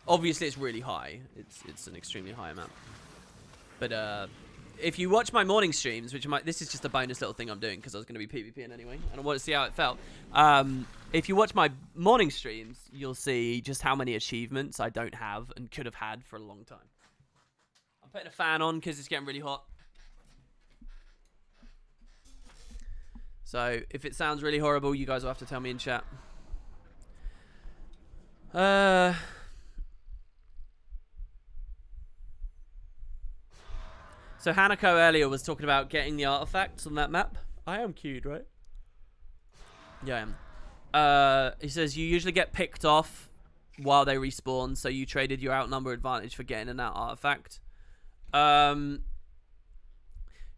Obviously, it's really high. It's an extremely high amount. But if you watch my morning streams, this is just a bonus little thing I'm doing because I was going to be PvPing anyway, and I want to see how it felt. If you watch my morning streams, you'll see just how many achievements I don't have and could have had for a long time. I'm putting a fan on because it's getting really hot. So if it sounds really horrible, you guys will have to tell me in chat. So Hanako earlier was talking about getting the artifacts on that map. I am queued, right? Yeah, I am. He says you usually get picked off while they respawn, so you traded your outnumber advantage for getting an artifact.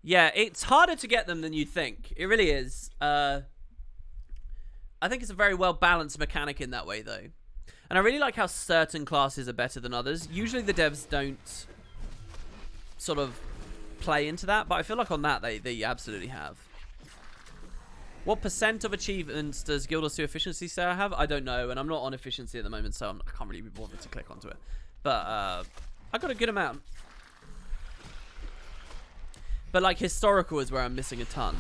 Yeah, it's harder to get them than you'd think. It really is. I think it's a very well-balanced mechanic in that way, though. And I really like how certain classes are better than others. Usually the devs don't sort of play into that, but I feel like on that they absolutely have. What % of achievements does Guild 2 efficiency say I have? I don't know, and I'm not on efficiency at the moment, so I can't really be bothered to click onto it. But I got a good amount. But like historical is where I'm missing a ton.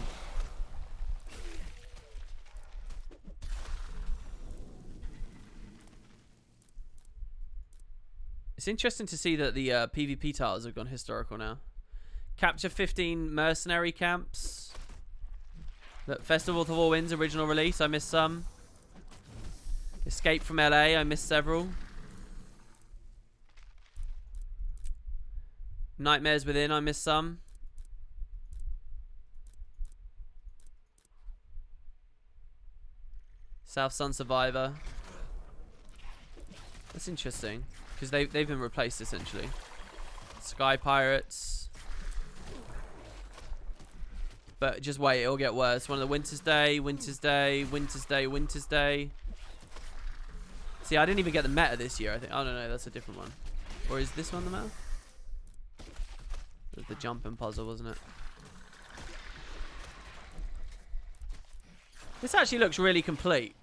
It's interesting to see that the PvP titles have gone historical now. Capture 15 mercenary camps. Look, Festival of All Winds original release, I missed some. Escape from LA, I missed several. Nightmares Within, I missed some. South Sun Survivor. That's interesting, because they've been replaced essentially. Sky Pirates. But just wait, it'll get worse. One of the Winter's Day, Winter's Day, Winter's Day, Winter's Day. See, I didn't even get the meta this year, I think. Oh, no, that's a different one. Or is this one the meta? It was the jumping puzzle, wasn't it? This actually looks really complete.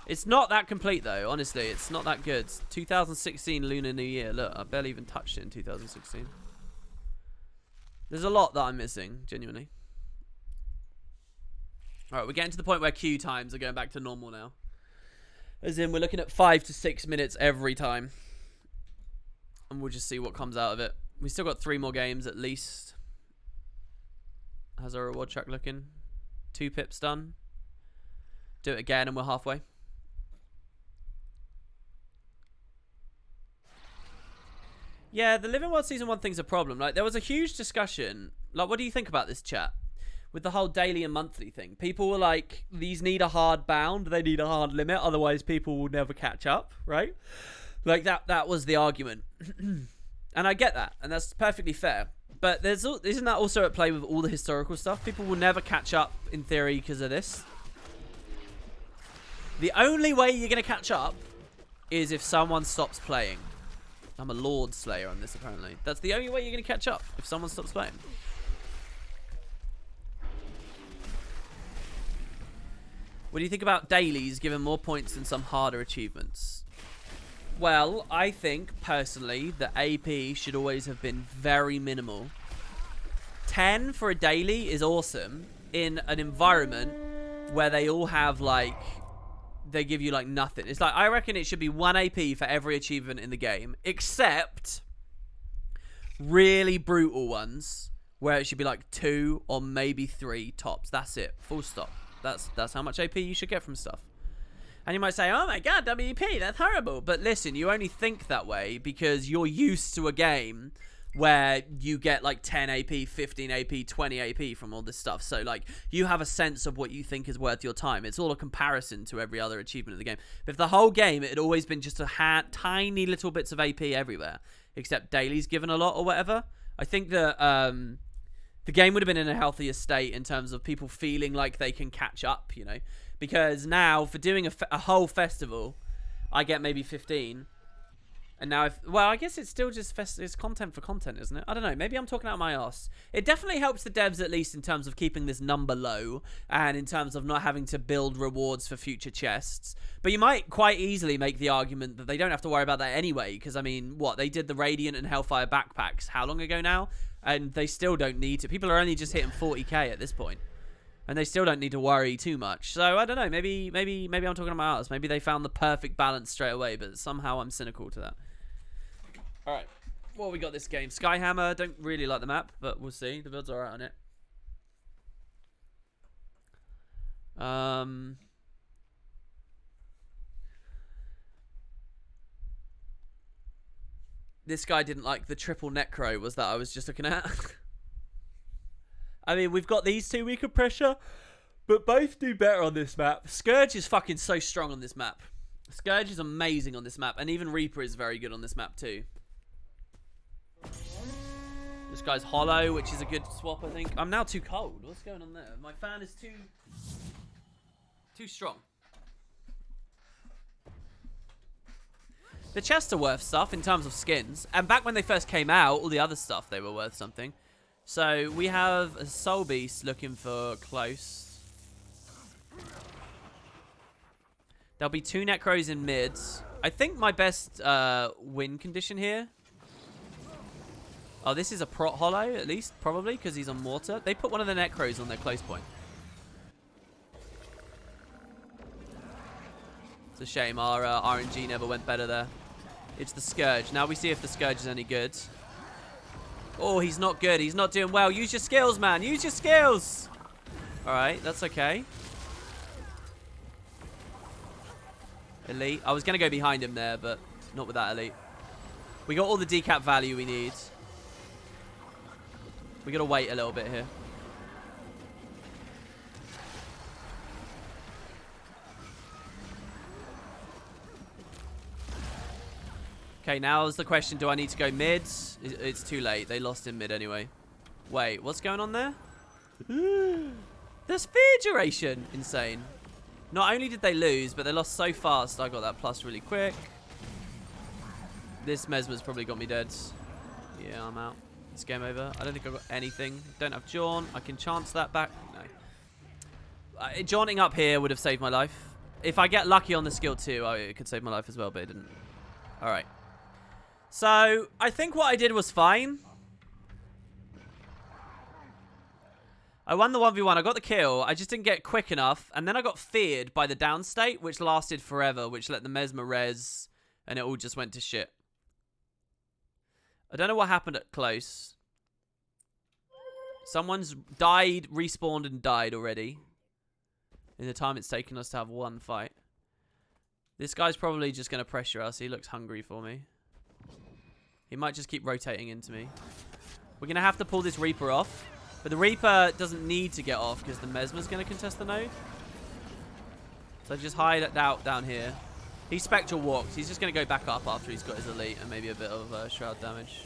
It's not that complete, though, honestly. It's not that good. 2016 Lunar New Year. Look, I barely even touched it in 2016. There's a lot that I'm missing, genuinely. Alright, we're getting to the point where queue times are going back to normal now. As in, we're looking at 5 to 6 minutes every time. And we'll just see what comes out of it. We still got 3 more games at least. How's our reward track looking? 2 pips done. Do it again and we're halfway. Yeah, the Living World Season 1 thing's a problem. Like, there was a huge discussion. Like, what do you think about this, chat? With the whole daily and monthly thing. People were like, these need a hard bound. They need a hard limit. Otherwise, people will never catch up, right? Like, that was the argument. And I get that. And that's perfectly fair. But isn't that also at play with all the historical stuff? People will never catch up, in theory, because of this. The only way you're going to catch up is if someone stops playing. I'm a Lord Slayer on this, apparently. That's the only way you're going to catch up, if someone stops playing. What do you think about dailies given more points than some harder achievements? Well, I think, personally, that AP should always have been very minimal. 10 for a daily is awesome in an environment where they all have, like... They give you, like, nothing. It's like, I reckon it should be 1 AP for every achievement in the game. Except really brutal ones where it should be, like, 2 or maybe 3 tops. That's it. Full stop. That's how much AP you should get from stuff. And you might say, oh my god, WP, that's horrible. But listen, you only think that way because you're used to a game where you get like 10 AP, 15 AP, 20 AP from all this stuff. So like you have a sense of what you think is worth your time. It's all a comparison to every other achievement of the game. But if the whole game, it had always been just tiny little bits of AP everywhere, except dailies given a lot or whatever, I think that the game would have been in a healthier state in terms of people feeling like they can catch up, you know? Because now, for doing a whole festival, I get maybe 15. And now, well, I guess it's still just it's content for content, isn't it? I don't know. Maybe I'm talking out my ass. It definitely helps the devs, at least in terms of keeping this number low and in terms of not having to build rewards for future chests. But you might quite easily make the argument that they don't have to worry about that anyway. Because, I mean, what? They did the Radiant and Hellfire backpacks how long ago now? And they still don't need to. People are only just hitting 40k at this point. And they still don't need to worry too much. So, I don't know. Maybe I'm talking about ours. Maybe they found the perfect balance straight away. But somehow I'm cynical to that. Alright, what we got this game? Skyhammer, don't really like the map, but we'll see. The build's alright on it. This guy didn't like the triple Necro, was that I was just looking at? I mean, we've got these two we could pressure, but both do better on this map. Scourge is fucking so strong on this map. Scourge is amazing on this map, and even Reaper is very good on this map too. This guy's hollow, which is a good swap, I think. I'm now too cold. What's going on there? My fan is too strong. The chests are worth stuff in terms of skins. And back when they first came out, all the other stuff, they were worth something. So we have a Soul Beast looking for close. There'll be 2 Necros in mids. I think my best win condition here. Oh, this is a prot hollow, at least, probably, because he's on mortar. They put one of the Necros on their close point. It's a shame our RNG never went better there. It's the Scourge. Now we see if the Scourge is any good. Oh, he's not good. He's not doing well. Use your skills, man. Use your skills. All right, that's okay. Elite. I was going to go behind him there, but not with that elite. We got all the decap value we need. We gotta wait a little bit here. Okay, now is the question, do I need to go mid? It's too late. They lost in mid anyway. Wait, what's going on there? The speed duration. Insane. Not only did they lose, but they lost so fast. I got that plus really quick. This Mesmer's probably got me dead. Yeah, I'm out. It's game over. I don't think I've got anything. Don't have Jaunt. I can chance that back. No. Jaunting up here would have saved my life. If I get lucky on the skill too, it could save my life as well, but it didn't. Alright. So, I think what I did was fine. I won the 1v1. I got the kill. I just didn't get quick enough. And then I got feared by the down state, which lasted forever, which let the Mesmer res, and it all just went to shit. I don't know what happened at close. Someone's died, respawned, and died already. In the time it's taken us to have one fight. This guy's probably just going to pressure us. He looks hungry for me. He might just keep rotating into me. We're going to have to pull this Reaper off. But the Reaper doesn't need to get off because the Mesmer's going to contest the node. So just hide it out down here. He Spectral walks. He's just going to go back up after he's got his elite and maybe a bit of Shroud damage.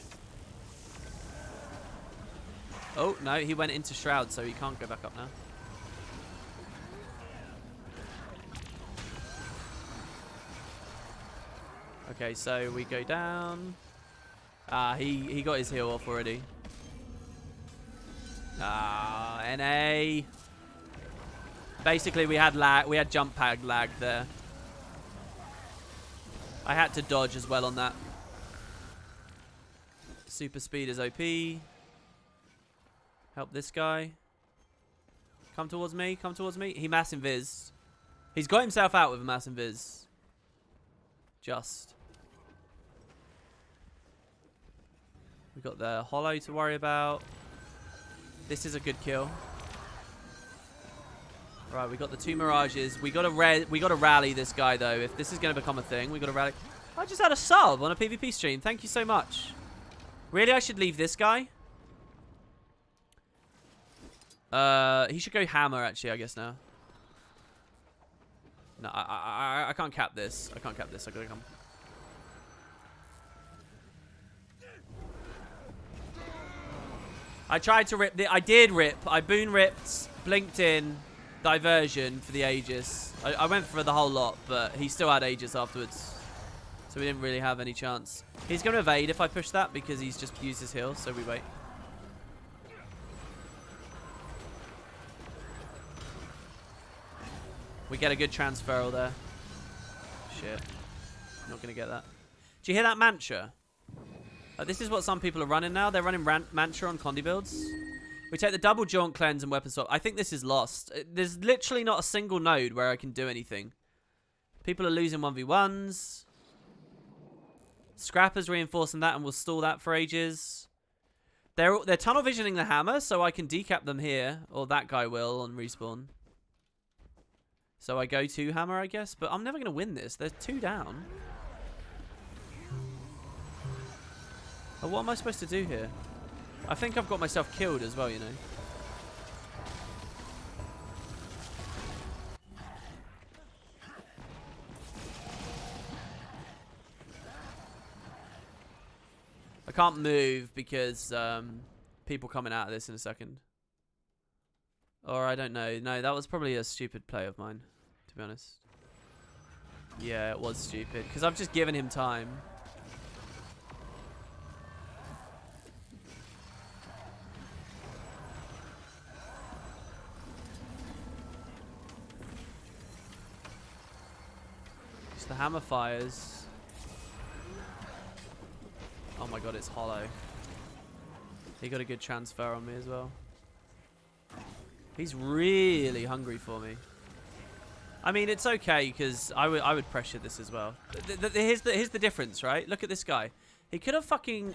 Oh, no. He went into Shroud, so he can't go back up now. Okay, so we go down. Ah, he got his heal off already. Ah, NA. Basically, we had lag. We had jump pad lag there. I had to dodge as well on that. Super speed is OP. Help this guy. Come towards me. Come towards me. He mass invis. He's got himself out with a mass invis. Just. We got the hollow to worry about. This is a good kill. Right, we got the 2 mirages. We gotta rally this guy though. If this is gonna become a thing, we gotta rally. I just had a sub on a PvP stream. Thank you so much. Really, I should leave this guy. He should go hammer actually, I guess now. No, I can't cap this. I can't cap this. I gotta come. I tried to rip. I did rip. I boon ripped, blinked in, diversion for the Aegis. I went for the whole lot, but he still had Aegis afterwards. So we didn't really have any chance. He's going to evade if I push that because he's just used his heal, so we wait. We get a good transferal there. Shit. Not going to get that. Do you hear that mantra? This is what some people are running now. They're running mantra on Condi builds. We take the double jaunt cleanse and weapon swap. I think this is lost. There's literally not a single node where I can do anything. People are losing 1v1s. Scrapper's reinforcing that and we'll stall that for ages. They're tunnel visioning the hammer, so I can decap them here. Or that guy will on respawn. So I go to hammer, I guess. But I'm never going to win this. They're 2 down. Oh, what am I supposed to do here? I think I've got myself killed as well, you know. I can't move because people coming out of this in a second. Or I don't know. No, that was probably a stupid play of mine, to be honest. Yeah, it was stupid because I've just given him time. The hammer fires. Oh my god, it's hollow. He got a good transfer on me as well. He's really hungry for me. I mean, it's okay because I would pressure this as well. Here's the difference, right? Look at this guy. He could have fucking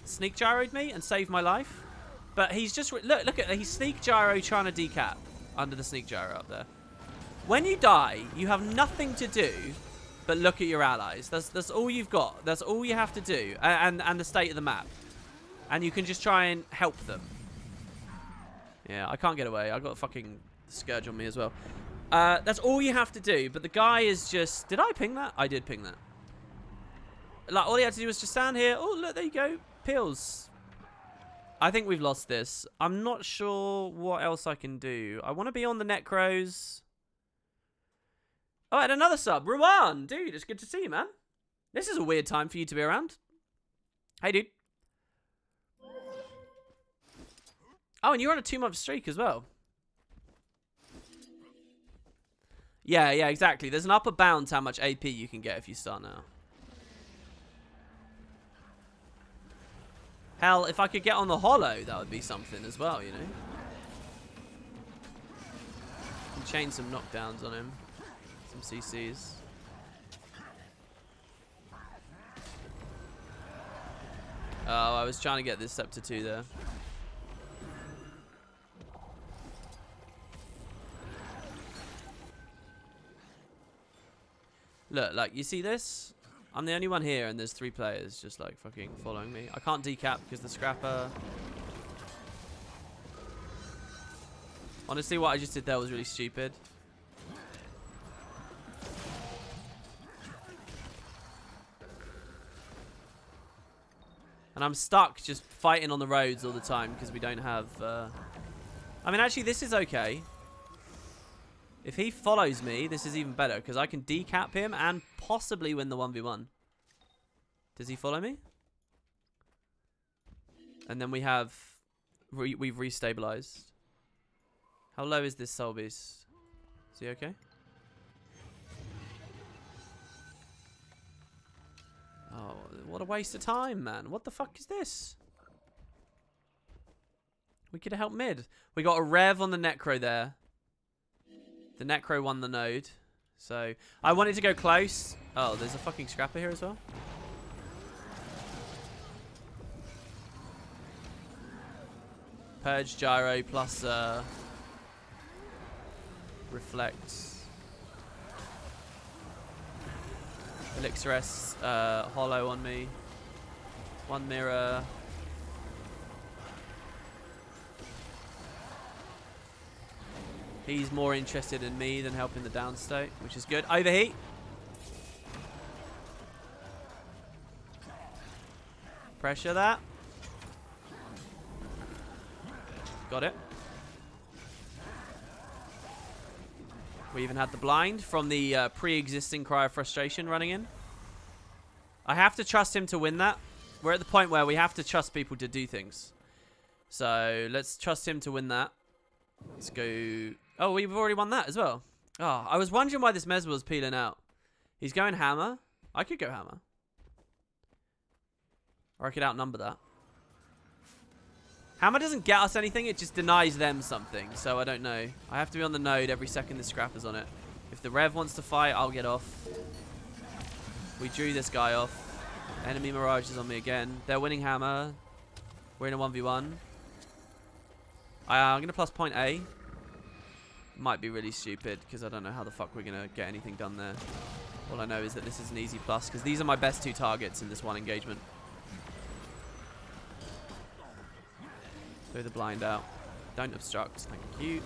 sneak gyroed me and saved my life, but he's just look at he's sneak gyro trying to decap under the sneak gyro up there. When you die, you have nothing to do but look at your allies. That's all you've got. That's all you have to do. And the state of the map. And you can just try and help them. Yeah, I can't get away. I got a fucking Scourge on me as well. That's all you have to do. But the guy is just... Did I ping that? I did ping that. Like, all he had to do was just stand here. Oh, look, there you go. Pills. I think we've lost this. I'm not sure what else I can do. I want to be on the Necros. Oh, and another sub. Ruan, dude, it's good to see you, man. This is a weird time for you to be around. Hey, dude. Oh, and you're on a 2-month streak as well. Yeah, exactly. There's an upper bound to how much AP you can get if you start now. Hell, if I could get on the hollow, that would be something as well, you know. Can chain some knockdowns on him. Some CCs. Oh, I was trying to get this Scepter 2 there. Look, like, you see this? I'm the only one here and there's 3 players just like fucking following me. I can't decap because the Scrapper... Honestly, what I just did there was really stupid. And I'm stuck just fighting on the roads all the time because we don't have... I mean, actually, this is okay. If he follows me, this is even better because I can decap him and possibly win the 1v1. Does he follow me? And then we have... we've restabilized. How low is this soul beast? Is he okay? Oh, what a waste of time, man. What the fuck is this? We could have helped mid. We got a rev on the Necro there. The Necro won the node. So, I wanted to go close. Oh, there's a fucking scrapper here as well. Purge gyro plus reflects. Elixir S hollow on me. One mirror. He's more interested in me than helping the downstate, which is good. Overheat. Pressure that. Got it. We even had the blind from the pre-existing Cry of Frustration running in. I have to trust him to win that. We're at the point where we have to trust people to do things. So let's trust him to win that. Let's go. Oh, we've already won that as well. Oh, I was wondering why this Mesmer was peeling out. He's going hammer. I could go hammer. Or I could outnumber that. Hammer doesn't get us anything. It just denies them something. So I don't know. I have to be on the node every second the scrapper's on it. If the Rev wants to fight, I'll get off. We drew this guy off. Enemy Mirage is on me again. They're winning hammer. We're in a 1v1. I'm going to plus point A. Might be really stupid because I don't know how the fuck we're going to get anything done there. All I know is that this is an easy plus because these are my best two targets in this one engagement. Throw the blind out. Don't obstruct. Thank you.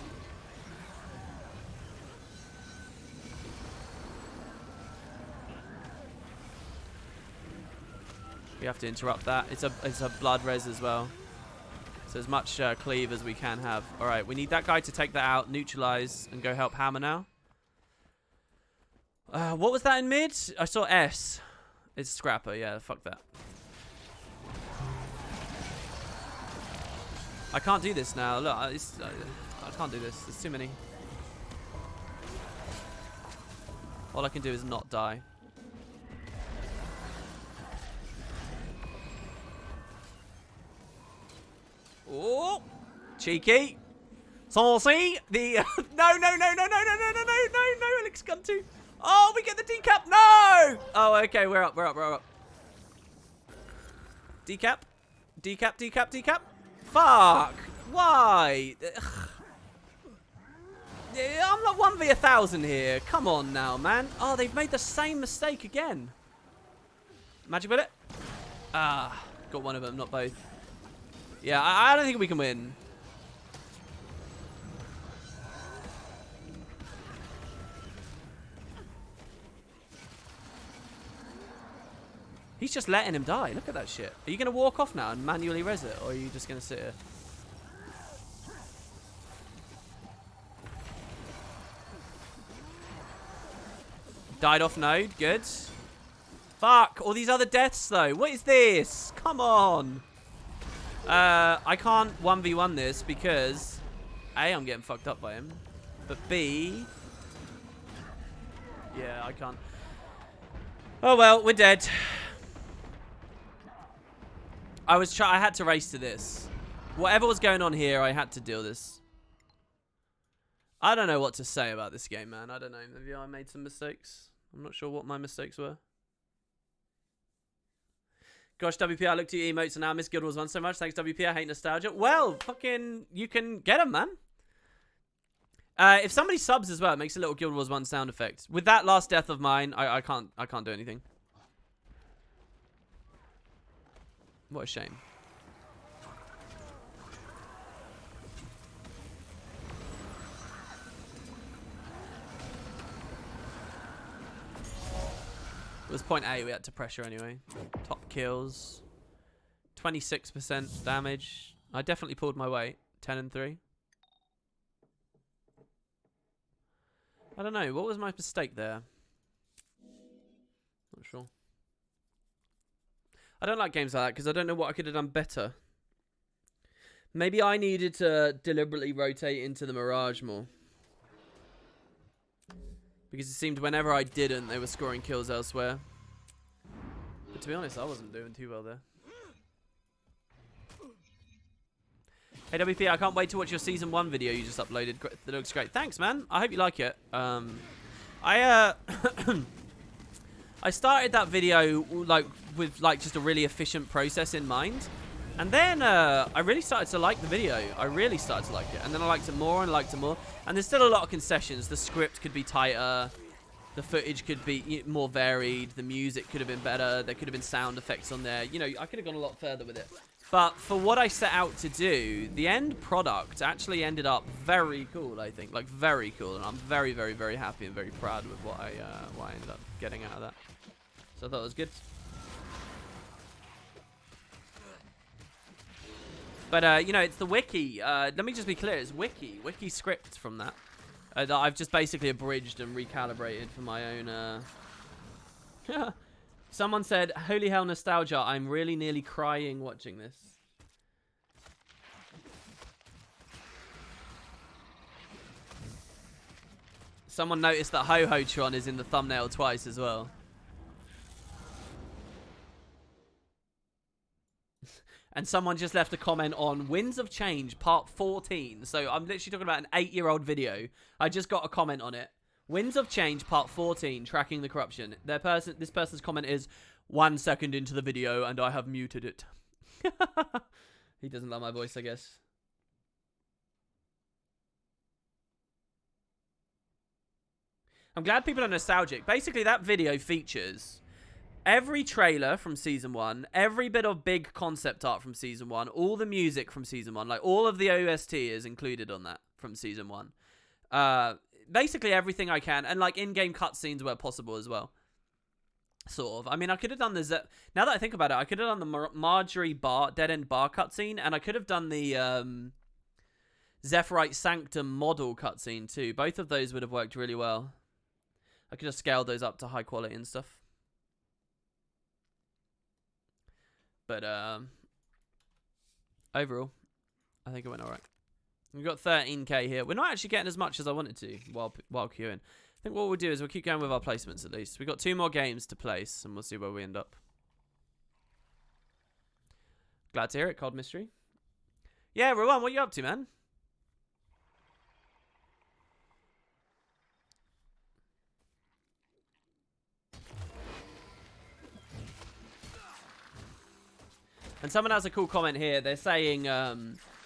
We have to interrupt that. It's a blood res as well. So as much cleave as we can have. Alright, we need that guy to take that out, neutralize, and go help hammer now. What was that in mid? I saw S. It's scrapper, yeah, fuck that. I can't do this now. Look, I can't do this. There's too many. All I can do is not die. Oh, cheeky. Saucy. The no, Alex gun 2. Oh, we get the decap. No. Oh, okay, we're up. Decap. Fuck. Why? Yeah, I'm not 1v1,000 here. Come on now, man. Oh, they've made the same mistake again. Magic bullet. Ah, got one of them, not both. Yeah, I don't think we can win. He's just letting him die. Look at that shit. Are you going to walk off now and manually res it? Or are you just going to sit here? Died off node. Good. Fuck. All these other deaths, though. What is this? Come on. I can't 1v1 this because A, I'm getting fucked up by him. But B... yeah, I can't. Oh, well, we're dead. I had to race to this. Whatever was going on here, I had to deal this. I don't know what to say about this game, man. I don't know. Maybe I made some mistakes. I'm not sure what my mistakes were. Gosh, WP, I looked at your emotes and now I miss Guild Wars 1 so much. Thanks, WP. I hate nostalgia. Well, fucking, you can get them, man. If somebody subs as well, it makes a little Guild Wars 1 sound effect. With that last death of mine, I can't do anything. What a shame. It was point A, we had to pressure anyway. Top kills. 26% damage. I definitely pulled my weight. 10 and 3. I don't know. What was my mistake there? Not sure. I don't like games like that because I don't know what I could have done better. Maybe I needed to deliberately rotate into the Mirage more. Because it seemed whenever I didn't, they were scoring kills elsewhere. But to be honest, I wasn't doing too well there. Hey WP, I can't wait to watch your season 1 video you just uploaded. That looks great. Thanks, man. I hope you like it. I started that video with just a really efficient process in mind. And then I really started to like the video. I really started to like it. And then I liked it more and liked it more. And there's still a lot of concessions. The script could be tighter. The footage could be more varied. The music could have been better. There could have been sound effects on there. You know, I could have gone a lot further with it. But for what I set out to do, the end product actually ended up very cool, I think. Like, very cool. And I'm very, very, very happy and very proud with what I ended up getting out of that. So I thought it was good. But, you know, it's the wiki. Let me just be clear. It's wiki script from that. That I've just basically abridged and recalibrated for my own... Someone said, holy hell nostalgia, I'm really nearly crying watching this. Someone noticed that Ho-Ho-Tron is in the thumbnail twice as well. And someone just left a comment on Winds of Change Part 14. So I'm literally talking about an 8-year-old video. I just got a comment on it. Winds of Change Part 14, Tracking the Corruption. This person's comment is 1 second into the video and I have muted it. He doesn't love my voice, I guess. I'm glad people are nostalgic. Basically, that video features every trailer from Season 1, every bit of big concept art from Season 1, all the music from Season 1, like all of the OST is included on that from Season 1. Basically everything I can, and like in-game cutscenes where possible as well. Sort of. I mean, I could have done the... Now that I think about it, I could have done the Marjorie bar, dead-end bar cutscene, and I could have done the Zephyrite Sanctum model cutscene too. Both of those would have worked really well. I could have scaled those up to high quality and stuff. But overall, I think it went alright. We've got 13k here. We're not actually getting as much as I wanted to while queuing. I think what we'll do is we'll keep going with our placements at least. We've got 2 more games to place, and we'll see where we end up. Glad to hear it, Cold Mystery. Yeah, Rowan, what are you up to, man? And someone has a cool comment here. They're saying,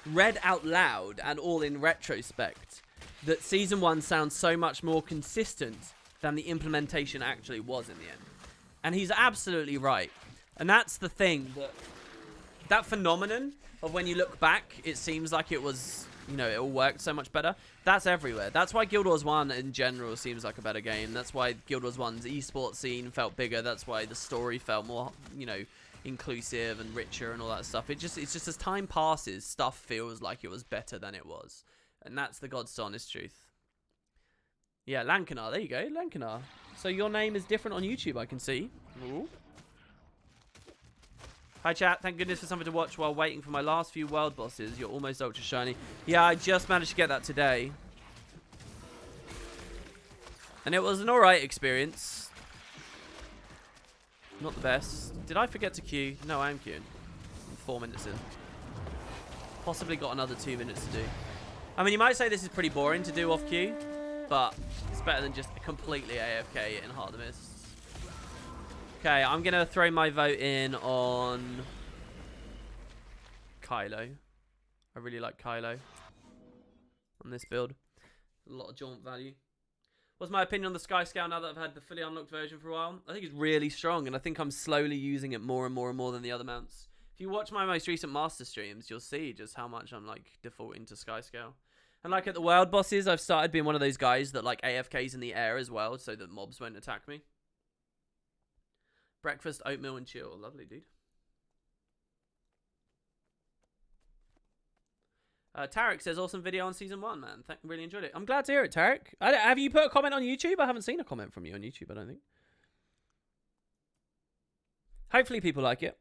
read out loud and all in retrospect, that Season 1 sounds so much more consistent than the implementation actually was in the end. And he's absolutely right. And that's the thing, that phenomenon of when you look back, it seems like it was, you know, it all worked so much better. That's everywhere. That's why Guild Wars 1 in general seems like a better game. That's why Guild Wars 1's esports scene felt bigger. That's why the story felt more, you know, inclusive and richer and all that stuff. It's just as time passes, stuff feels like it was better than it was. And that's the God's honest truth. Yeah, Lankanar, there you go, Lankanar. So your name is different on YouTube, I can see. Ooh. Hi chat, thank goodness for something to watch while waiting for my last few world bosses. You're almost ultra shiny. Yeah, I just managed to get that today. And it was an alright experience. Not the best. Did I forget to queue? No, I am queuing. I'm 4 minutes in. Possibly got another 2 minutes to do. I mean, you might say this is pretty boring to do off queue, but it's better than just completely AFK in Heart of the Mists. Okay, I'm going to throw my vote in on Kylo. I really like Kylo on this build. A lot of jaunt value. What's my opinion on the Sky Scale now that I've had the fully unlocked version for a while? I think it's really strong, and I think I'm slowly using it more and more and more than the other mounts. If you watch my most recent master streams, you'll see just how much I'm like defaulting to Sky Scale. And like at the world bosses, I've started being one of those guys that like AFKs in the air as well, so that mobs won't attack me. Breakfast, oatmeal, and chill. Lovely, dude. Tarek says, awesome video on Season 1, man. Really enjoyed it. I'm glad to hear it, Tarek. Have you put a comment on YouTube? I haven't seen a comment from you on YouTube, I don't think. Hopefully people like it.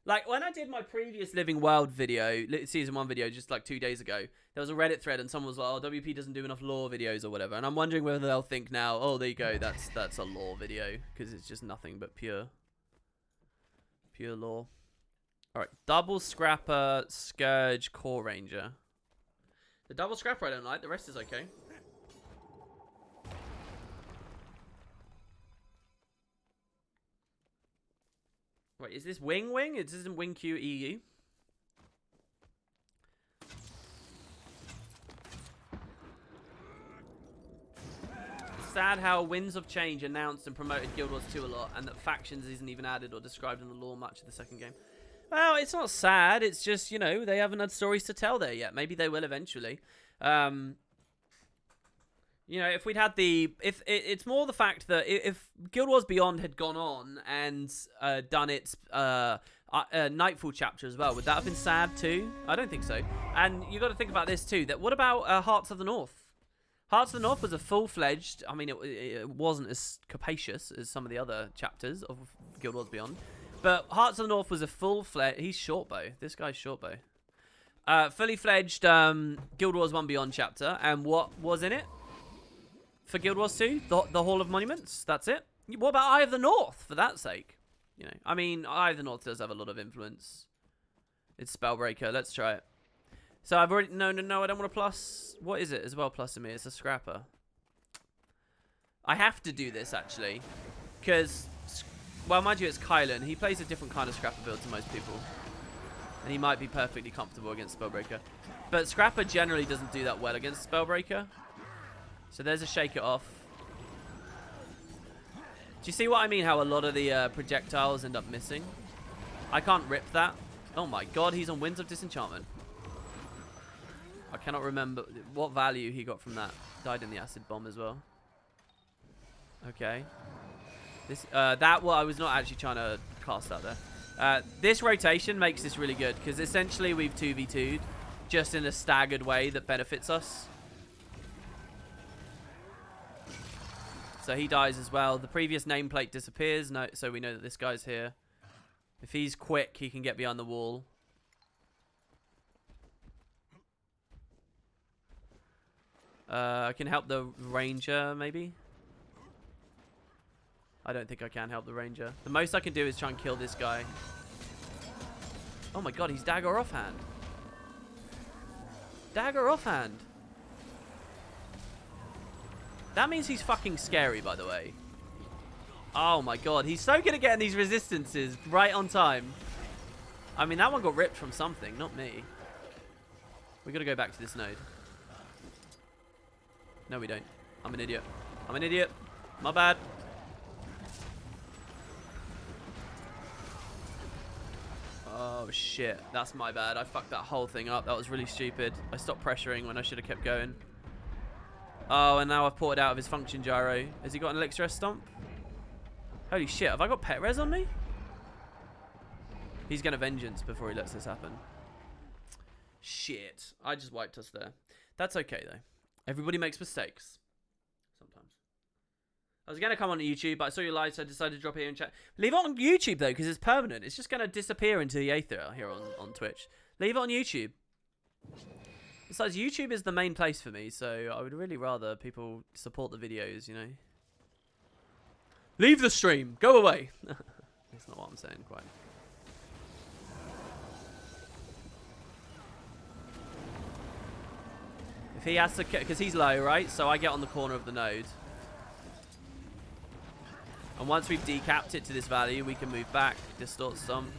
Like, when I did my previous Living World video, Season 1 video, just like 2 days ago, there was a Reddit thread and someone was like, oh, WP doesn't do enough lore videos or whatever. And I'm wondering whether they'll think now, oh, there you go, that's a lore video. Because it's just nothing but pure lore. Alright, double scrapper, Scourge, Core Ranger. The double scrapper I don't like, the rest is okay. Wait, is this Wing? It isn't Wing Q EU. Sad how Winds of Change announced and promoted Guild Wars 2 a lot, and that factions isn't even added or described in the lore much of the second game. Well, it's not sad. It's just, you know, they haven't had stories to tell there yet. Maybe they will eventually. You know, if we'd had the... It's more the fact that if Guild Wars Beyond had gone on and done its Nightfall chapter as well, would that have been sad too? I don't think so. And you got to think about this too. That what about Hearts of the North? Hearts of the North was a full-fledged... I mean, it wasn't as capacious as some of the other chapters of Guild Wars Beyond. But Hearts of the North was a full-fledged... He's shortbow. This guy's shortbow. Fully-fledged Guild Wars 1 Beyond chapter. And what was in it? For Guild Wars 2, the Hall of Monuments. That's it. What about Eye of the North, for that sake? You know, I mean, Eye of the North does have a lot of influence. It's Spellbreaker. Let's try it. So I've already... No, I don't want to plus... What is it as well, plus to me? It's a scrapper. I have to do this, actually. Because... Well, mind you, it's Kylan. He plays a different kind of scrapper build to most people. And he might be perfectly comfortable against Spellbreaker. But Scrapper generally doesn't do that well against Spellbreaker. So there's a shake it off. Do you see what I mean? How a lot of the projectiles end up missing? I can't rip that. Oh my god, he's on Winds of Disenchantment. I cannot remember what value he got from that. Died in the acid bomb as well. Okay. This well, I was not actually trying to cast that there. This rotation makes this really good because essentially we've 2v2'd just in a staggered way that benefits us. So he dies as well. The previous nameplate disappears, so we know that this guy's here. If he's quick, he can get behind the wall. I can help the ranger, maybe? I don't think I can help the ranger. The most I can do is try and kill this guy. Oh my god, he's dagger offhand. Dagger offhand. That means he's fucking scary, by the way. Oh my god, he's so good at getting these resistances right on time. I mean, that one got ripped from something, not me. We gotta go back to this node. No, we don't. I'm an idiot. I'm an idiot. My bad. Oh shit, that's my bad. I fucked that whole thing up. That was really stupid. I stopped pressuring when I should have kept going. Oh, and now I've ported out of his function gyro. Has he got an elixir stomp? Holy shit, have I got pet res on me? He's gonna vengeance before he lets this happen. Shit, I just wiped us there. That's okay though. Everybody makes mistakes. Sometimes. I was gonna come on YouTube, but I saw your live, so I decided to drop it here and chat. Leave it on YouTube though, because it's permanent. It's just gonna disappear into the aether here on Twitch. Leave it on YouTube. Besides, YouTube is the main place for me, so I would really rather people support the videos, you know. Leave the stream. Go away. That's not what I'm saying, quite. If he has to... Because he's low, right? So I get on the corner of the node. And once we've decapped it to this value, we can move back, distort some.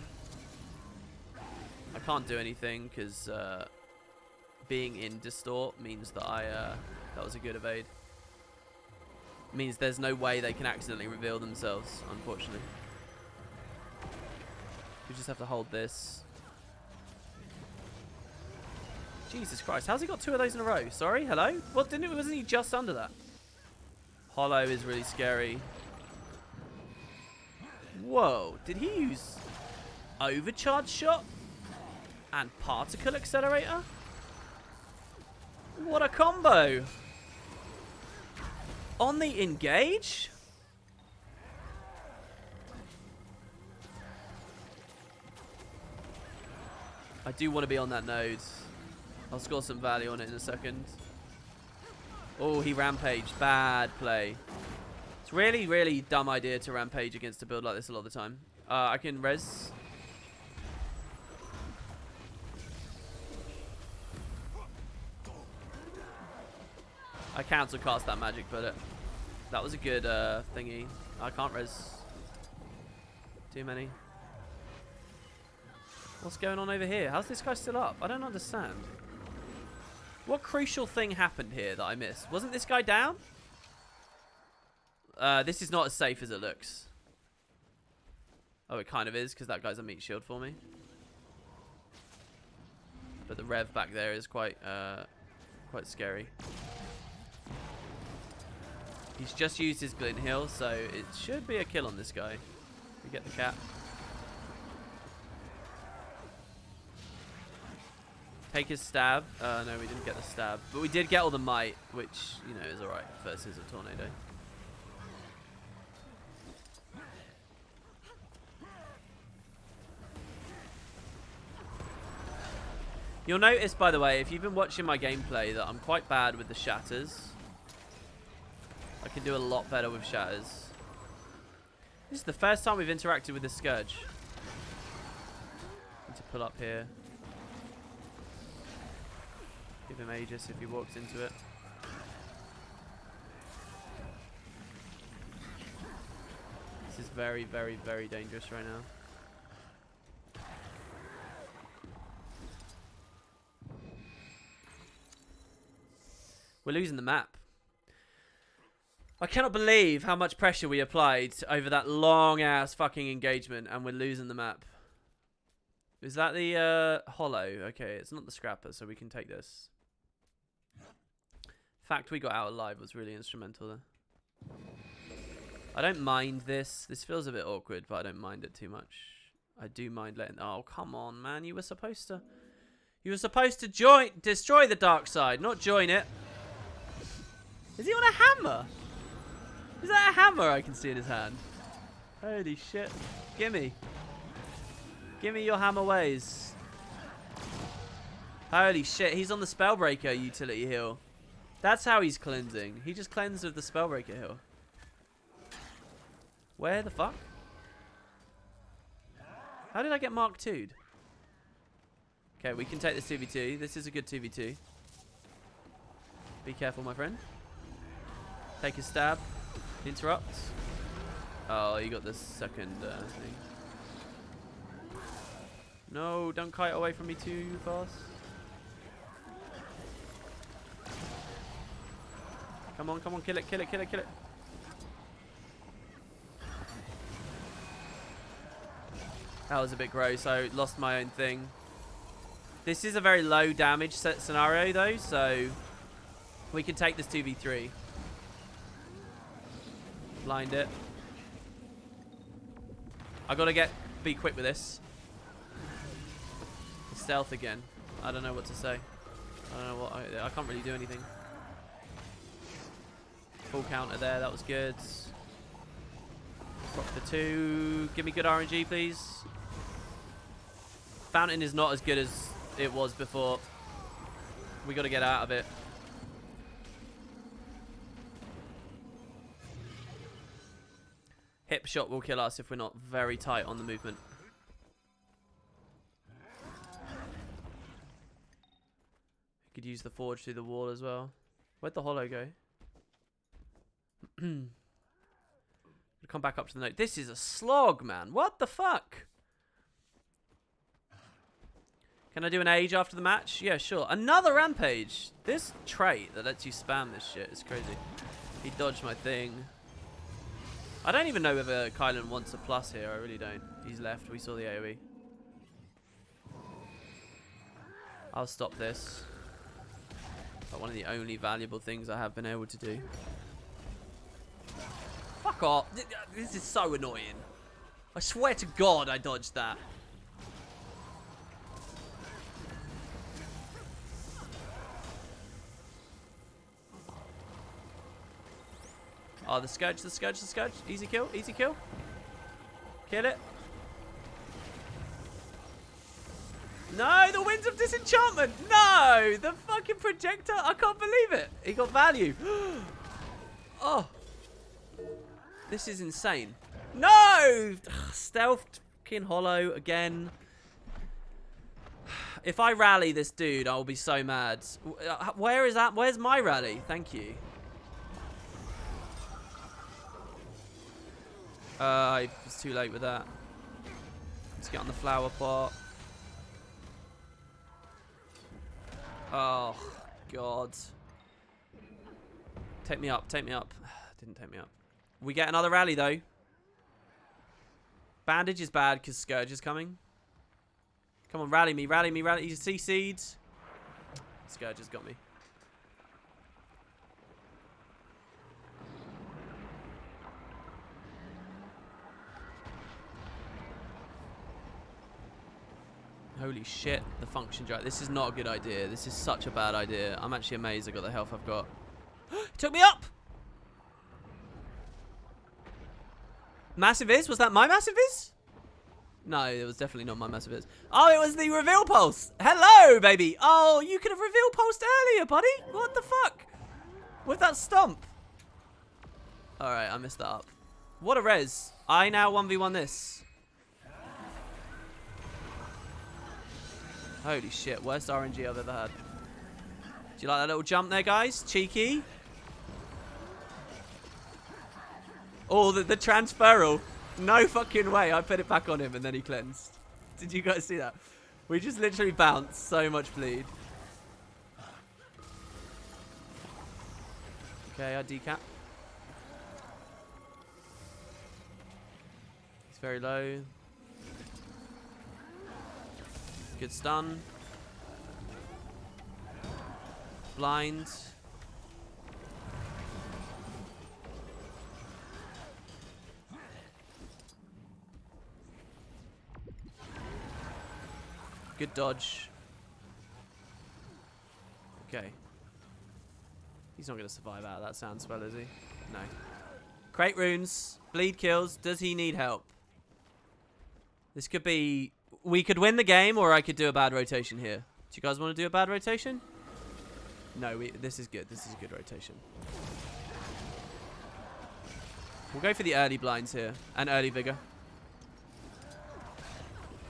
I can't do anything, because... being in distort means that that was a good evade. Means there's no way they can accidentally reveal themselves, unfortunately. We just have to hold this. Jesus Christ, how's he got 2 of those in a row? Sorry, hello? What, wasn't he just under that? Hollow is really scary. Whoa, did he use overcharge shot and particle accelerator? What a combo! On the engage? I do want to be on that node. I'll score some value on it in a second. Oh, he rampaged. Bad play. It's really, really dumb idea to rampage against a build like this a lot of the time. I can res. I cancel cast that magic bullet. That was a good thingy. I can't res. Too many. What's going on over here? How's this guy still up? I don't understand. What crucial thing happened here that I missed? Wasn't this guy down? This is not as safe as it looks. Oh, it kind of is, because that guy's a meat shield for me. But the rev back there is quite scary. He's just used his glint heal, so it should be a kill on this guy. We get the cap. Take his stab. No, we didn't get the stab. But we did get all the might, which, you know, is alright versus a tornado. You'll notice, by the way, if you've been watching my gameplay, that I'm quite bad with the shatters. I can do a lot better with shatters. This is the first time we've interacted with the Scourge. Need to pull up here. Give him Aegis if he walks into it. This is very, very, very dangerous right now. We're losing the map. I cannot believe how much pressure we applied over that long-ass fucking engagement, and we're losing the map. Is that the hollow? Okay, it's not the scrapper, so we can take this. The fact we got out alive was really instrumental there. I don't mind this. This feels a bit awkward, but I don't mind it too much. I do mind letting... Oh, come on, man. You were supposed to... You were supposed to destroy the dark side, not join it. Is he on a hammer? Is that a hammer I can see in his hand? Holy shit. Gimme. Gimme your hammer ways. Holy shit, he's on the Spellbreaker utility heal. That's how he's cleansing. He just cleansed with the Spellbreaker heal. Where the fuck? How did I get Mark 2'd? Okay, we can take this 2v2. This is a good 2v2. Be careful, my friend. Take his stab. Interrupt. Oh, you got the second thing. No, don't kite away from me too fast. Come on, come on, kill it, kill it, kill it, kill it. That was a bit gross. I lost my own thing. This is a very low damage set scenario though, so we can take this 2v3. Blind it. I gotta be quick with this. Stealth again. I don't know what to say. I don't know what I can't really do anything. Full counter there, that was good. Rock the 2. Give me good RNG, please. Fountain is not as good as it was before. We gotta get out of it. Hip shot will kill us if we're not very tight on the movement. We could use the forge through the wall as well. Where'd the hollow go? Come back up to the note. This is a slog, man. What the fuck? Can I do an age after the match? Yeah, sure. Another rampage. This trait that lets you spam this shit is crazy. He dodged my thing. I don't even know whether Kylan wants a plus here. I really don't. He's left. We saw the AoE. I'll stop this. But one of the only valuable things I have been able to do. Fuck off. This is so annoying. I swear to God I dodged that. Oh, the Scourge, the Scourge, the Scourge. Easy kill, easy kill. Kill it. No, the Winds of Disenchantment. No, the fucking projector. I can't believe it. He got value. Oh. This is insane. No! Ugh, stealthed fucking hollow again. If I rally this dude, I'll be so mad. Where is that? Where's my rally? Thank you. I was too late with that. Let's get on the flower pot. Oh, God. Take me up, take me up. Didn't take me up. We get another rally, though. Bandage is bad because Scourge is coming. Come on, rally me, rally me, rally. You see seeds? Scourge has got me. Holy shit, the function drive. This is not a good idea. This is such a bad idea. I'm actually amazed I got the health I've got. It took me up! Massive Is? Was that my Massive Is? No, it was definitely not my Massive Is. Oh, it was the Reveal Pulse. Hello, baby. Oh, you could have Reveal Pulsed earlier, buddy. What the fuck? With that stomp. Alright, I messed that up. What a res. I now 1v1 this. Holy shit, worst RNG I've ever had. Do you like that little jump there, guys? Cheeky. Oh, the transferal. No fucking way. I put it back on him and then he cleansed. Did you guys see that? We just literally bounced. So much bleed. Okay, I decap. He's very low. Good stun. Blind. Good dodge. Okay. He's not going to survive out of that sound spell, is he? No. Krait runes. Bleed kills. Does he need help? This could be... We could win the game, or I could do a bad rotation here. Do you guys want to do a bad rotation? No, this is good. This is a good rotation. We'll go for the early blinds here. And early vigor.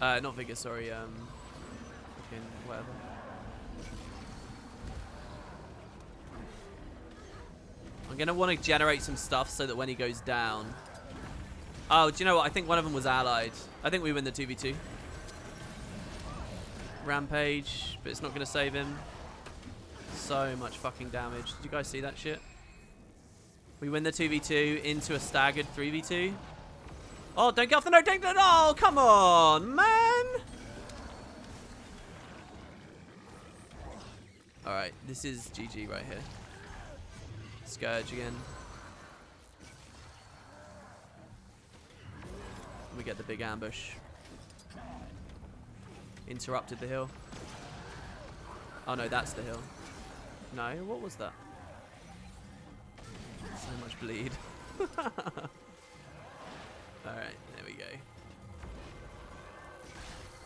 Not vigor, sorry. Fucking whatever. I'm going to want to generate some stuff so that when he goes down... Oh, do you know what? I think one of them was allied. I think we win the 2v2. Rampage, but it's not going to save him. So much fucking damage. Did you guys see that shit? We win the 2v2 into a staggered 3v2. Oh, don't get off the note. Don't get... Oh, come on, man. Alright, this is GG right here. Scourge again. We get the big ambush. Interrupted the hill. Oh no, that's the hill. No, what was that? So much bleed. Alright, there we go.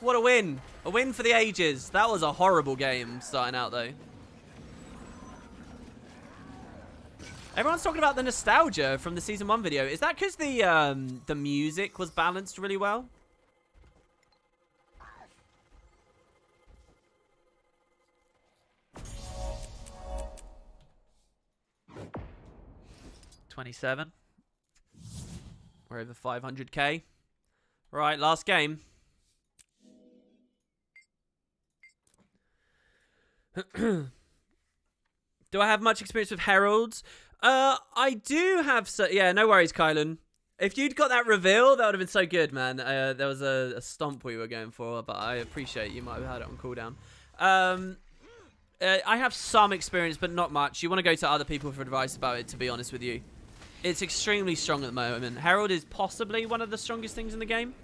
What a win! A win for the ages. That was a horrible game starting out though. Everyone's talking about the nostalgia from the Season 1 video. Is that because the music was balanced really well? $27. We're over 500k. Right, last game. Do I have much experience with heralds? I do have... yeah, no worries, Kylan. If you'd got that reveal, that would have been so good, man. There was a stomp we were going for, but I appreciate you might have had it on cooldown. I have some experience, but not much. You want to go to other people for advice about it, to be honest with you. It's extremely strong at the moment. Herald is possibly one of the strongest things in the game.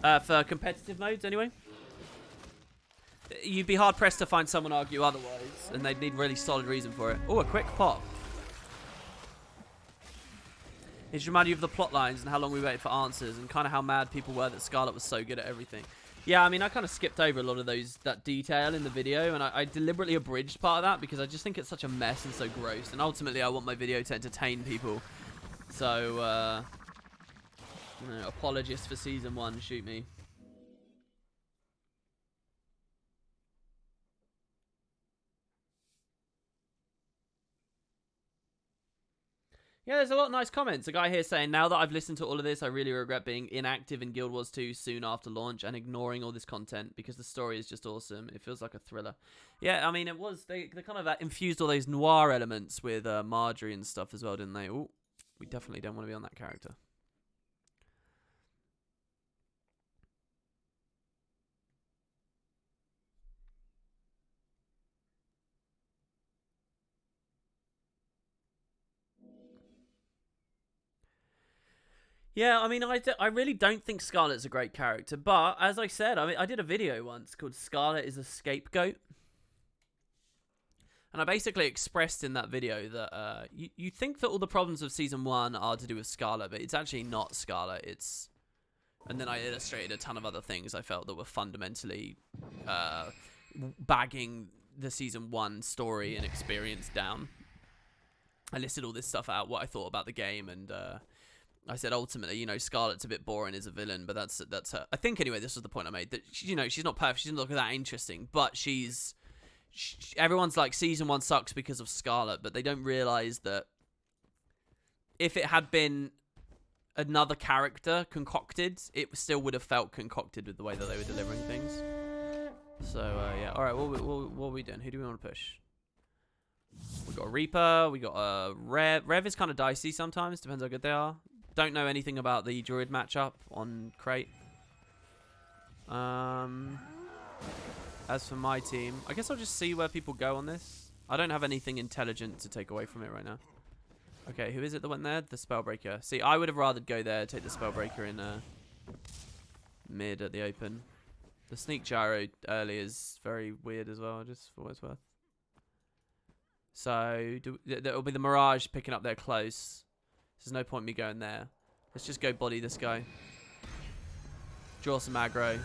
For competitive modes, anyway. You'd be hard-pressed to find someone argue otherwise, and they'd need really solid reason for it. Oh, a quick pop. It just reminded you of the plot lines and how long we waited for answers and kind of how mad people were that Scarlet was so good at everything. Yeah, I mean, I kind of skipped over a lot of that detail in the video, and I deliberately abridged part of that because I just think it's such a mess and so gross. And ultimately, I want my video to entertain people. So, you know, apologists for season 1, shoot me. Yeah, there's a lot of nice comments. A guy here saying, now that I've listened to all of this, I really regret being inactive in Guild Wars 2 soon after launch and ignoring all this content because the story is just awesome. It feels like a thriller. Yeah, I mean, it was. They kind of infused all those noir elements with Marjorie and stuff as well, didn't they? Oh, we definitely don't want to be on that character. Yeah, I mean, I really don't think Scarlet's a great character, but as I said, I mean, I did a video once called Scarlet is a Scapegoat. And I basically expressed in that video that you think that all the problems of Season 1 are to do with Scarlet, but it's actually not Scarlet, it's... And then I illustrated a ton of other things I felt that were fundamentally bagging the Season 1 story and experience down. I listed all this stuff out, what I thought about the game, and... I said ultimately, you know, Scarlet's a bit boring as a villain, but that's her. I think anyway, this was the point I made, that you know, she's not perfect, she doesn't look that interesting, but everyone's like season 1 sucks because of Scarlet, but they don't realize that if it had been another character concocted, it still would have felt concocted with the way that they were delivering things. So yeah, all right, what are we doing? Who do we want to push? We got a Reaper, we got a Rev. Rev is kind of dicey sometimes, depends how good they are. Don't know anything about the Druid matchup on Krait. As for my team, I guess I'll just see where people go on this. I don't have anything intelligent to take away from it right now. Okay, who is it that went there? The Spellbreaker. See, I would have rather go there, take the Spellbreaker in mid at the open. The Sneak Gyro early is very weird as well, just for what it's worth. So, it'll be the Mirage picking up there close. There's no point in me going there. Let's just go body this guy. Draw some aggro.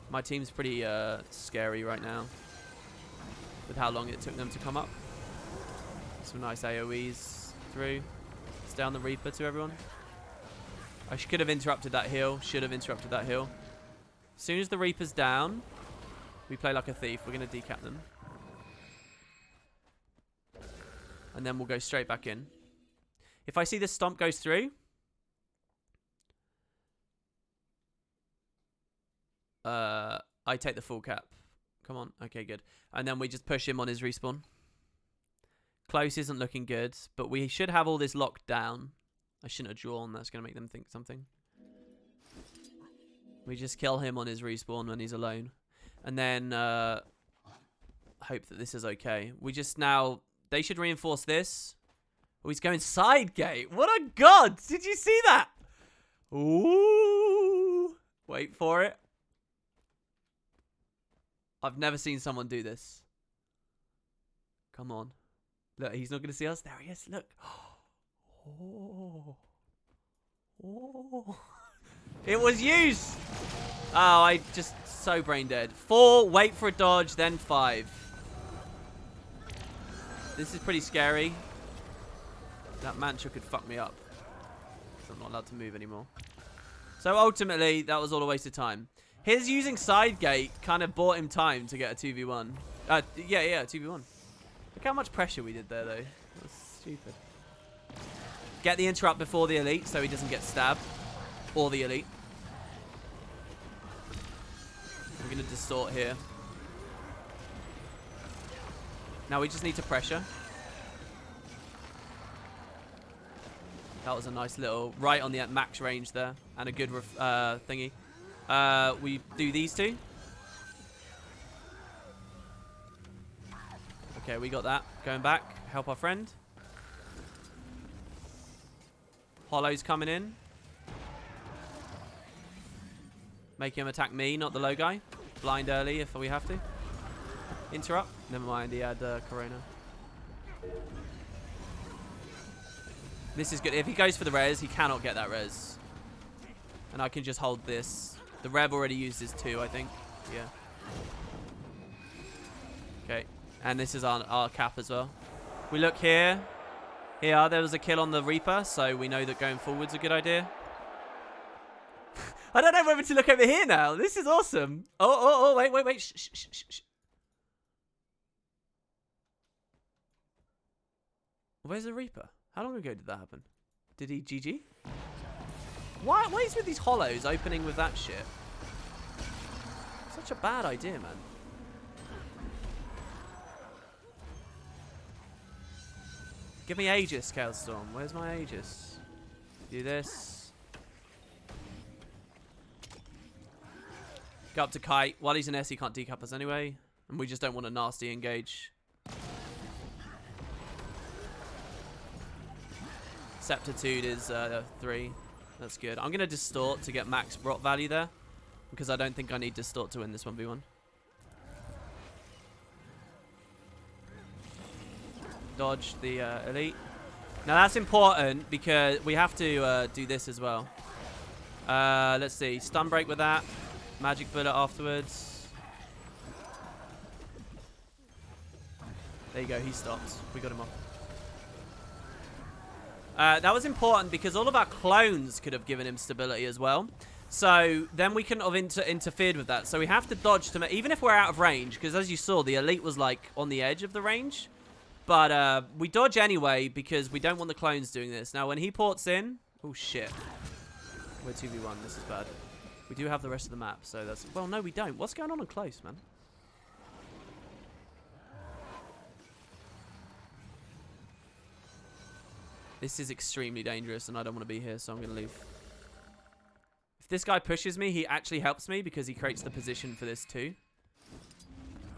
My team's pretty scary right now with how long it took them to come up. Some nice AoEs through. It's down the Reaper to everyone. I could have interrupted that heal. Should have interrupted that heal. As soon as the Reaper's down, we play like a thief. We're going to decap them. And then we'll go straight back in. If I see this stomp goes through, I take the full cap. Come on. Okay, good. And then we just push him on his respawn. Close isn't looking good, but we should have all this locked down. I shouldn't have drawn. That's going to make them think something. We just kill him on his respawn when he's alone. And then hope that this is okay. We just now... They should reinforce this. Oh, he's going side gate. What a god! Did you see that? Ooh. Wait for it. I've never seen someone do this. Come on. Look, he's not going to see us. There he is. Look. Oh. Oh. It was used. Oh, I just so brain dead. 4, wait for a dodge, then 5. This is pretty scary. That mantra could fuck me up. So I'm not allowed to move anymore. So ultimately, that was all a waste of time. His using side gate kind of bought him time to get a 2v1. Yeah, 2v1. Look how much pressure we did there, though. That's stupid. Get the interrupt before the elite so he doesn't get stabbed. Or the elite. We're going to distort here. Now we just need to pressure. That was a nice little... Right on the max range there. And a good thingy. We do these two. Okay, we got that. Going back. Help our friend. Hollow's coming in. Make him attack me, not the low guy. Blind early if we have to. Interrupt? Never mind, he had Corona. This is good. If he goes for the res, he cannot get that res. And I can just hold this. The Rev already used his 2, I think. Yeah. Okay. And this is our cap as well. We look here. Here, there was a kill on the Reaper, so we know that going forward's a good idea. I don't know whether to look over here now. This is awesome. Oh, wait. Shh. Where's the Reaper? How long ago did that happen? Did he GG? Why is with these hollows opening with that shit? Such a bad idea, man. Give me Aegis, Chaostorm. Where's my Aegis? Do this. Go up to Krait. While he's an S, he can't decap us anyway. And we just don't want a nasty engage. Septitude is 3. That's good. I'm going to distort to get max rot value there. Because I don't think I need distort to win this 1v1. Dodge the elite. Now that's important because we have to do this as well. Let's see. Stun break with that. Magic bullet afterwards. There you go. He stopped. We got him off. That was important because all of our clones could have given him stability as well. So then we couldn't have interfered with that. So we have to dodge to even if we're out of range, because as you saw, the elite was like on the edge of the range. But we dodge anyway because we don't want the clones doing this. Now when he ports in, oh shit, we're 2v1. This is bad. We do have the rest of the map, so that's well. No, we don't. What's going on close, man? This is extremely dangerous, and I don't want to be here, so I'm going to leave. If this guy pushes me, he actually helps me because he creates the position for this too.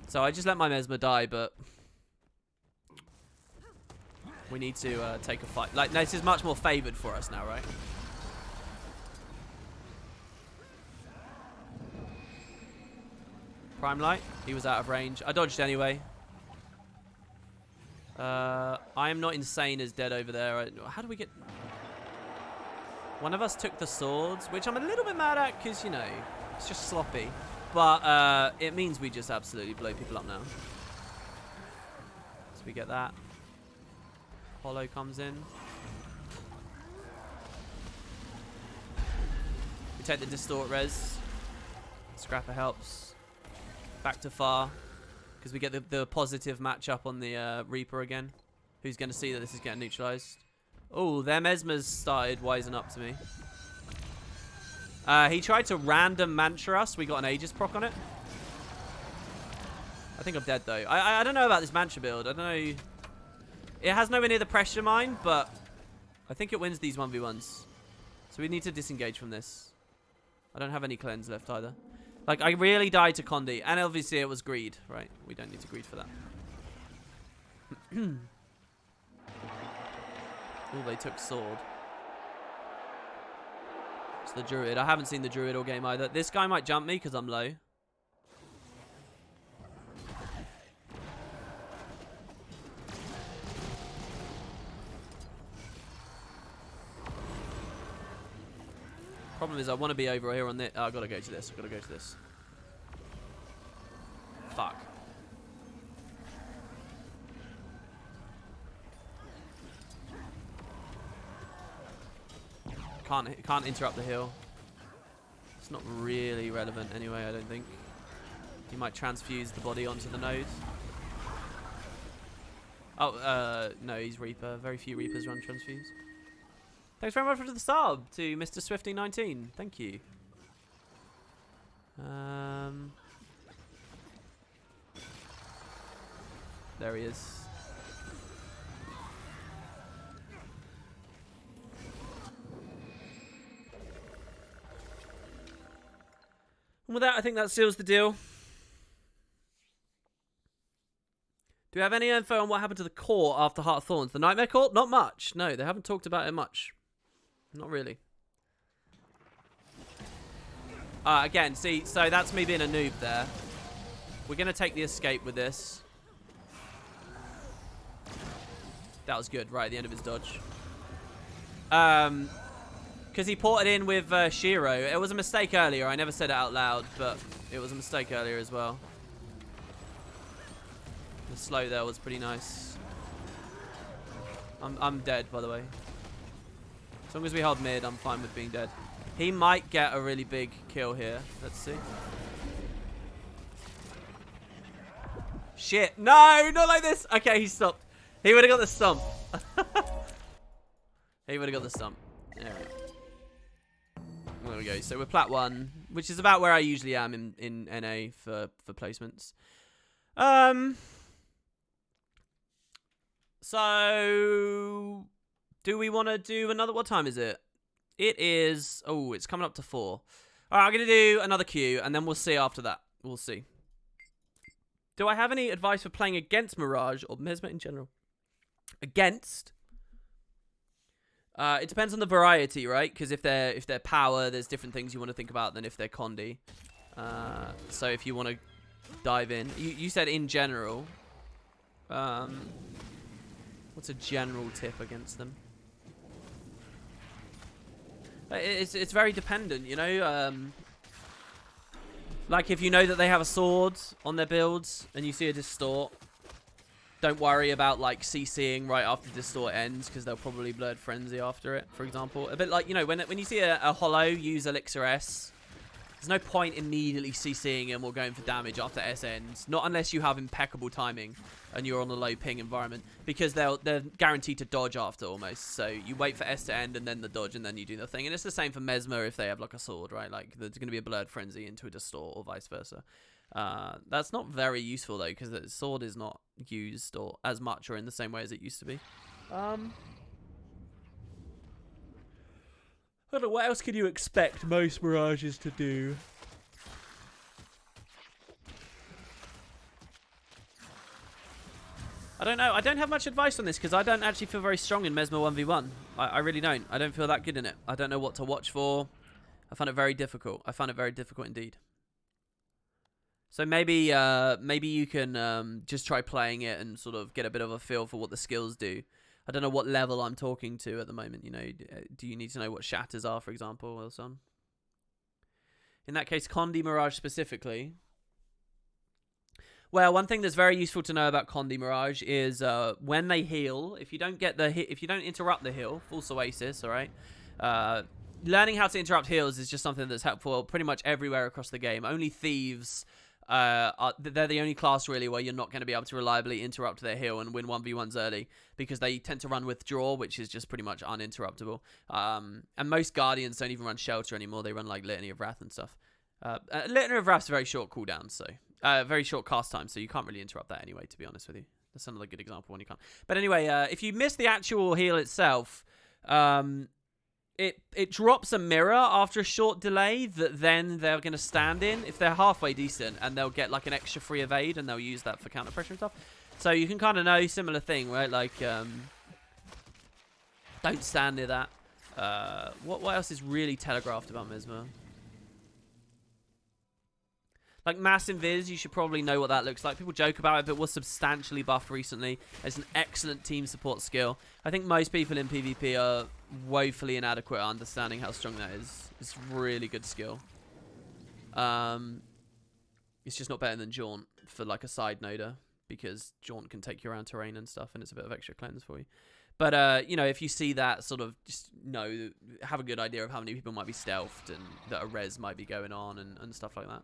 So I just let my Mesmer die, but we need to take a fight. Like, this is much more favored for us now, right? Prime Light. He was out of range. I dodged anyway. I am not insane as dead over there. How do we get... One of us took the swords, which I'm a little bit mad at because, you know, it's just sloppy. But it means we just absolutely blow people up now. So we get that. Hollow comes in. We take the distort res. Scrapper helps. Back to far. Because we get the positive matchup on the Reaper again. Who's going to see that this is getting neutralized? Oh, their Mesmer's started wising up to me. He tried to random Mantra us. We got an Aegis proc on it. I think I'm dead, though. I don't know about this Mantra build. I don't know. It has nowhere near the pressure mine, but I think it wins these 1v1s. So we need to disengage from this. I don't have any cleanse left either. Like, I really died to Condi. And obviously it was greed, right? We don't need to greed for that. Oh, they took sword. It's the druid. I haven't seen the druid all game either. This guy might jump me because I'm low. Problem is I want to be over here on this. Oh, I gotta go to this. I gotta go to this. Fuck. Can't interrupt the heal. It's not really relevant anyway, I don't think. He might transfuse the body onto the node. Oh, no, he's Reaper. Very few Reapers run transfuse. Thanks very much for the sub to Mr. Swifty19. Thank you. There he is. And with that, I think that seals the deal. Do we have any info on what happened to the core after Heart of Thorns? The Nightmare Court? Not much. No, they haven't talked about it much. Not really. Again, see, so that's me being a noob there. We're going to take the escape with this. That was good, right at the end of his dodge. Because he ported in with Shiro. It was a mistake earlier. I never said it out loud, but it was a mistake earlier as well. The slow there was pretty nice. I'm dead, by the way. As long as we hold mid, I'm fine with being dead. He might get a really big kill here. Let's see. Shit. No, not like this. Okay, he stopped. He would have got the stump. He would have got the stump. Alright. There we go. So we're plat 1, which is about where I usually am in NA for placements. So do we want to do another? What time is it? It is... Oh, it's coming up to 4. All right, I'm going to do another queue, and then we'll see after that. We'll see. Do I have any advice for playing against Mirage or Mesmer in general? Against? It depends on the variety, right? Because if they're power, there's different things you want to think about than if they're Condi. So if you want to dive in... You said in general. What's a general tip against them? It's very dependent, you know? Like if you know that they have a sword on their builds and you see a distort, don't worry about like CCing right after distort ends because they'll probably Blurred Frenzy after it, for example. A bit like, you know, when you see a Hollow use Elixir S, there's no point immediately CCing him or going for damage after S ends. Not unless you have impeccable timing and you're on a low ping environment, because they're guaranteed to dodge after almost. So you wait for S to end and then the dodge and then you do the thing. And it's the same for Mesmer if they have like a sword, right? Like there's going to be a Blurred Frenzy into a distort or vice versa. That's not very useful though, because the sword is not used or as much or in the same way as it used to be. I don't know, what else can you expect most Mirages to do? I don't know. I don't have much advice on this because I don't actually feel very strong in Mesmer 1v1. I really don't. I don't feel that good in it. I don't know what to watch for. I find it very difficult. I find it very difficult indeed. So maybe maybe you can just try playing it and sort of get a bit of a feel for what the skills do. I don't know what level I'm talking to at the moment. You know, do you need to know what shatters are, for example, or something? In that case, Condi Mirage specifically. Well, one thing that's very useful to know about Condi Mirage is when they heal. If you don't get the if you don't interrupt the heal, false oasis, all right. Learning how to interrupt heals is just something that's helpful pretty much everywhere across the game. Only thieves. They're the only class really where you're not going to be able to reliably interrupt their heal and win 1v1s early, because they tend to run withdraw, which is just pretty much uninterruptible. And most Guardians don't even run Shelter anymore. They run like Litany of Wrath and stuff. Litany of Wrath's very short cooldown, so very short cast time, so you can't really interrupt that anyway, to be honest with you. That's another good example when you can't. But anyway, if you miss the actual heal itself, it drops a mirror after a short delay that then they're going to stand in if they're halfway decent, and they'll get like an extra free evade and they'll use that for counter pressure and stuff. So you can kind of know similar thing, right? Like don't stand near that. What else is really telegraphed about Mesmer? Like Mass Invis, you should probably know what that looks like. People joke about it, but it was substantially buffed recently. It's an excellent team support skill. I think most people in PvP are woefully inadequate at understanding how strong that is. It's a really good skill. It's just not better than Jaunt for like a side noder, because Jaunt can take you around terrain and stuff, and it's a bit of extra cleanse for you. But, you know, if you see that, sort of just know, have a good idea of how many people might be stealthed and that a res might be going on and stuff like that.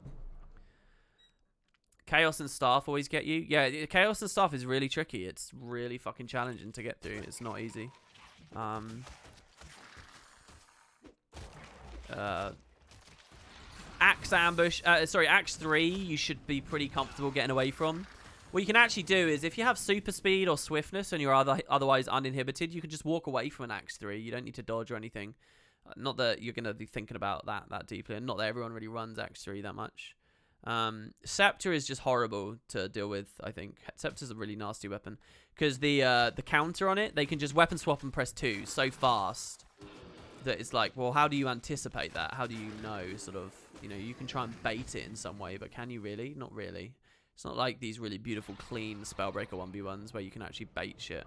Chaos and Staff always get you. Yeah, Chaos and Staff is really tricky. It's really fucking challenging to get through. It's not easy. Axe Ambush. Sorry, Axe 3 you should be pretty comfortable getting away from. What you can actually do is, if you have super speed or swiftness and you're otherwise uninhibited, you can just walk away from an Axe 3. You don't need to dodge or anything. Not that you're going to be thinking about that deeply, and not that everyone really runs Axe 3 that much. Scepter is just horrible to deal with, I think. Scepter's a really nasty weapon, because the counter on it, they can just weapon swap and press 2 so fast that it's like, well, how do you anticipate that? How do you know, sort of, you know, you can try and bait it in some way, but can you really? Not really. It's not like these really beautiful, clean Spellbreaker 1v1s where you can actually bait shit.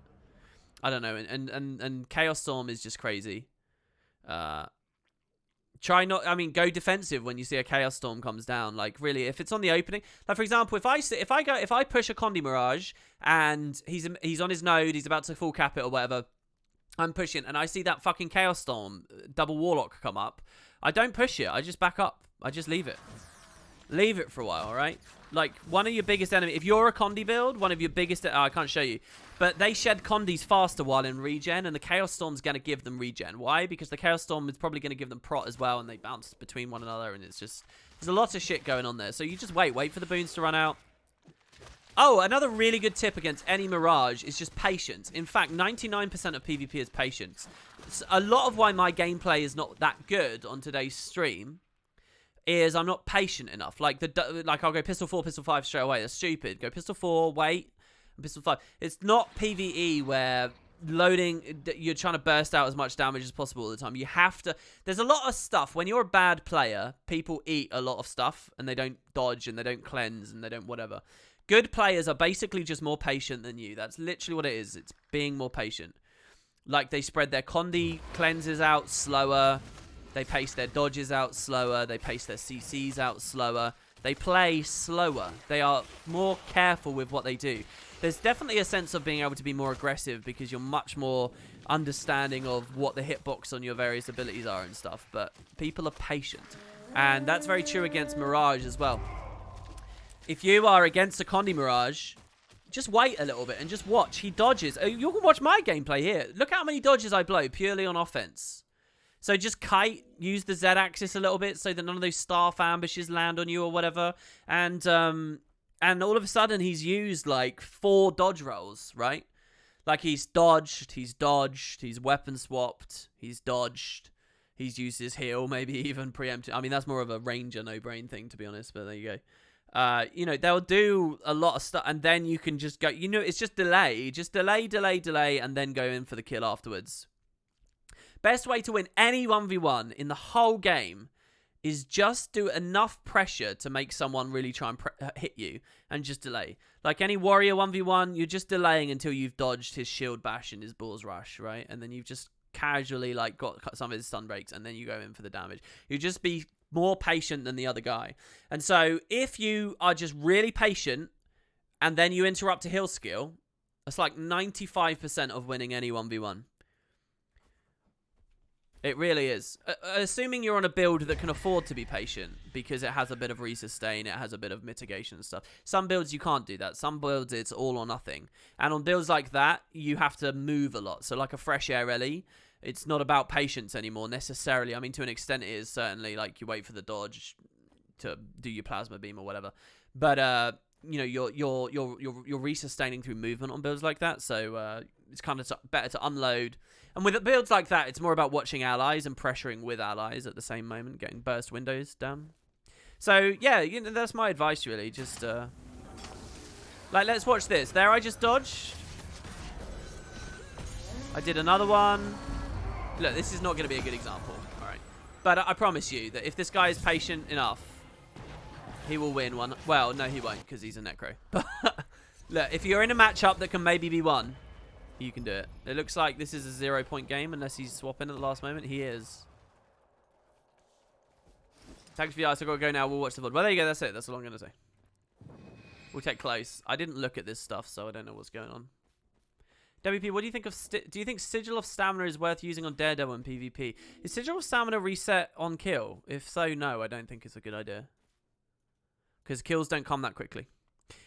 I don't know. And Chaos Storm is just crazy. Try not. I mean, go defensive when you see a Chaos Storm comes down. Like, really, if it's on the opening, like for example, if I push a Condi Mirage and he's on his node, he's about to full cap it or whatever, I'm pushing, and I see that fucking Chaos Storm double Warlock come up. I don't push it. I just back up. I just leave it. Leave it for a while, all right? Like, one of your biggest enemies, if you're a Condi build, one of your biggest, I can't show you, but they shed Condis faster while in regen, and the Chaos Storm's going to give them regen. Why? Because the Chaos Storm is probably going to give them prot as well, and they bounce between one another, and it's just, there's a lot of shit going on there. So you just wait for the boons to run out. Oh, another really good tip against any Mirage is just patience. In fact, 99% of PvP is patience. It's a lot of why my gameplay is not that good on today's stream is I'm not patient enough. Like I'll go pistol 4, pistol 5 straight away. That's stupid. Go pistol 4, wait, and pistol 5. It's not PvE where loading, you're trying to burst out as much damage as possible all the time. You have to, there's a lot of stuff. When you're a bad player, people eat a lot of stuff and they don't dodge and they don't cleanse and they don't whatever. Good players are basically just more patient than you. That's literally what it is. It's being more patient. Like, they spread their Condi cleanses out slower. They pace their dodges out slower. They pace their CCs out slower. They play slower. They are more careful with what they do. There's definitely a sense of being able to be more aggressive because you're much more understanding of what the hitbox on your various abilities are and stuff. But people are patient. And that's very true against Mirage as well. If you are against a Condi Mirage, just wait a little bit and just watch. He dodges. You can watch my gameplay here. Look how many dodges I blow purely on offense. So just kite, use the Z-axis a little bit so that none of those staff ambushes land on you or whatever. And all of a sudden he's used like 4 dodge rolls, right? Like he's dodged, he's weapon swapped, he's dodged, he's used his heal, maybe even preempted. I mean, that's more of a ranger no-brain thing, to be honest, but there you go. You know, they'll do a lot of stuff, and then you can just go, you know, it's just delay. Just delay, and then go in for the kill afterwards. Best way to win any 1v1 in the whole game is just do enough pressure to make someone really try and hit you, and just delay. Like any warrior 1v1, you're just delaying until you've dodged his shield bash and his balls rush, right? And then you've just casually like got some of his stun breaks, and then you go in for the damage. You just be more patient than the other guy. And so if you are just really patient and then you interrupt a heal skill, that's like 95% of winning any 1v1. It really is. Assuming you're on a build that can afford to be patient because it has a bit of resustain, it has a bit of mitigation and stuff. Some builds you can't do that. Some builds it's all or nothing. And on builds like that, you have to move a lot. So like a fresh air rally, it's not about patience anymore necessarily. I mean, to an extent it is certainly, like you wait for the dodge to do your plasma beam or whatever. But you know, you're resustaining through movement on builds like that. So it's kind of better to unload. And with builds like that, it's more about watching allies and pressuring with allies at the same moment, getting burst windows down. So yeah, you know, that's my advice really. Just like, let's watch this. There, I just dodged. I did another one. Look, this is not going to be a good example. All right, but I promise you that if this guy is patient enough, he will win one. Well, no, he won't because he's a Necro. But look, if you're in a matchup that can maybe be won, you can do it. It looks like this is a 0-point game unless he's swapping at the last moment. He is. Thanks for the ice. I've got to go now. We'll watch the VOD. Well, there you go. That's it. That's all I'm going to say. We'll take close. I didn't look at this stuff, so I don't know what's going on. WP, what do you think of... do you think Sigil of Stamina is worth using on Daredevil in PvP? Is Sigil of Stamina reset on kill? If so, no, I don't think it's a good idea. Because kills don't come that quickly.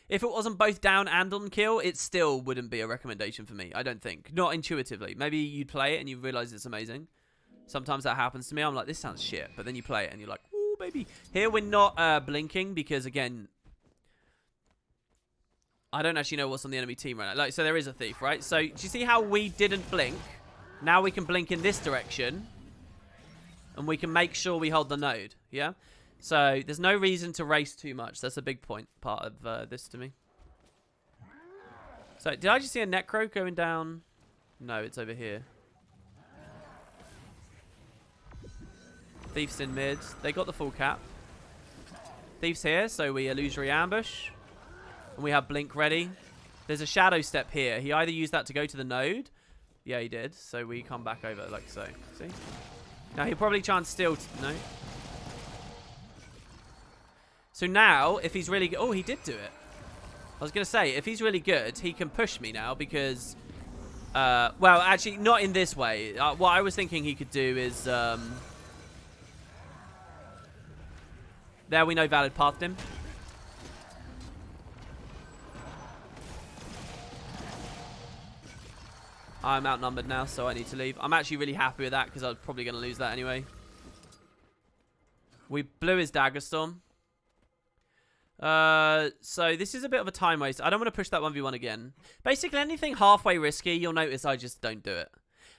If it wasn't both down and on kill, it still wouldn't be a recommendation for me, I don't think. Not intuitively. Maybe you'd play it and you realise it's amazing. Sometimes that happens to me. I'm like, this sounds shit. But then you play it and you're like, ooh, baby. Here we're not blinking because, again, I don't actually know what's on the enemy team right now. Like, so there is a thief, right? So do you see how we didn't blink? Now we can blink in this direction. And we can make sure we hold the node, yeah? So there's no reason to race too much. That's a big part of this to me. So did I just see a Necro going down? No, it's over here. Thief's in mid. They got the full cap. Thief's here, so we illusory ambush. And we have blink ready. There's a shadow step here. He either used that to go to the node. Yeah, he did. So we come back over like so. See? Now he'll probably try and steal. No. So now, if he's really good... Oh, he did do it. I was going to say, if he's really good, he can push me now because... well, actually, not in this way. What I was thinking he could do is... There we know valid pathed him. I'm outnumbered now, so I need to leave. I'm actually really happy with that because I was probably going to lose that anyway. We blew his dagger storm. So this is a bit of a time waste. I don't want to push that 1v1 again. Basically, anything halfway risky, you'll notice I just don't do it.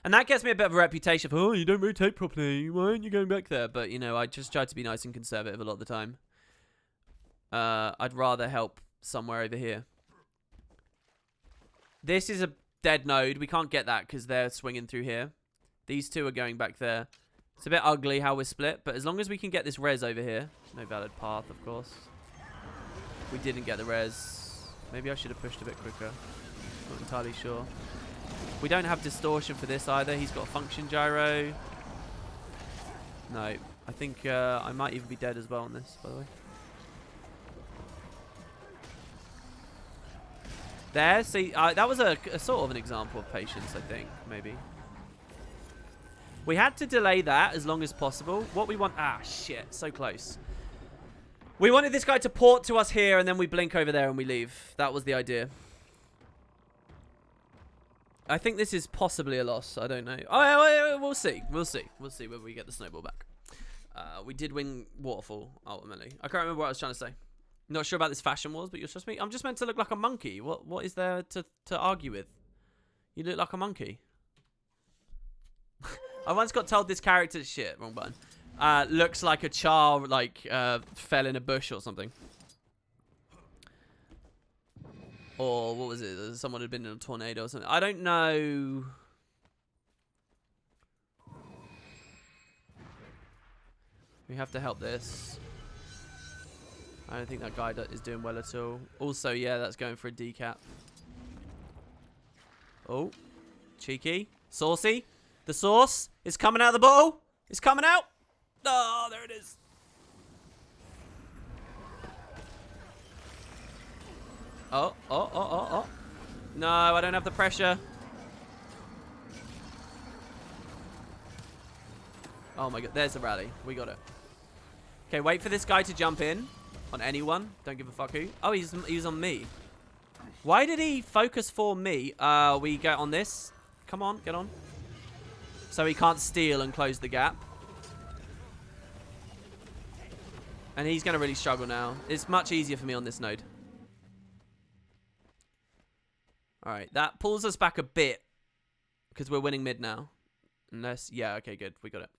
And that gets me a bit of a reputation for, oh, you don't rotate properly. Why aren't you going back there? But, you know, I just try to be nice and conservative a lot of the time. I'd rather help somewhere over here. This is a dead node. We can't get that because they're swinging through here. These two are going back there. It's a bit ugly how we're split, but as long as we can get this res over here. No valid path, of course. We didn't get the res. Maybe I should have pushed a bit quicker. Not entirely sure. We don't have distortion for this either. He's got a function gyro. No. I think I might even be dead as well on this, by the way. There, see, that was a sort of an example of patience, I think, maybe. We had to delay that as long as possible. What we want... Ah, shit, so close. We wanted this guy to port to us here, and then we blink over there and we leave. That was the idea. I think this is possibly a loss. I don't know. Oh, we'll see. We'll see. We'll see whether we get the snowball back. We did win Waterfall, ultimately. I can't remember what I was trying to say. Not sure about this fashion wars, but you're just me. I'm just meant to look like a monkey. What is there to argue with? You look like a monkey. I once got told this character... Shit, wrong button. Looks like a child, like, fell in a bush or something. Or, what was it? Someone had been in a tornado or something. I don't know. We have to help this. I don't think that guy is doing well at all. Also, yeah, that's going for a decap. Oh. Cheeky. Saucy. The sauce is coming out of the bottle. It's coming out. Oh, there it is. Oh. No, I don't have the pressure. Oh my god, there's the rally. We got it. Okay, wait for this guy to jump in on anyone. Don't give a fuck who. Oh, he's on me. Why did he focus for me? We get on this. Come on, get on. So he can't steal and close the gap. And he's going to really struggle now. It's much easier for me on this node. Alright, that pulls us back a bit. Because we're winning mid now. Unless, yeah, okay, good. We got it.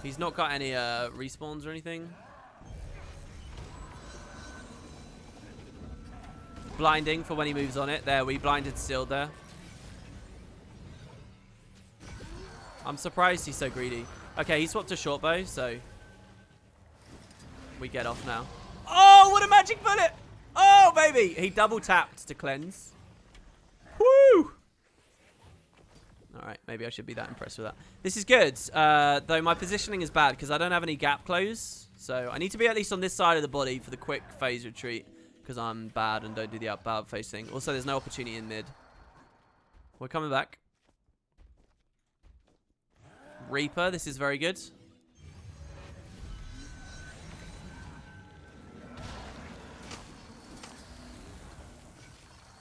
He's not got any respawns or anything. Blinding for when he moves on it. There, we blinded still there. I'm surprised he's so greedy. Okay, he swapped to short bow, so we get off now. Oh, what a magic bullet! Oh, baby! He double tapped to cleanse. Woo! Alright, maybe I should be that impressed with that. This is good, though my positioning is bad because I don't have any gap close. So I need to be at least on this side of the body for the quick phase retreat because I'm bad and don't do the outbound phase thing. Also, there's no opportunity in mid. We're coming back. Reaper, this is very good.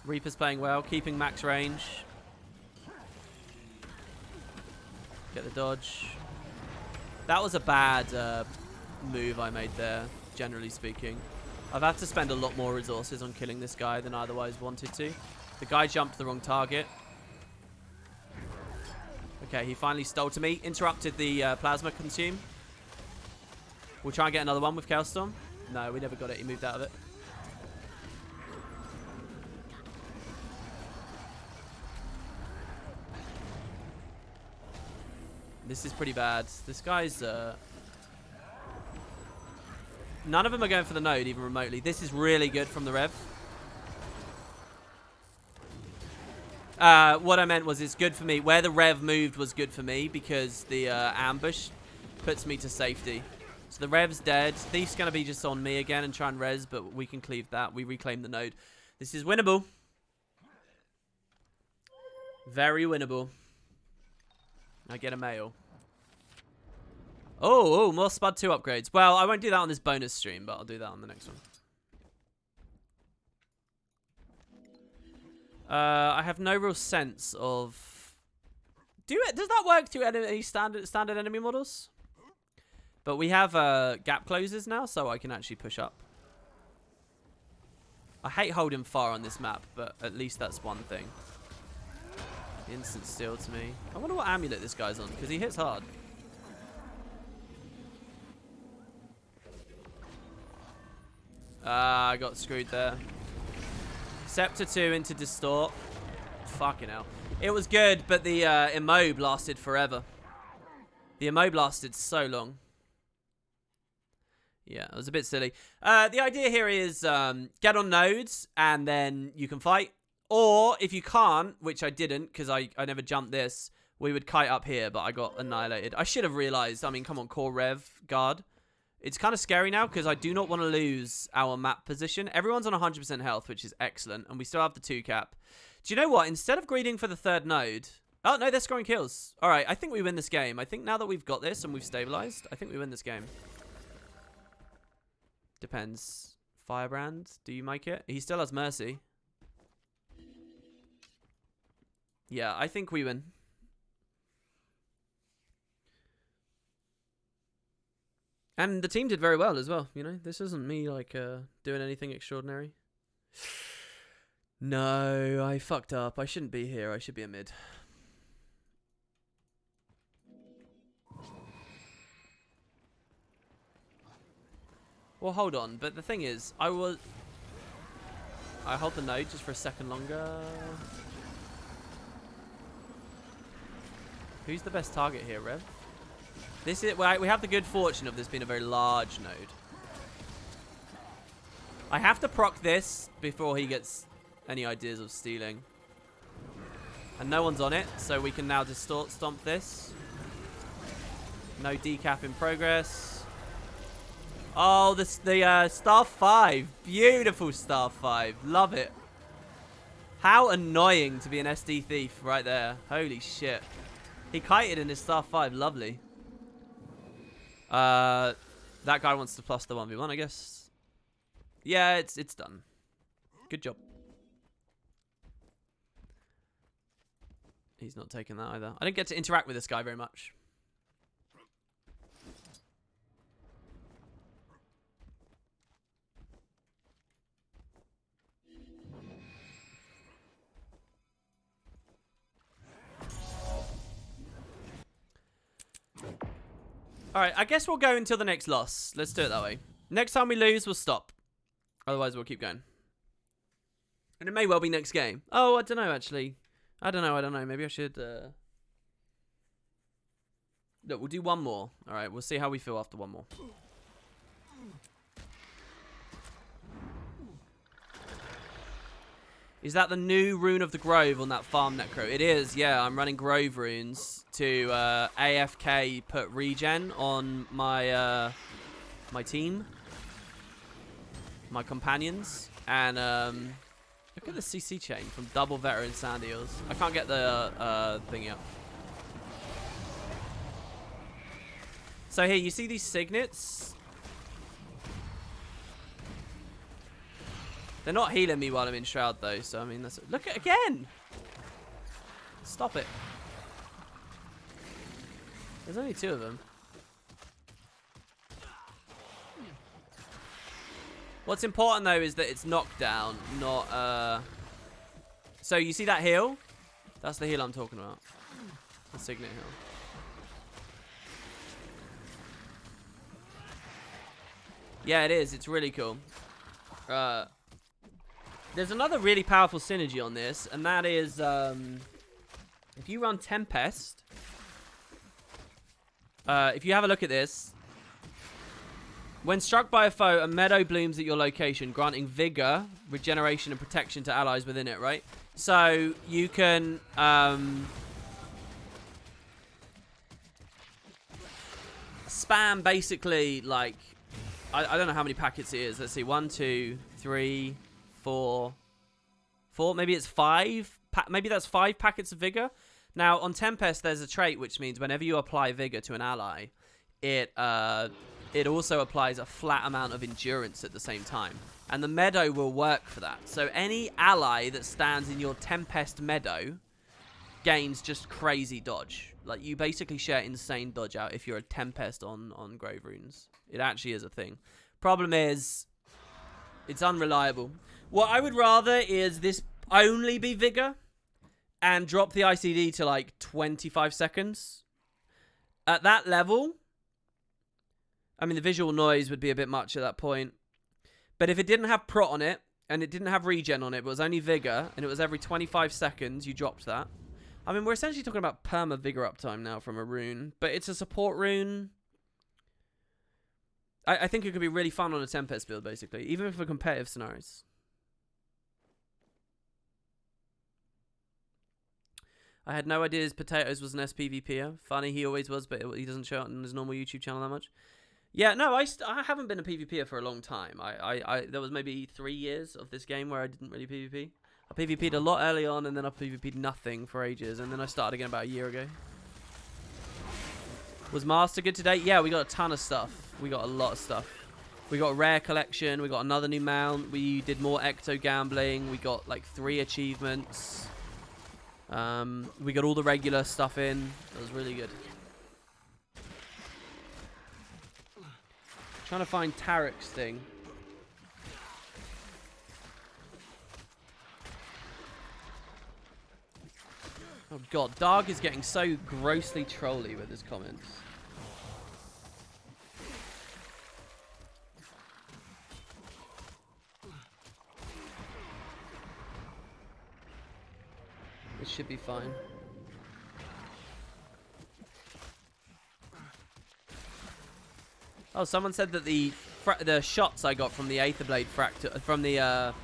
Reaper's playing well, keeping max range. Get the dodge. That was a bad move I made there, generally speaking. I've had to spend a lot more resources on killing this guy than I otherwise wanted to. The guy jumped the wrong target. Okay, he finally stole to me. Interrupted the plasma consume. We'll try and get another one with Chaos Storm. No, we never got it. He moved out of it. This is pretty bad. This guy's... None of them are going for the node, even remotely. This is really good from the Rev. What I meant was it's good for me. Where the Rev moved was good for me because the ambush puts me to safety. So the Rev's dead. Thief's going to be just on me again and try and res, but we can cleave that. We reclaim the node. This is winnable. Very winnable. I get a mail. Oh, more Spud 2 upgrades. Well, I won't do that on this bonus stream, but I'll do that on the next one. I have no real sense of... Does that work to any standard enemy models? But we have gap closers now, so I can actually push up. I hate holding far on this map, but at least that's one thing. Instant steal to me. I wonder what amulet this guy's on, because he hits hard. I got screwed there. Scepter 2 into Distort. Fucking hell. It was good, but the immob lasted forever. The immob lasted so long. Yeah, it was a bit silly. The idea here is get on nodes, and then you can fight. Or, if you can't, which I didn't, because I never jumped this, we would kite up here, but I got annihilated. I should have realized. I mean, come on, core rev, guard. It's kind of scary now because I do not want to lose our map position. Everyone's on 100% health, which is excellent. And we still have the 2 cap. Do you know what? Instead of greeding for the 3rd node... Oh, no, they're scoring kills. All right, I think we win this game. I think now that we've got this and we've stabilized, I think we win this game. Depends. Firebrand, do you make it? He still has Mercy. Yeah, I think we win. And the team did very well as well, you know? This isn't me, like, doing anything extraordinary. No, I fucked up. I shouldn't be here. I should be a mid. Well, hold on. But the thing is, I hold the node just for a second longer. Who's the best target here, Rev? This is we have the good fortune of this being a very large node. I have to proc this before he gets any ideas of stealing. And no one's on it, so we can now distort stomp this. No decap in progress. Oh, the star 5. Beautiful star 5. Love it. How annoying to be an SD thief right there. Holy shit. He kited in his star 5. Lovely. That guy wants to plus the 1v1, I guess. Yeah, it's done. Good job. He's not taking that either. I didn't get to interact with this guy very much. Alright, I guess we'll go until the next loss. Let's do it that way. Next time we lose, we'll stop. Otherwise, we'll keep going. And it may well be next game. Oh, I don't know, actually. I don't know. Maybe I should... Look, we'll do one more. Alright, we'll see how we feel after one more. Is that the new Rune of the Grove on that farm, Necro? It is, yeah. I'm running Grove runes to AFK put regen on my my team, my companions, and look at the CC chain from Double Veteran Sand Eels. I can't get the thing up. So here, you see these signets? They're not healing me while I'm in Shroud, though, so, I mean, that's... Look at again! Stop it. There's only 2 of them. What's important, though, is that it's knockdown, not, So, you see that heal? That's the heal I'm talking about. The Signet heal. Yeah, it is. It's really cool. There's another really powerful synergy on this, and that is if you run Tempest, if you have a look at this, when struck by a foe, a meadow blooms at your location, granting vigor, regeneration, and protection to allies within it, right? So you can spam basically, like, I don't know how many packets it is. Let's see, 1, 2, 3, 4, maybe it's 5. Maybe that's 5 packets of vigor. Now, on Tempest, there's a trait which means whenever you apply vigor to an ally, it also applies a flat amount of endurance at the same time. And the meadow will work for that. So any ally that stands in your Tempest meadow gains just crazy dodge. Like, you basically share insane dodge out if you're a Tempest on Grave Runes. It actually is a thing. Problem is, it's unreliable. What I would rather is this only be vigor and drop the ICD to like 25 seconds. At that level, I mean, the visual noise would be a bit much at that point. But if it didn't have prot on it, and it didn't have regen on it, but it was only vigor, and it was every 25 seconds, you dropped that. I mean, we're essentially talking about perma vigor uptime now from a rune, but it's a support rune. I think it could be really fun on a Tempest build, basically, even for competitive scenarios. I had no idea Potatoes was an SPVPer. Funny, he always was, but he doesn't show up on his normal YouTube channel that much. Yeah, no, I haven't been a PvPer for a long time. There was maybe 3 years of this game where I didn't really PvP. I PvP'd a lot early on, and then I PvP'd nothing for ages, and then I started again about a year ago. Was Master good today? Yeah, we got a ton of stuff. We got a lot of stuff. We got a rare collection. We got another new mount. We did more ecto gambling. We got like 3 achievements. We got all the regular stuff in. It was really good. Trying to find Tarek's thing. Oh god, Darg is getting so grossly trolly with his comments. It should be fine. Oh, someone said that the shots I got from the Aetherblade fractal from the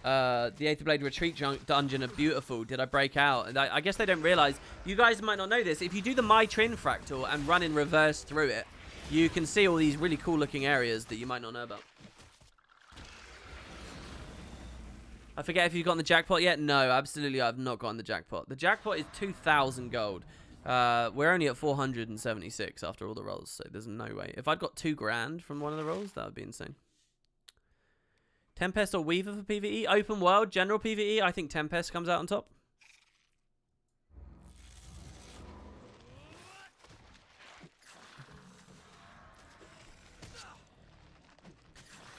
Aetherblade retreat dungeon are beautiful. Did I break out? And I guess they don't realize. You guys might not know this. If you do the My Trin fractal and run in reverse through it, you can see all these really cool looking areas that you might not know about. I forget if you've gotten the jackpot yet. No, absolutely, I've not gotten the jackpot. The jackpot is 2,000 gold. We're only at 476 after all the rolls, so there's no way. If I'd got 2 grand from one of the rolls, that would be insane. Tempest or Weaver for PvE? Open world, general PvE, I think Tempest comes out on top.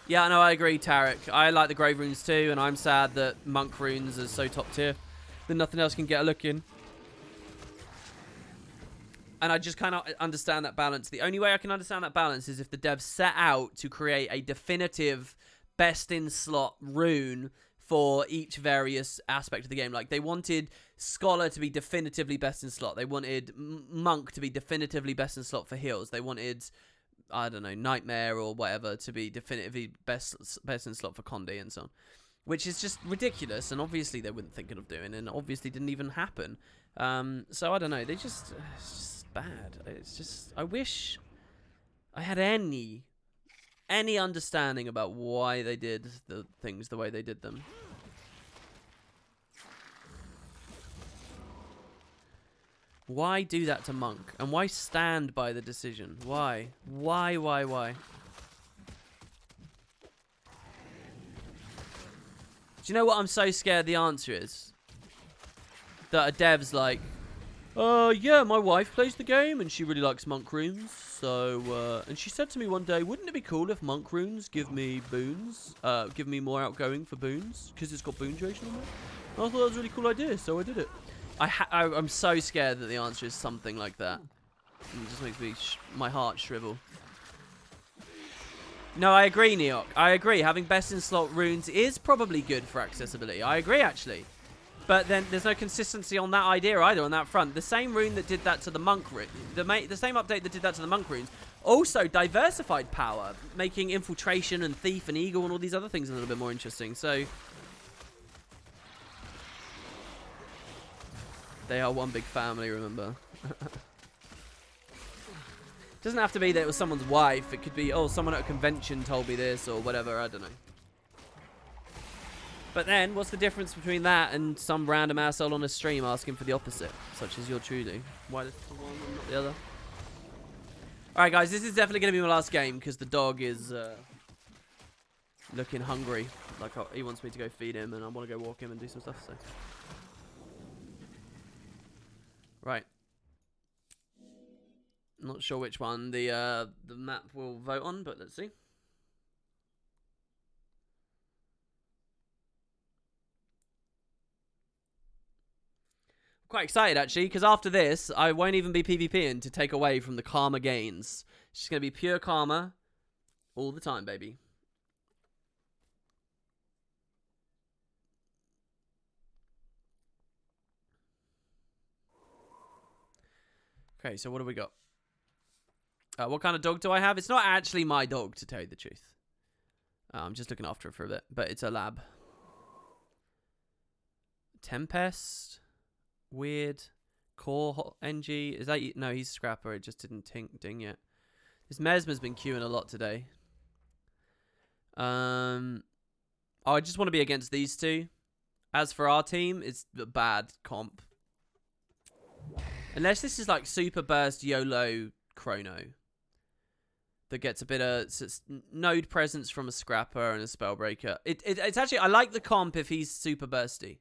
Yeah, no, I agree, Tarek. I like the Grave Runes too, and I'm sad that Monk Runes are so top tier that nothing else can get a look in. And I just cannot understand that balance. The only way I can understand that balance is if the devs set out to create a definitive best-in-slot rune for each various aspect of the game. Like, they wanted Scholar to be definitively best-in-slot. They wanted Monk to be definitively best-in-slot for heals. They wanted, I don't know, Nightmare or whatever to be definitively best-in-slot for Conde and so on. Which is just ridiculous, and obviously they weren't thinking of doing, and obviously didn't even happen. So I don't know, it's just bad. It's just, I wish I had any understanding about why they did the things the way they did them. Why do that to Monk? And why stand by the decision? Why? Why? Do you know what I'm so scared the answer is? That a dev's like, yeah, my wife plays the game and she really likes Monk Runes. So, and she said to me one day, wouldn't it be cool if Monk Runes give me boons? Give me more outgoing for boons? Because it's got boon duration on it. And I thought that was a really cool idea, so I did it. I'm so scared that the answer is something like that. It just makes me my heart shrivel. No, I agree, Neok. I agree. Having best in slot runes is probably good for accessibility. I agree, actually. But then there's no consistency on that idea either on that front. The same rune that did that to the monk rune, the same update that did that to the monk runes, also diversified power, making infiltration and thief and eagle and all these other things a little bit more interesting. So they are one big family, remember. Doesn't have to be that it was someone's wife. It could be, oh, someone at a convention told me this or whatever. I don't know. But then, what's the difference between that and some random asshole on a stream asking for the opposite, such as you're truly? Why the one and not the other? All right, guys, this is definitely going to be my last game because the dog is looking hungry. Like he wants me to go feed him, and I want to go walk him and do some stuff. So, right. Not sure which one the map will vote on, but let's see. Quite excited actually, because after this, I won't even be PvPing to take away from the karma gains. It's just gonna be pure karma all the time, baby. Okay, so what do we got? What kind of dog do I have? It's not actually my dog, to tell you the truth. I'm just looking after it for a bit, but it's a lab. Tempest. Weird. Core NG. Is that you? No, he's Scrapper. It just didn't ding yet. This Mesmer's been queuing a lot today. Oh, I just want to be against these two. As for our team, it's a bad comp. Unless this is like Super Burst YOLO Chrono. That gets a bit of node presence from a Scrapper and a Spellbreaker. It's actually, I like the comp if he's super bursty.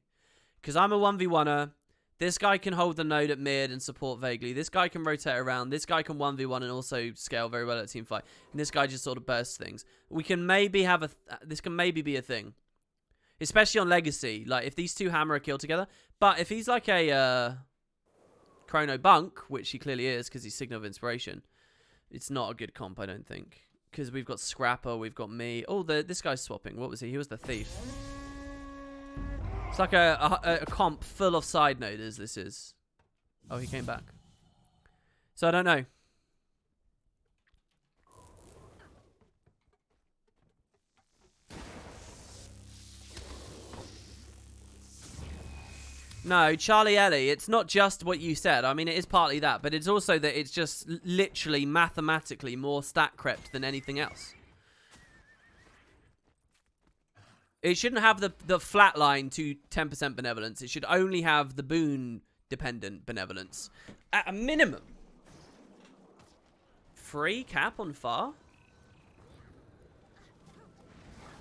Because I'm a 1v1er. This guy can hold the node at mid and support vaguely. This guy can rotate around. This guy can 1v1 and also scale very well at a team fight. And this guy just sort of bursts things. We can maybe have this can maybe be a thing. Especially on Legacy. Like, if these two hammer a kill together. But if he's like a Chrono Bunk, which he clearly is because he's Signal of Inspiration, it's not a good comp, I don't think. Because we've got Scrapper, we've got me. Oh, this guy's swapping. What was he? He was the thief. It's like a comp full of side noders, this is. Oh, he came back. So I don't know. No, Charlie Ellie, it's not just what you said. I mean, it is partly that, but it's also that it's just literally mathematically more stat crept than anything else. It shouldn't have the flat line to 10% benevolence. It should only have the boon-dependent benevolence. At a minimum. Free cap on Far?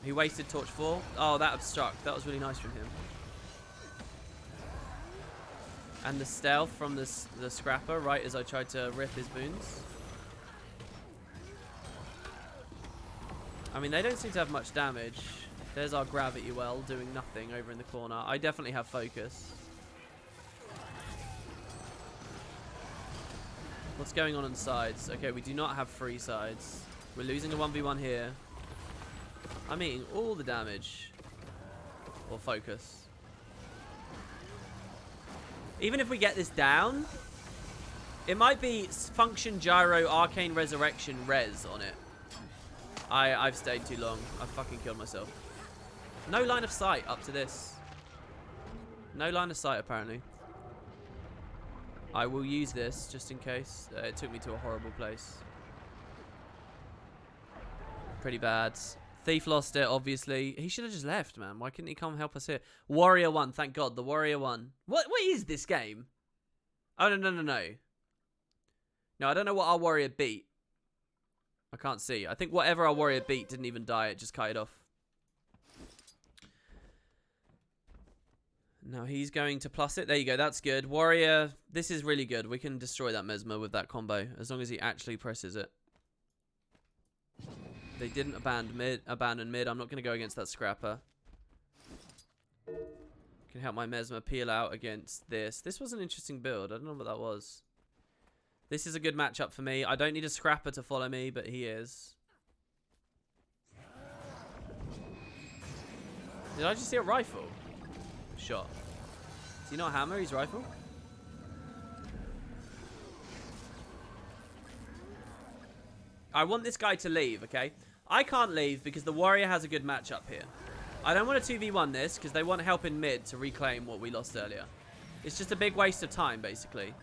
He wasted Torch 4. Oh, that obstruct. That was really nice from him. And the stealth from the Scrapper, right as I tried to rip his boons. I mean, they don't seem to have much damage. There's our Gravity Well doing nothing over in the corner. I definitely have focus. What's going on sides? Okay, we do not have free sides. We're losing a 1v1 here. I'm eating all the damage. Or focus. Even if we get this down, it might be Function Gyro Arcane Resurrection Res on it. I've stayed too long. I've fucking killed myself. No line of sight up to this. No line of sight, apparently. I will use this just in case. It took me to a horrible place. Pretty bad. Thief lost it, obviously. He should have just left, man. Why couldn't he come help us here? Warrior won. Thank God. The Warrior won. What is this game? Oh, no. No, I don't know what our Warrior beat. I can't see. I think whatever our Warrior beat didn't even die. It just cut it off. Now he's going to plus it. There you go. That's good. Warrior. This is really good. We can destroy that Mesmer with that combo. As long as he actually presses it. They didn't abandon mid. I'm not going to go against that Scrapper. Can help my Mesmer peel out against this. This was an interesting build. I don't know what that was. This is a good matchup for me. I don't need a Scrapper to follow me, but he is. Did I just see a rifle? Shot. Is he not a hammer? He's rifle? I want this guy to leave, okay? I can't leave because the warrior has a good matchup here. I don't want to 2v1 this because they want help in mid to reclaim what we lost earlier. It's just a big waste of time, basically.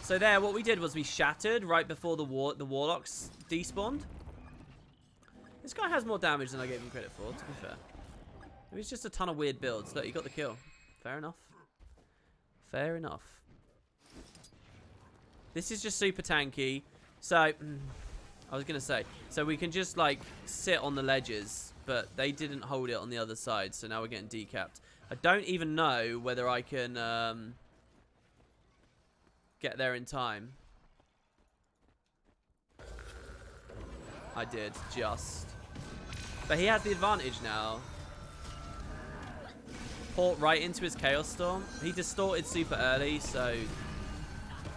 So there, what we did was we shattered right before the warlocks despawned. This guy has more damage than I gave him credit for, to be fair. It was just a ton of weird builds. Look, you got the kill. Fair enough. Fair enough. This is just super tanky. So, I was going to say, so we can just, like, sit on the ledges, but they didn't hold it on the other side, so now we're getting decapped. I don't even know whether I can get there in time. I did, just. But he has the advantage now. Port right into his Chaos Storm. He distorted super early, so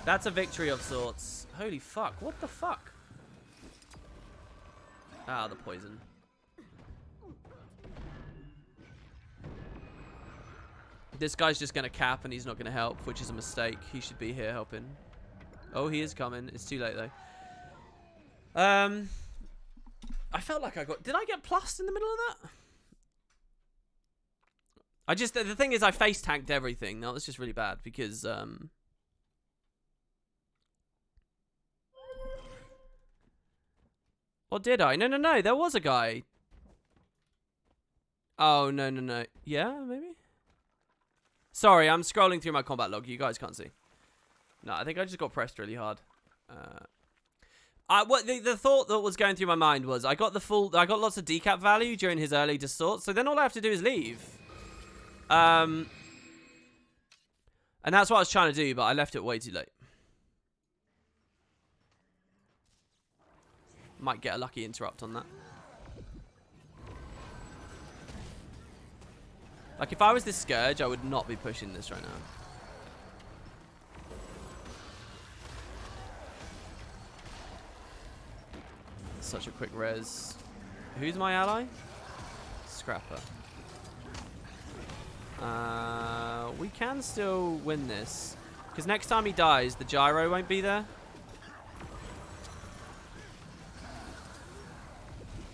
that's a victory of sorts. Holy fuck, what the fuck? Ah, the poison. This guy's just going to cap and he's not going to help, which is a mistake. He should be here helping. Oh, he is coming. It's too late, though. I felt like I got... Did I get plussed in the middle of that? I just... The thing is, I face tanked everything. That was just really bad because... Or did I? No, no, no. There was a guy. Oh, no, no, no. Yeah, maybe? Sorry, I'm scrolling through my combat log. You guys can't see. No, I think I just got pressed really hard. What the thought that was going through my mind was I got lots of decap value during his early distort, so then all I have to do is leave. And that's what I was trying to do, but I left it way too late. Might get a lucky interrupt on that. Like, if I was this Scourge, I would not be pushing this right now. Such a quick res. Who's my ally? Scrapper. We can still win this. Because next time he dies, the gyro won't be there.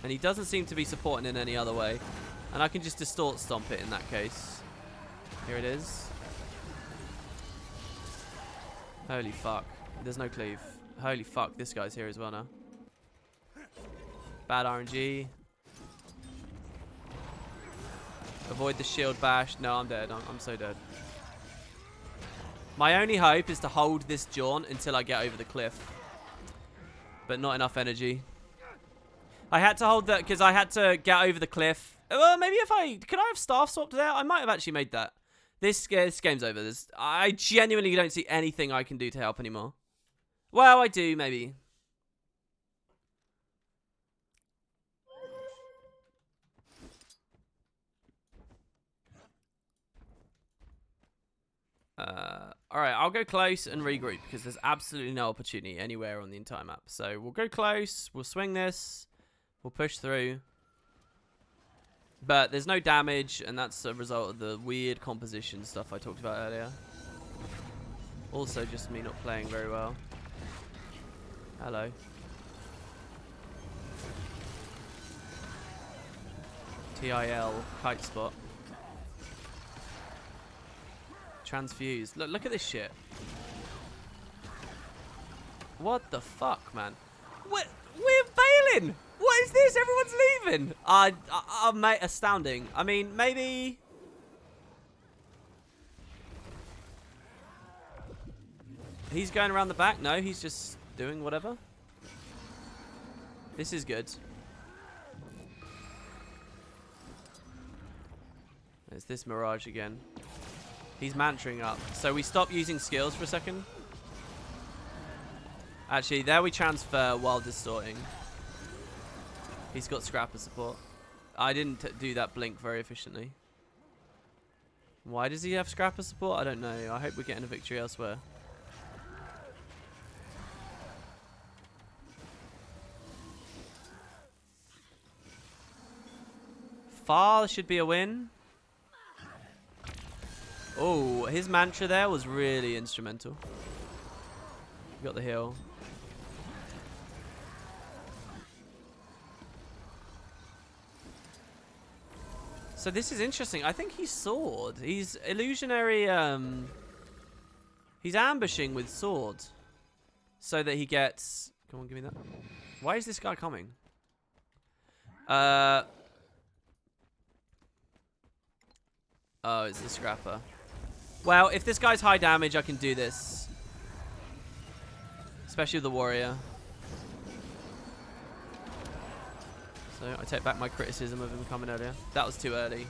And he doesn't seem to be supporting in any other way. And I can just distort stomp it in that case. Here it is. Holy fuck. There's no cleave. Holy fuck, this guy's here as well now. Bad RNG. Avoid the shield bash. No, I'm dead. I'm so dead. My only hope is to hold this jaunt until I get over the cliff. But not enough energy. I had to hold that because I had to get over the cliff. Well, maybe if could I have staff swapped there? I might have actually made that. This game's over. I genuinely don't see anything I can do to help anymore. Well, I do, maybe. Alright, I'll go close and regroup because there's absolutely no opportunity anywhere on the entire map. So we'll go close, we'll swing this, we'll push through. But there's no damage, and that's a result of the weird composition stuff I talked about earlier. Also just me not playing very well. Hello. TIL, kite spot. Transfused. Look at this shit. What the fuck, man? We're bailing! What is this? Everyone's leaving! Mate, astounding. I mean, maybe... He's going around the back? No, he's just doing whatever. This is good. There's this Mirage again. He's mantring up. So we stop using skills for a second. Actually, there we transfer while distorting. He's got Scrapper support. I didn't do that blink very efficiently. Why does he have Scrapper support? I don't know. I hope we're getting a victory elsewhere. far should be a win. Oh, his mantra there was really instrumental. Got the heal. So this is interesting. I think he's sword. He's illusionary. He's ambushing with sword, so that he gets. Come on, give me that. Why is this guy coming? Oh, it's the scrapper. Well, if this guy's high damage, I can do this. Especially with the warrior. So I take back my criticism of him coming earlier. That was too early.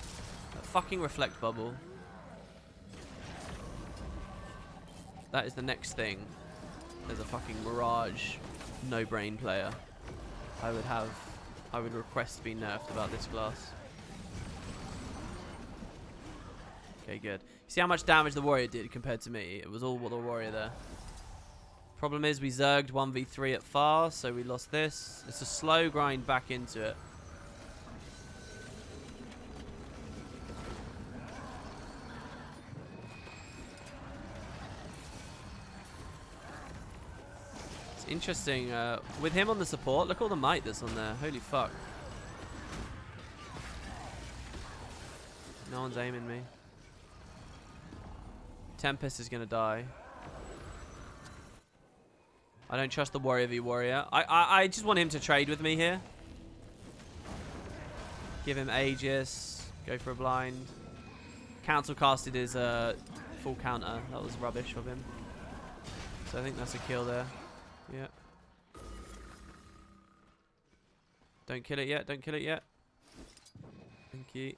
That fucking reflect bubble. That is the next thing. There's a fucking Mirage no-brain player. I would request to be nerfed about this class. Okay, good. You see how much damage the warrior did compared to me? It was all the warrior there. Problem is we zerged 1v3 at far, so we lost this. It's a slow grind back into it. It's interesting. With him on the support, look all the might that's on there. Holy fuck. No one's aiming me. Tempest is going to die. I don't trust the warrior v warrior. I just want him to trade with me here. Give him Aegis. Go for a blind. Council casted his full counter. That was rubbish of him. So I think that's a kill there. Yeah. Don't kill it yet. Don't kill it yet. Thank you.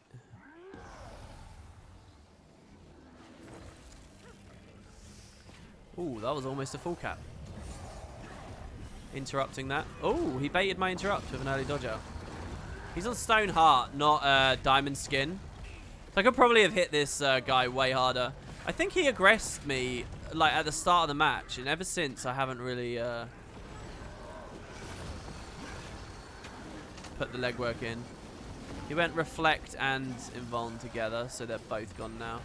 Ooh, that was almost a full cap. Interrupting that. Oh, he baited my interrupt with an early dodge out. He's on Stone Heart, not Diamond Skin. So I could probably have hit this guy way harder. I think he aggressed me like at the start of the match, and ever since I haven't really put the legwork in. He went Reflect and Invuln together, so they're both gone now.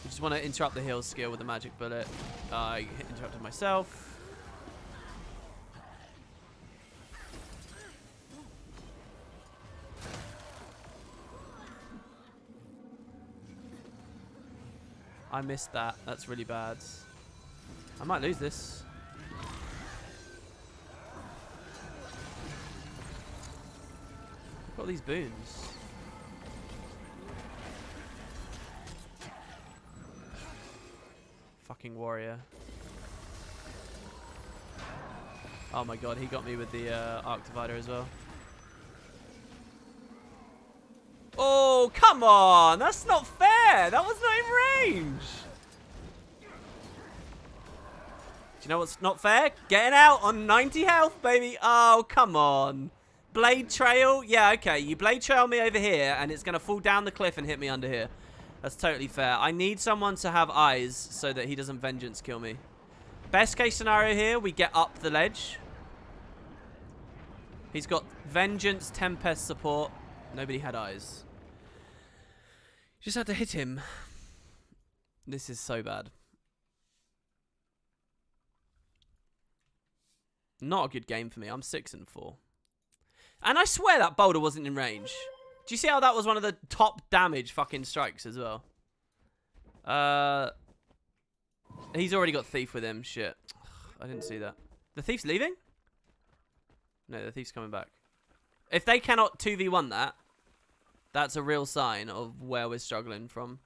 We just want to interrupt the heal skill with a magic bullet. I interrupted myself. I missed that. That's really bad. I might lose this. I've got these boons. Fucking warrior. Oh my god, he got me with the Arc Divider as well. Oh, come on! That's not fair! That was not in range! Do you know what's not fair? Getting out on 90 health, baby! Oh, come on. Blade Trail? Yeah, okay. You Blade Trail me over here, and it's going to fall down the cliff and hit me under here. That's totally fair. I need someone to have eyes so that he doesn't Vengeance kill me. Best case scenario here, we get up the ledge. He's got Vengeance, Tempest support. Nobody had eyes. Just had to hit him. This is so bad. Not a good game for me. I'm 6-4. And I swear that boulder wasn't in range. Do you see how that was one of the top damage fucking strikes as well? He's already got Thief with him. Shit. I didn't see that. The Thief's leaving? No, the Thief's coming back. If they cannot 2v1 that, that's a real sign of where we're struggling from.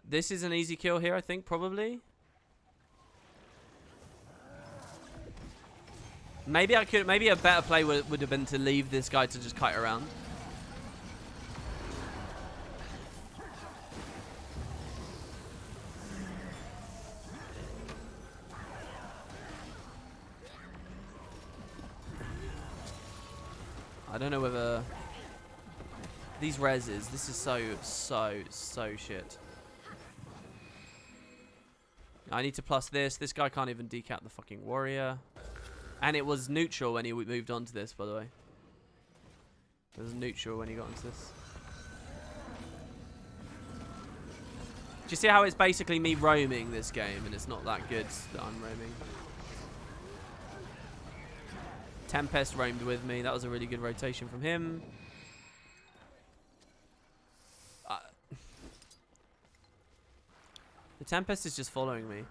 This is an easy kill here, I think, probably. Maybe I could. Maybe a better play would have been to leave this guy to just kite around. I don't know whether these reses. This is so shit. I need to plus this. This guy can't even decap the fucking warrior. And it was neutral when he moved on to this, by the way. There's neutral when he got into this. Do you see how it's basically me roaming this game, and it's not that good that I'm roaming? Tempest roamed with me. That was a really good rotation from him. The Tempest is just following me.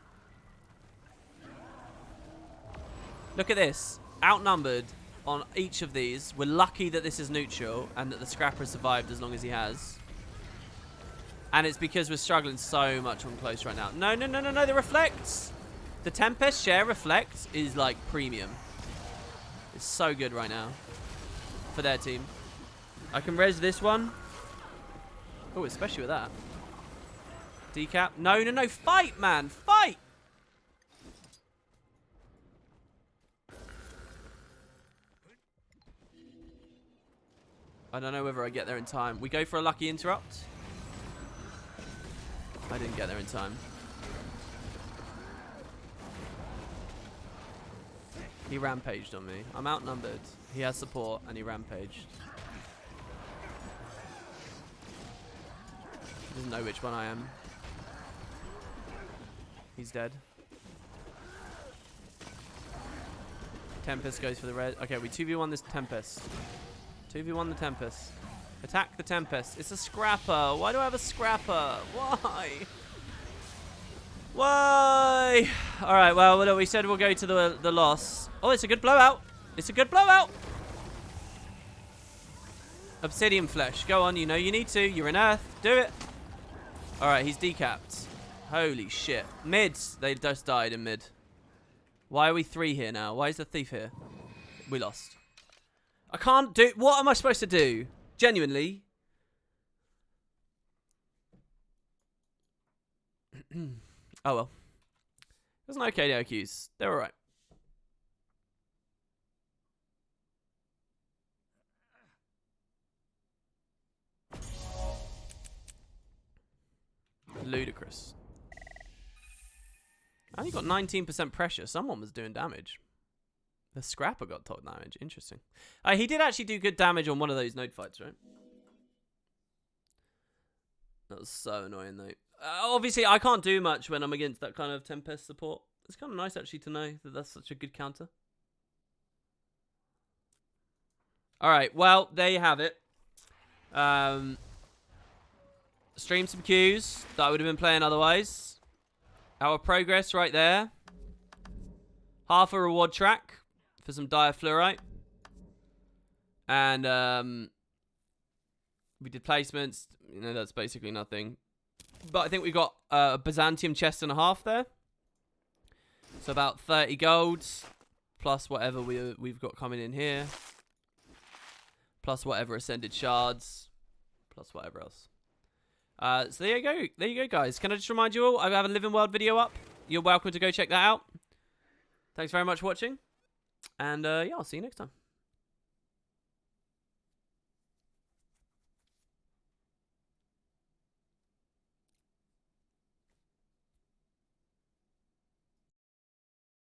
Look at this. Outnumbered on each of these. We're lucky that this is neutral and that the Scrapper survived as long as he has. And it's because we're struggling so much on close right now. No, no, no, no, no. The reflects. The Tempest share reflect is like premium. It's so good right now for their team. I can res this one. Oh, especially with that. Decap. No, no, no. Fight, man. Fight. I don't know whether I get there in time. We go for a lucky interrupt. I didn't get there in time. He rampaged on me. I'm outnumbered. He has support and he rampaged. He doesn't know which one I am. He's dead. Tempest goes for the red. Okay, we 2v1 this Tempest. 2v1 the Tempest. Attack the Tempest. It's a Scrapper. Why do I have a Scrapper? Why? Why? Alright, well, we said we'll go to the loss. Oh, it's a good blowout. It's a good blowout. Obsidian Flesh. Go on, you know you need to. You're in Earth. Do it. Alright, he's decapped. Holy shit. Mid. They just died in mid. Why are we 3 here now? Why is the thief here? We lost. I can't do... What am I supposed to do? Genuinely. Oh, well. There's no KDO queues. They're alright. Ludicrous. I only got 19% pressure. Someone was doing damage. The Scrapper got top damage. Interesting. He did actually do good damage on one of those node fights, right? That was so annoying, though. Obviously, I can't do much when I'm against that kind of Tempest support. It's kind of nice, actually, to know that that's such a good counter. Alright, well, there you have it. Stream some queues that I would have been playing otherwise. Our progress right there. Half a reward track for some Diafluorite. And we did placements. You know, that's basically nothing. But I think we got a Byzantium chest and a half there. So about 30 golds. Plus whatever we've got coming in here. Plus whatever ascended shards. Plus whatever else. So there you go. There you go, guys. Can I just remind you all, I have a Living World video up. You're welcome to go check that out. Thanks very much for watching. And yeah, I'll see you next time.